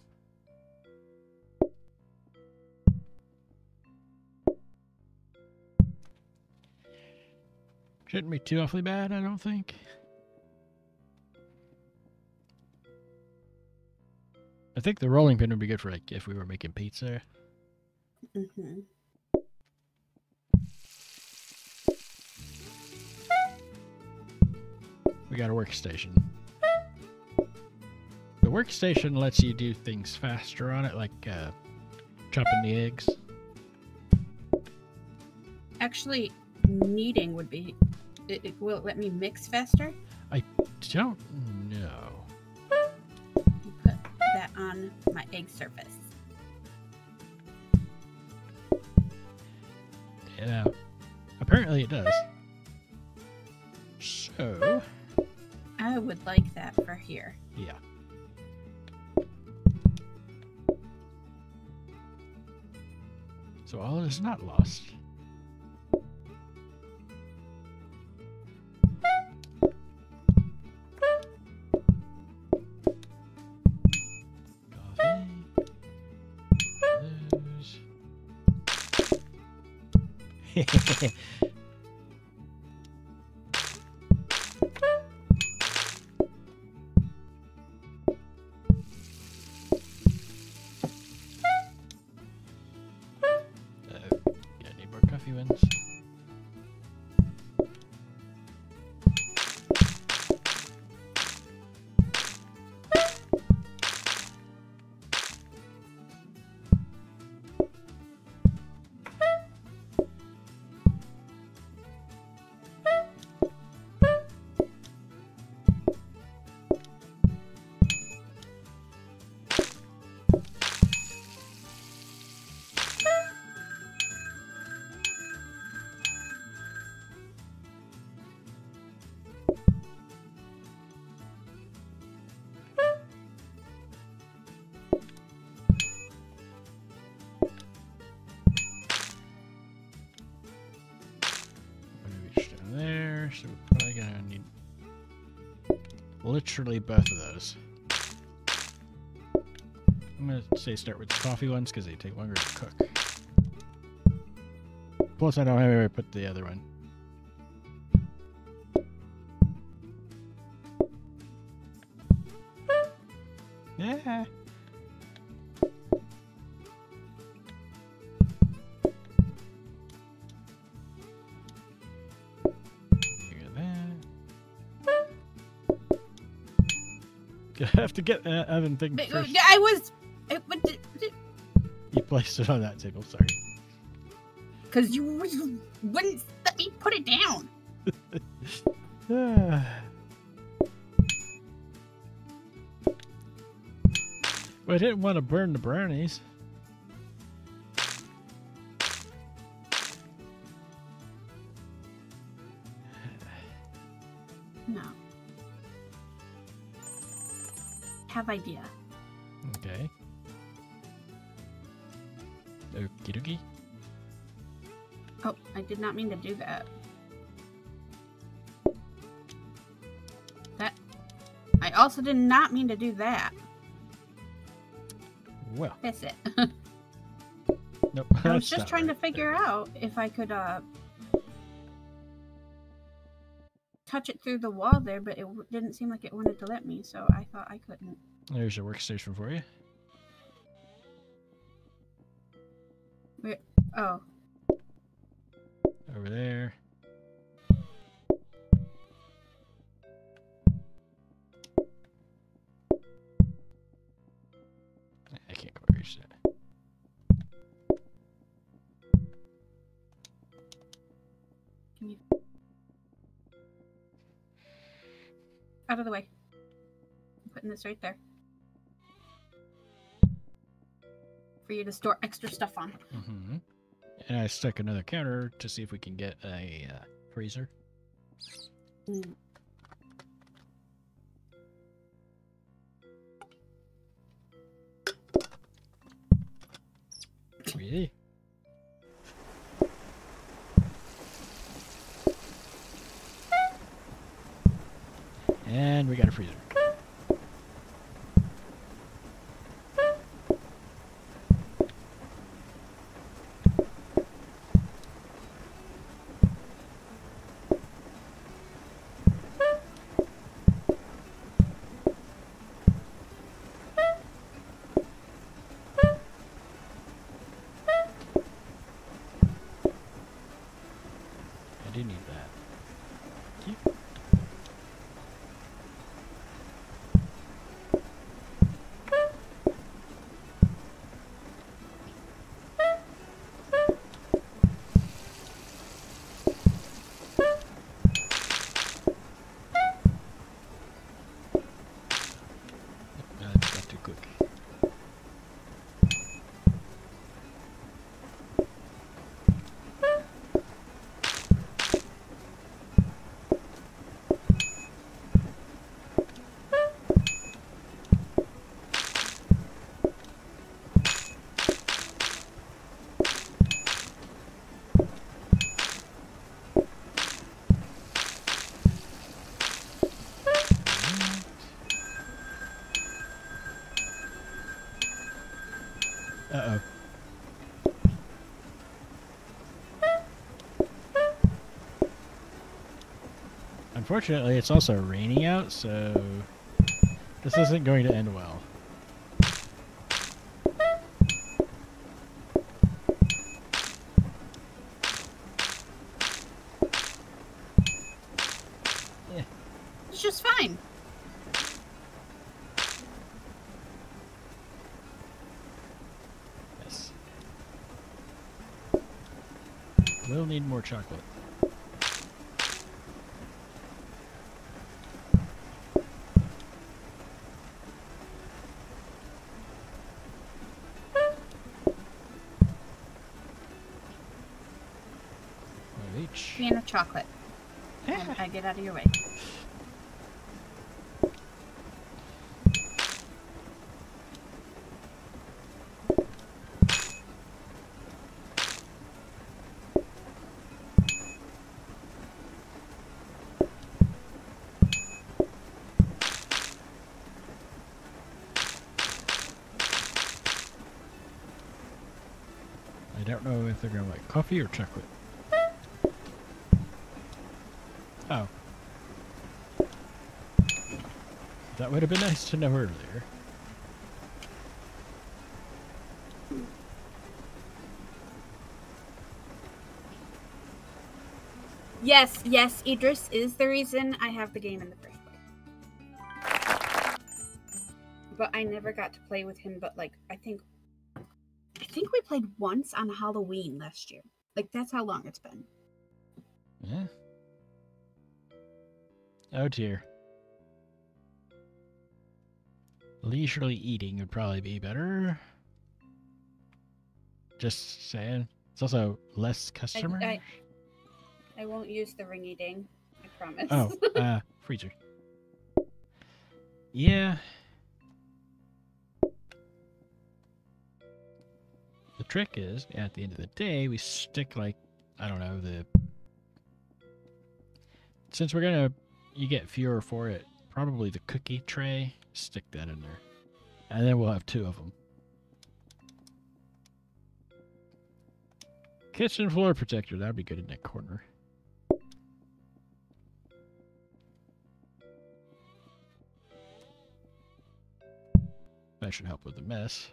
Shouldn't be too awfully bad, I don't think. I think the rolling pin would be good for, like, if we were making pizza. Mm-hmm. We got a workstation. The workstation lets you do things faster on it, like chopping the eggs. Actually, kneading would be... will it let me mix faster? I don't know. Put that on my egg surface. Yeah. Apparently it does. So... I would like that for here. Yeah. So all is not lost. Coffee. Those. So we're probably gonna need literally both of those. I'm gonna say start with the coffee ones because they take longer to cook. Plus I don't have anywhere to put the other one. Yeah. You have to get that oven thing first. I was... You placed it on that table, sorry. Because you wouldn't let me put it down. Well, I didn't want to burn the brownies. No. Have idea. Okay. Okie dokie. Oh, I did not mean to do that. I also did not mean to do that. Well. Piss it. Nope. I was just trying to figure out if I could touch it through the wall there, but it didn't seem like it wanted to let me, so I thought I couldn't. There's your workstation for you. Where? Oh. Over there. I can't quite reach that. Can you... Out of the way. I'm putting this right there. For you to store extra stuff on. Mm-hmm. And I stuck another counter to see if we can get a freezer. Mm. Really? And we got a freezer. I do need that. Thank you. That's not too quick. Uh-oh. Unfortunately, it's also raining out, so this isn't going to end well. Yeah. It's just fine. Yes. We'll need more chocolate. One of each. Me and a chocolate. And I get out of your way. I don't know if they're going to like coffee or chocolate. Oh. That would have been nice to know earlier. Yes, Idris is the reason I have the game in the first place. But I never got to play with him, but like, I think we played once on Halloween last year. Like, that's how long it's been. Yeah. Oh dear. Leisurely eating would probably be better. Just saying. It's also less customer. I won't use the ringy ding. I promise. Oh, freezer. Yeah. The trick is, at the end of the day, we stick like, I don't know, since we're gonna, you get fewer for it probably the cookie tray. Stick that in there. And then we'll have 2 of them. Kitchen floor protector. That would be good in that corner. That should help with the mess.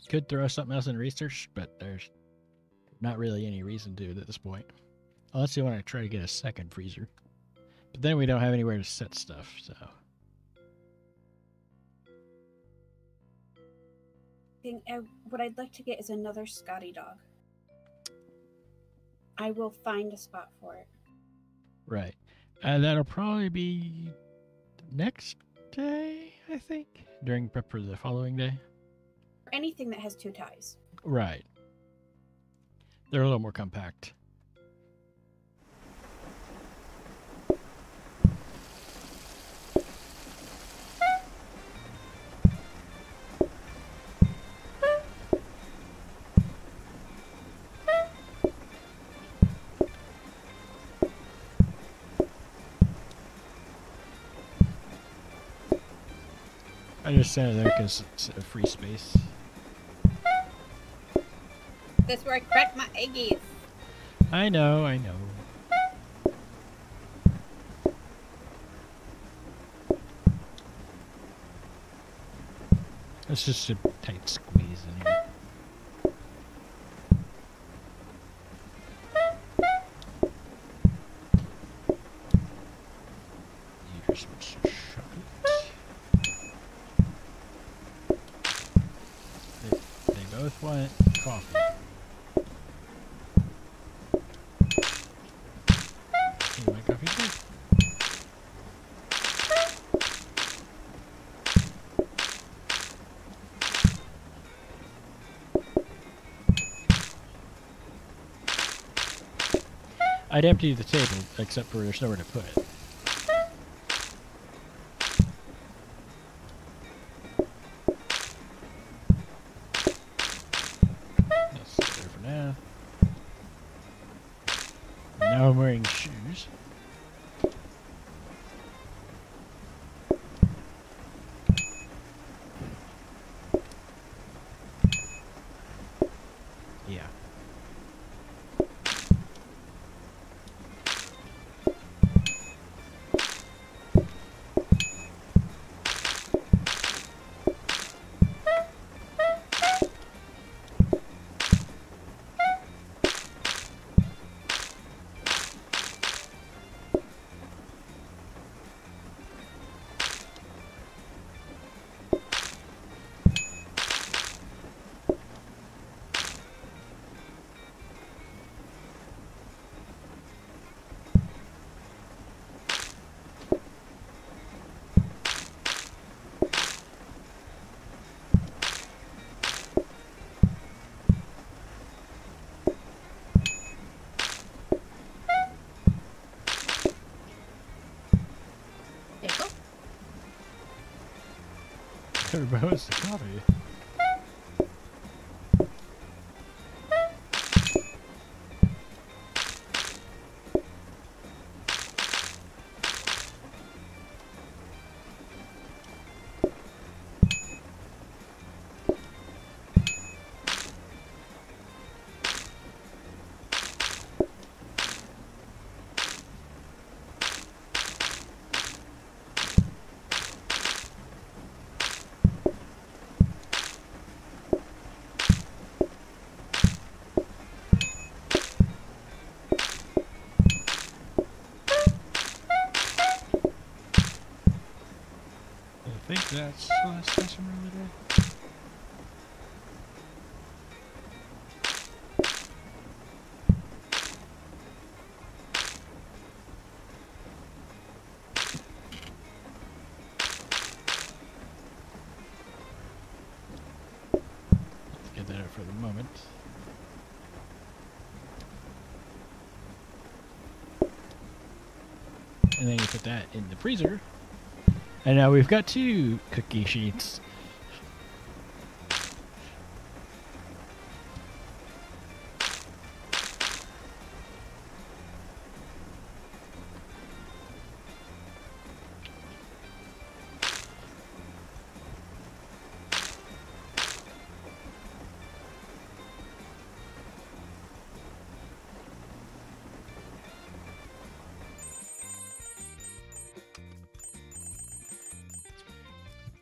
Could throw something else in research, but there's not really any reason to at this point. Unless you want to try to get a second freezer. But then we don't have anywhere to set stuff, so. What I'd like to get is another Scotty dog. I will find a spot for it. Right. That'll probably be next day, I think. During prep for the following day. Anything that has 2 ties. Right. They're a little more compact. I just sent it there because it's a free space. That's where I crack my eggies. I know, I know. It's just a tight squeeze in here. You just want to shut it. They both want coffee. You want coffee too? I'd empty the table, except for there's nowhere to put it. That's there for now. Now I'm wearing shoes. Yeah. Everybody wants the coffee. I think that's the last customer of the day. Let's get that out for the moment. And then you put that in the freezer. And now we've got 2 cookie sheets.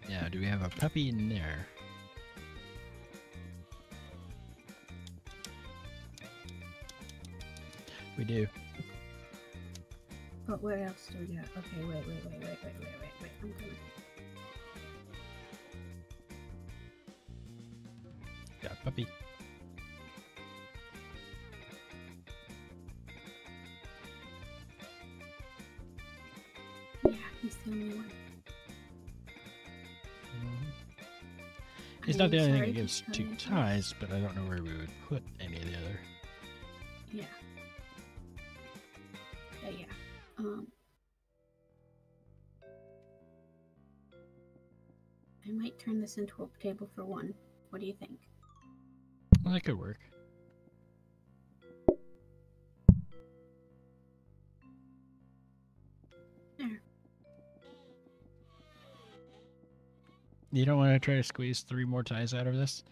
Now, do we have a puppy in there? We do. But where else do we go? Okay, wait. I'm coming. Got a puppy. Yeah, he's the only one. It's not the only thing that gives 2 ties, but I don't know where we would put any of the other. Yeah. Yeah. I might turn this into a table for 1. What do you think? Well, that could work. There. You don't want to try to squeeze 3 more ties out of this?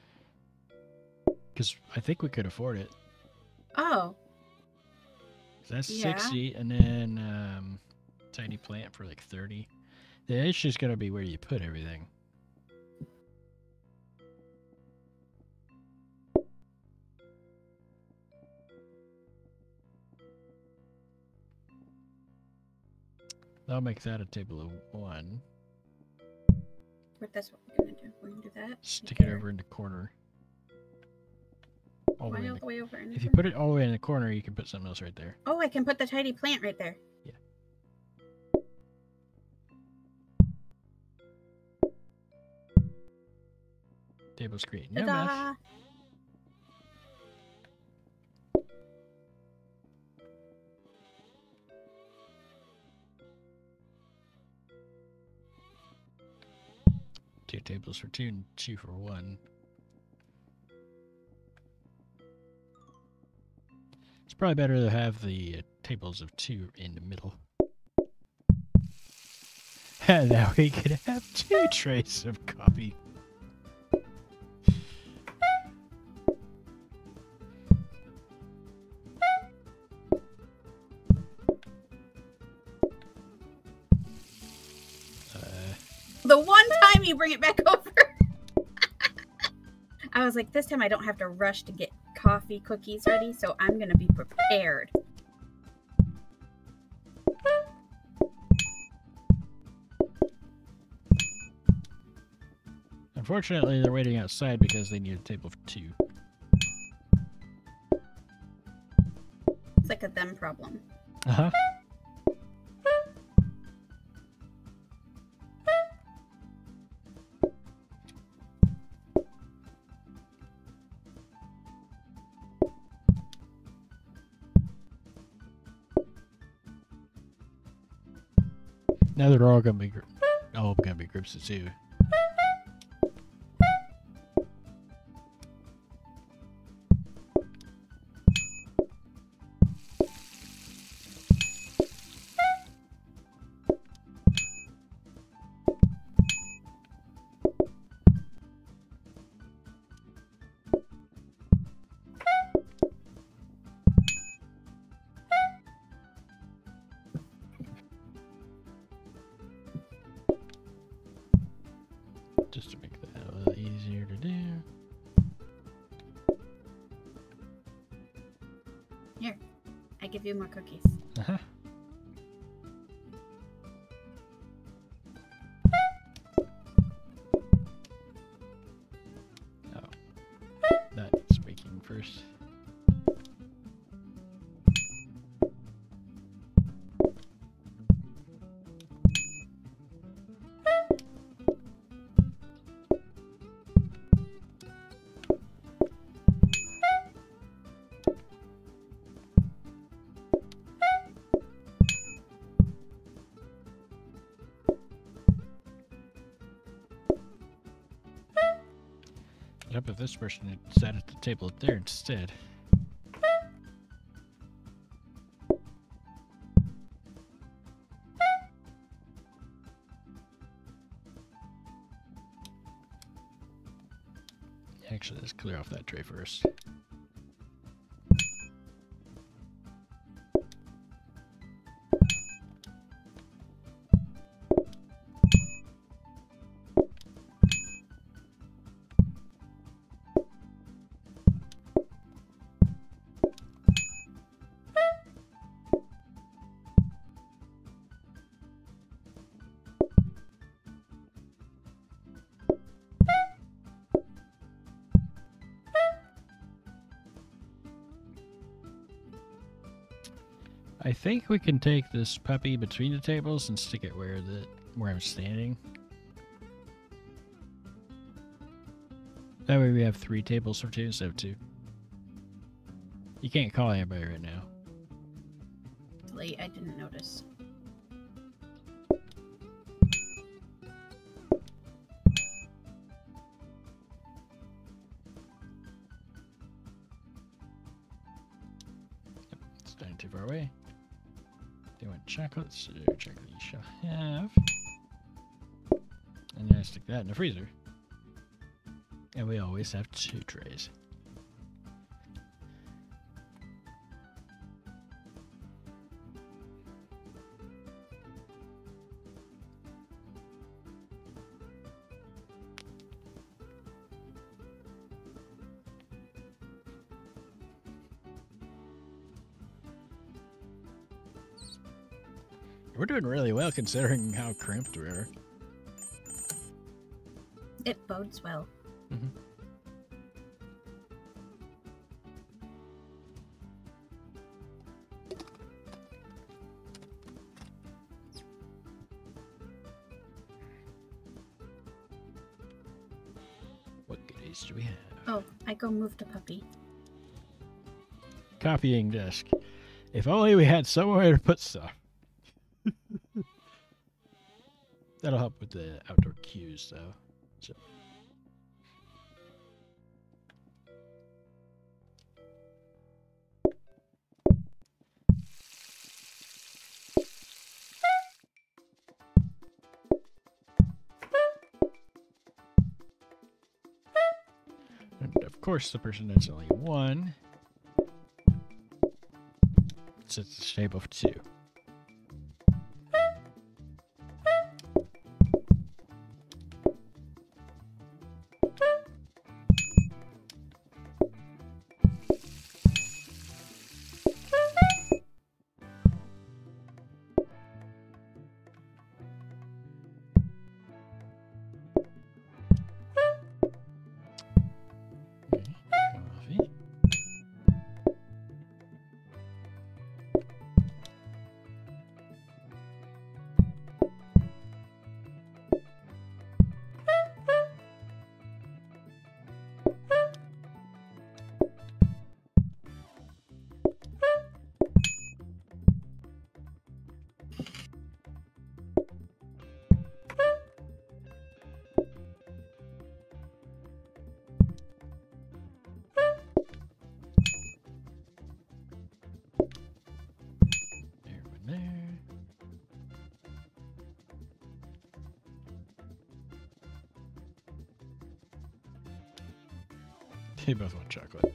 Because I think we could afford it. Oh. So that's Yeah. 60, and then tiny plant for like 30. The issue's going to be where you put everything. That'll make that a table of 1. But that's what we're gonna do. We're gonna do that. Stick it over in the corner. All Why the way all in the way over? In if you the- put it all the way in the corner, you can put something else right there. Oh, I can put the tiny plant right there. Yeah. Table screen. No mess. Ta-da! Two tables for 2 and 2 for 1. It's probably better to have the tables of 2 in the middle. And now we can have 2 trays of coffee. The one time you bring it back over. I was like, this time I don't have to rush to get coffee cookies ready, so I'm gonna be prepared. Unfortunately, they're waiting outside because they need a table for 2. It's like a them problem. Uh-huh. Now they're all gonna be groups of 2. Just to make that a little easier to do. Here, I give you more cookies. Uh-huh. Oh. That's baking first. up if this person had sat at the table up there instead. Actually, let's clear off that tray first. I think we can take this puppy between the tables and stick it where I'm standing. That way we have 3 tables for 2 instead of 2. You can't call anybody right now. Late, I didn't notice. Yep, it's not too far away. They want chocolate, so chocolate you shall have. And then I stick that in the freezer. And we always have 2 trays. We're doing really well considering how cramped we are. It bodes well. Mm-hmm. What goodies do we have? Oh, I go move the puppy. Copying desk. If only we had somewhere to put stuff. That'll help with the outdoor cues, though. So. And of course, the person that's only 1 sets the shape of 2. Coffee. There, one there. They both want chocolate.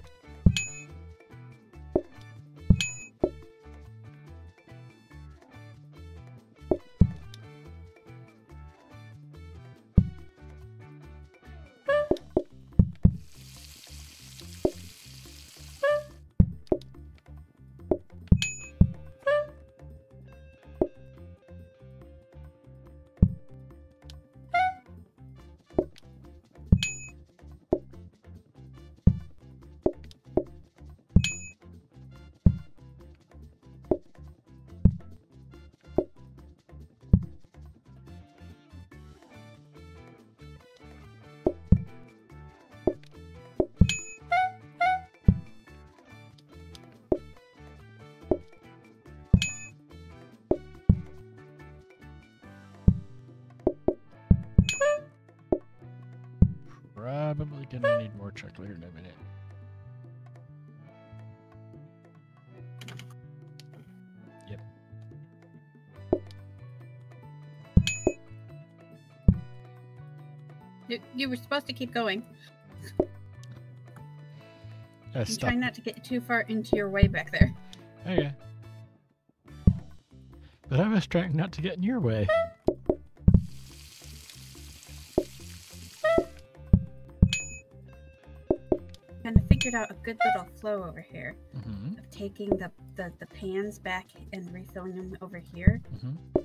probably gonna need more chocolate in a minute. Yep. You were supposed to keep going. I'm Stop. trying not to get too far into your way back there. Okay. But I was trying not to get in your way. Kind of figured out a good little flow over here Mm-hmm. of taking the pans back and refilling them over here. Mm-hmm.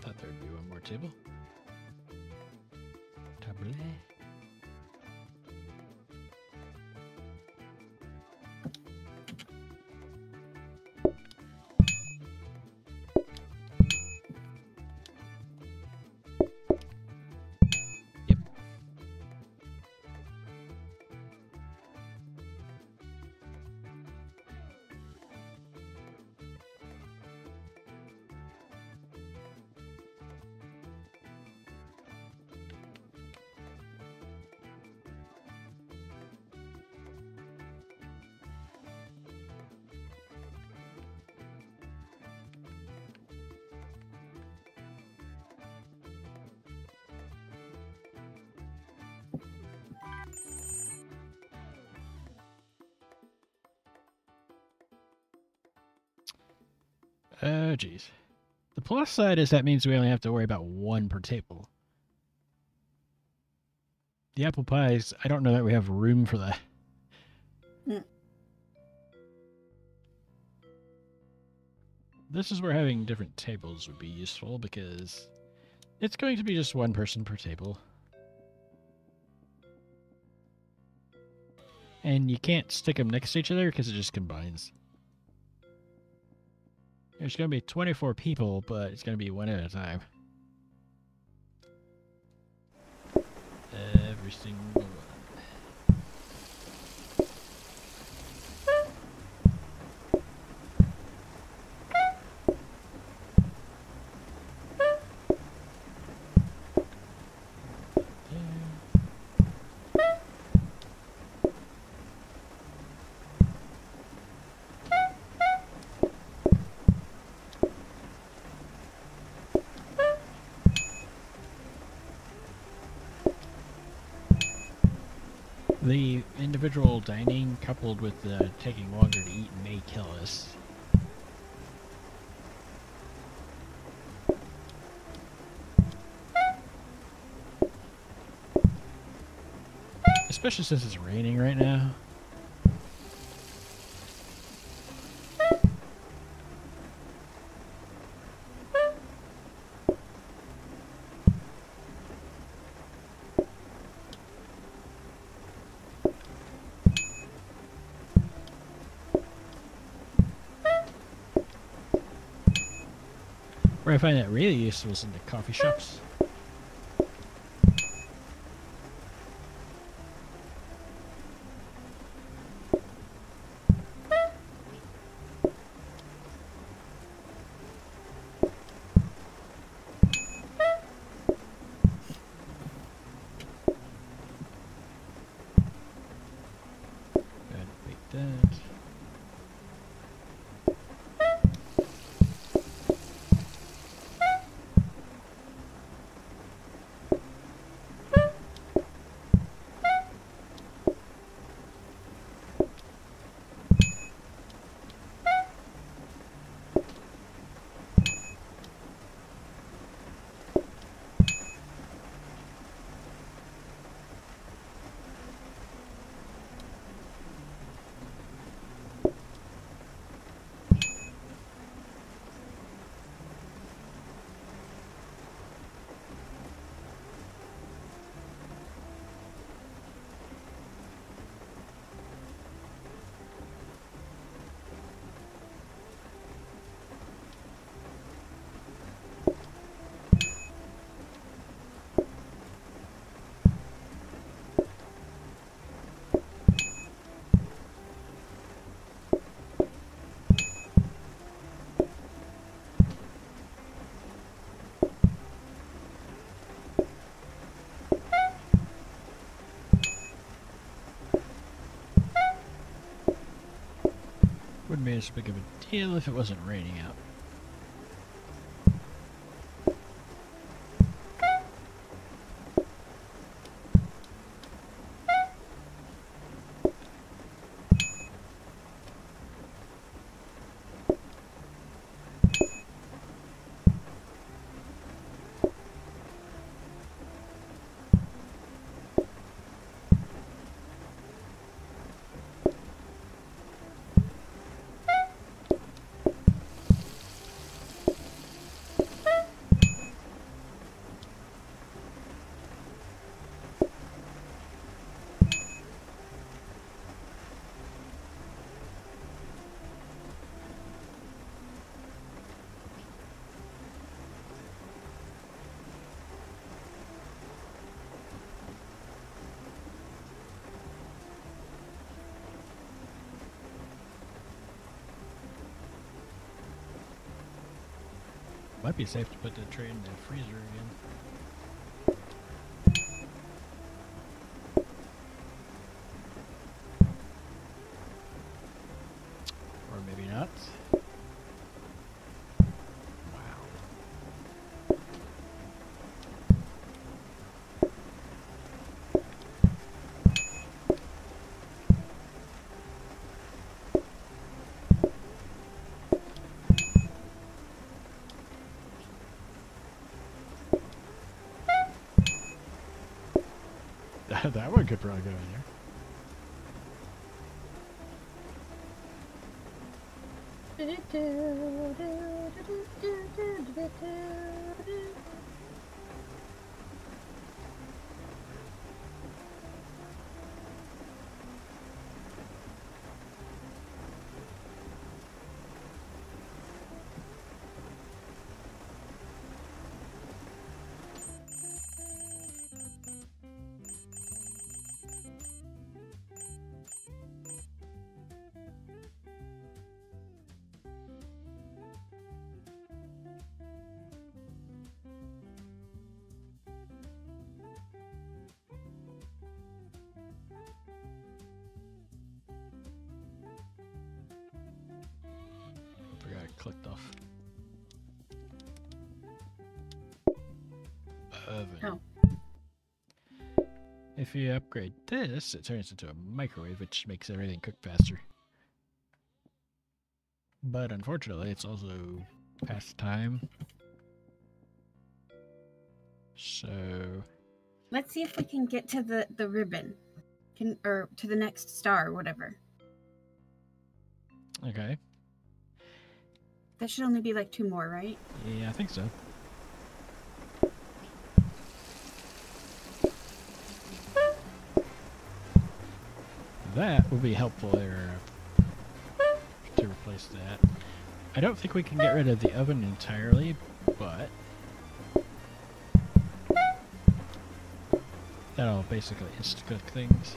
Thought there'd be one more table. Table. Yep. Oh, geez. The plus side is that means we only have to worry about one per table. The apple pies, I don't know that we have room for that. Mm. This is where having different tables would be useful because it's going to be just one person per table. And you can't stick them next to each other because it just combines. There's going to be 24 people, but it's going to be one at a time. Every single one. The individual dining coupled with the taking longer to eat may kill us. Especially since it's raining right now. Where I find that really useful is in the coffee shops. Gotta make that. be as big of a deal if it wasn't raining out. Might be safe to put the tray in the freezer again. Or maybe not. Wow. That one could probably go in there. Forgot it clicked off. Oven. Oh. If you upgrade this, it turns into a microwave, which makes everything cook faster. But unfortunately, it's also past time. So Let's see if we can get to the ribbon. Or to the next star or whatever. okay. That should only be like 2 more, right? Yeah, I think so. That will be helpful there to replace that. I don't think we can get rid of the oven entirely, but that'll basically insta-cook things.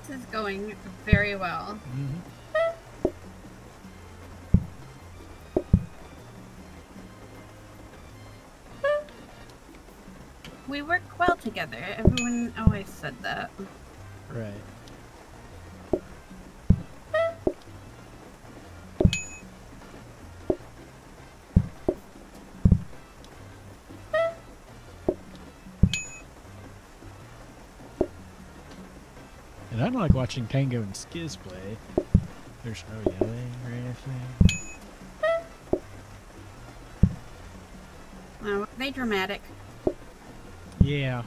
This is going very well. Mm-hmm. We work well together. Everyone always said that. Right. And unlike watching Tango and Skiz play, there's no yelling or anything. Oh, they dramatic. Yeah.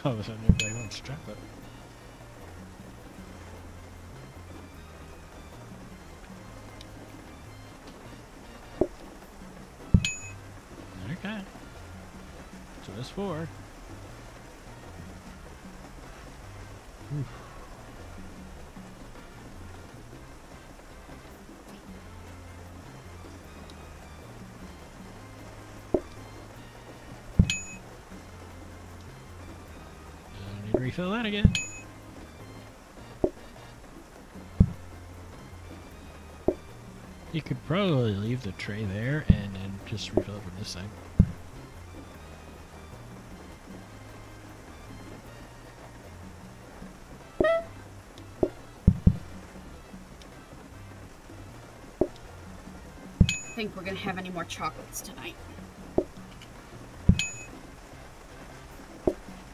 All of a sudden, everybody wants chocolate. Okay. So that's 4. Oof. I need to refill that again. You could probably leave the tray there and then just refill it from this side. I think we're gonna have any more chocolates tonight.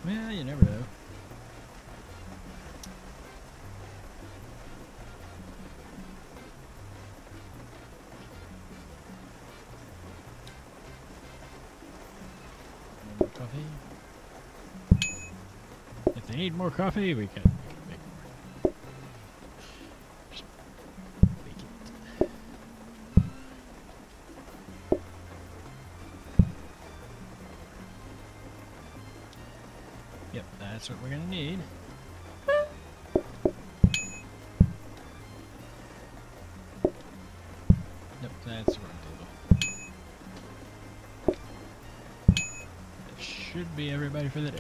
Well, you never know. More coffee. If they need more coffee, we can make more. Just make it. Yep, that's what we're gonna need. Nope, that's the wrong table. That should be everybody for the day.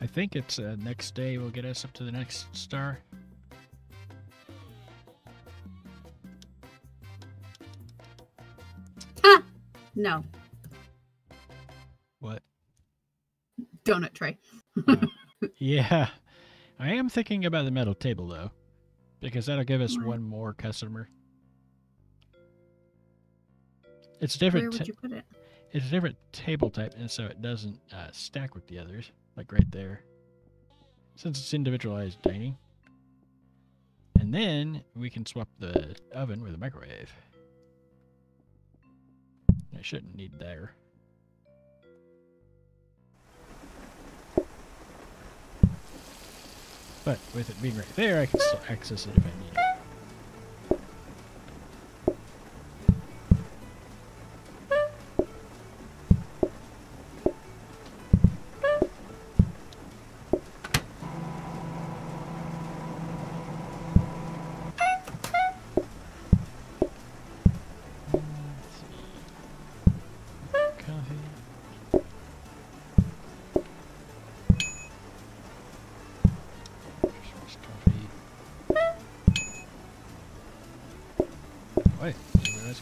I think it's next day will get us up to the next star. Ah! No. What? Donut tray. Yeah. I am thinking about the metal table though, because that'll give us one more customer. It's different. Where would you put it? It's a different table type, and so it doesn't stack with the others, like right there. Since it's individualized dining. And then we can swap the oven with a microwave. I shouldn't need there. But with it being right there, I can still access it if I need it.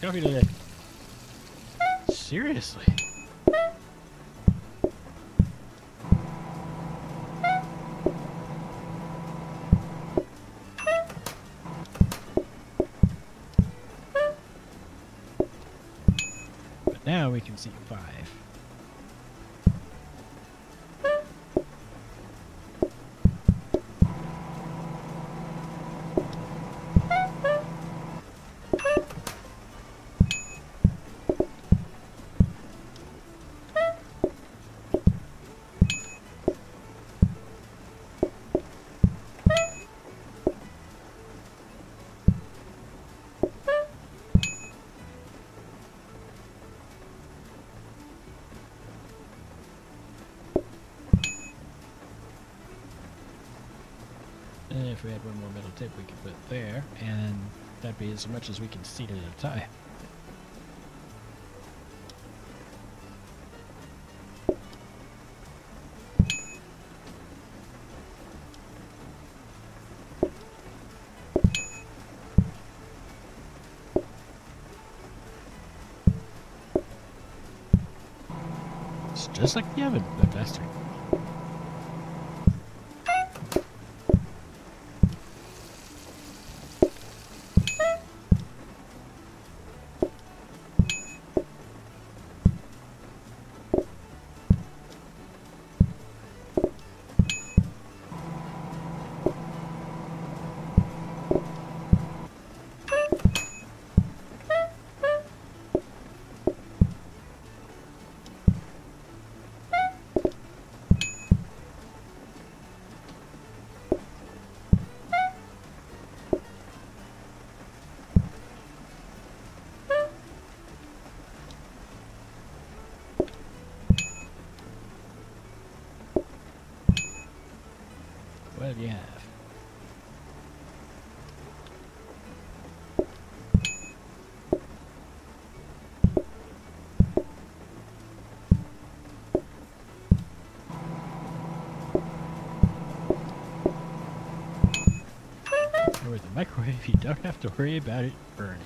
Coffee today. Seriously? But now we can see 5. And if we had one more metal tip, we could put it there, and that'd be as much as we can seat at a time. just like the oven, but faster. What do you have? With the microwave, you don't have to worry about it burning.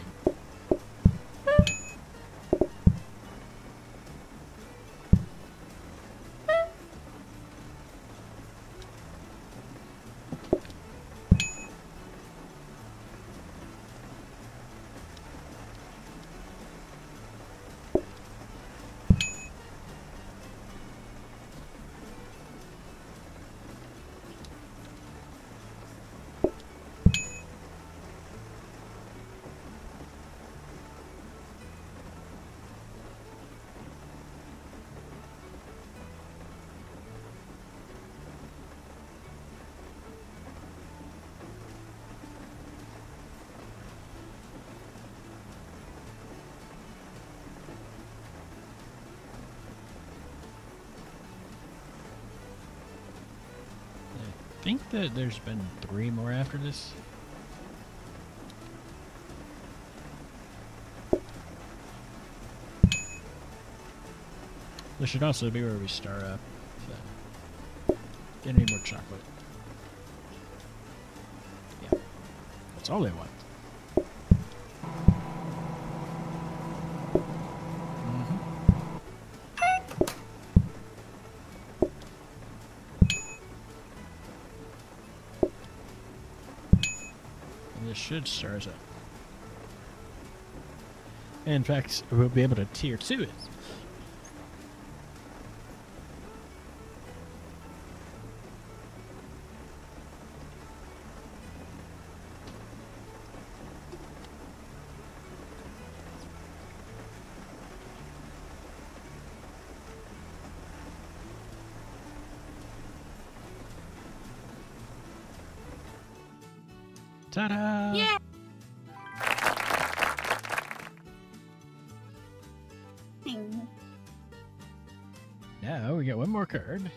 I think that there's been 3 more after this. This should also be where we start up. So, get any more chocolate. Yeah, that's all they want. This should start us up. In fact, we'll be able to tier 2 it. Ta-da! Yeah. Now we got 1 more card.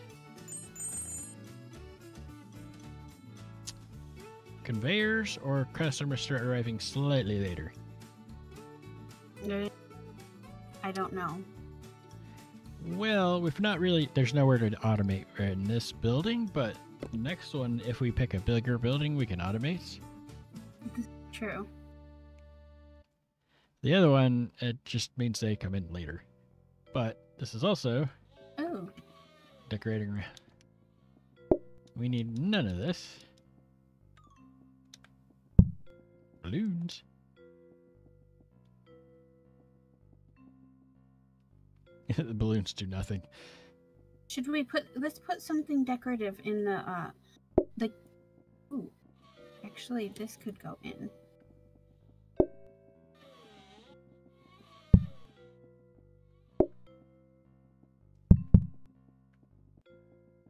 Conveyors or customers start arriving slightly later. I don't know. Well, we've not really... There's nowhere to automate in this building, but the next one, if we pick a bigger building, we can automate. True. The other one, it just means they come in later. But this is also... Oh. Decorating. We need none of this. Balloons. The balloons do nothing. Should we let's put something decorative in the ooh. Actually, this could go in.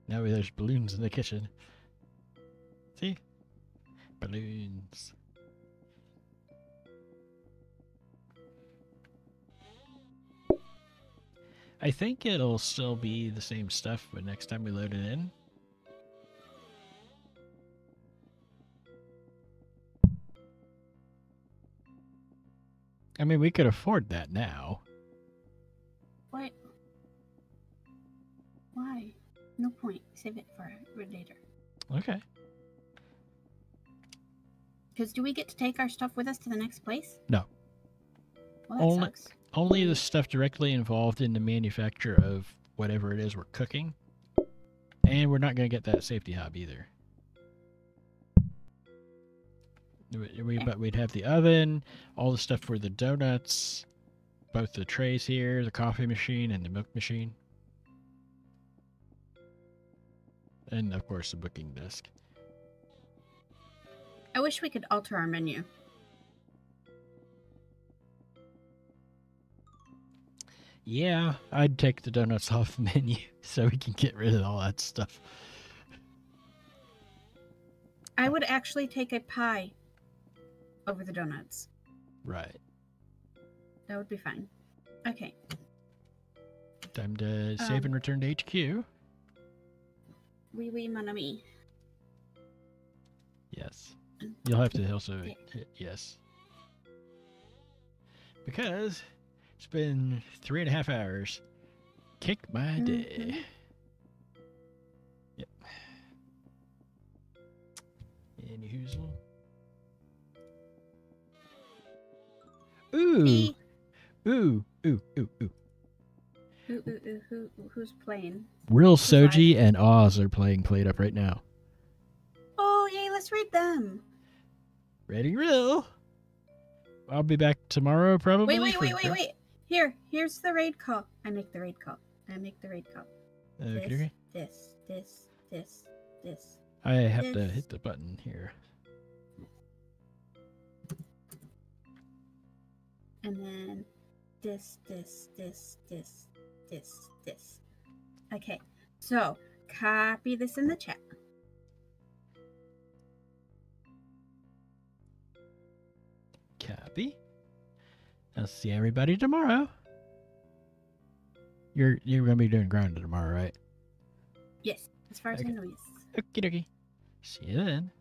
Now there's balloons in the kitchen. See? Balloons. I think it'll still be the same stuff, but next time we load it in. I mean, we could afford that now. What? Why? No point. Save it for later. Okay. Because do we get to take our stuff with us to the next place? No. Well, that sucks. Only the stuff directly involved in the manufacture of whatever it is we're cooking. And we're not going to get that safety hob either. But we'd have the oven, all the stuff for the donuts, both the trays here, the coffee machine, and the milk machine. And, of course, the booking desk. I wish we could alter our menu. Yeah, I'd take the donuts off the menu so we can get rid of all that stuff. I would actually take a pie over the donuts. Right. That would be fine. Okay. Time to save and return to HQ. Oui, mon ami. Yes. You'll have to also hit yes. Because it's been 3.5 hours. Kick my day. Yep. Any hoozle? Ooh. Ooh. Ooh. Ooh. Ooh. Who's playing? Real Soji and Oz are playing plateup right now. Oh, yay, let's read them. Ready, Real. I'll be back tomorrow, probably. Wait. Here's the raid call. I make the raid call. Okay. This. I have to hit the button here. And then this. Okay, so copy this in the chat. Copy. I'll see everybody tomorrow. You're gonna be doing grounded tomorrow, right? Yes, as far as I know, yes. Okie dokie. See you then.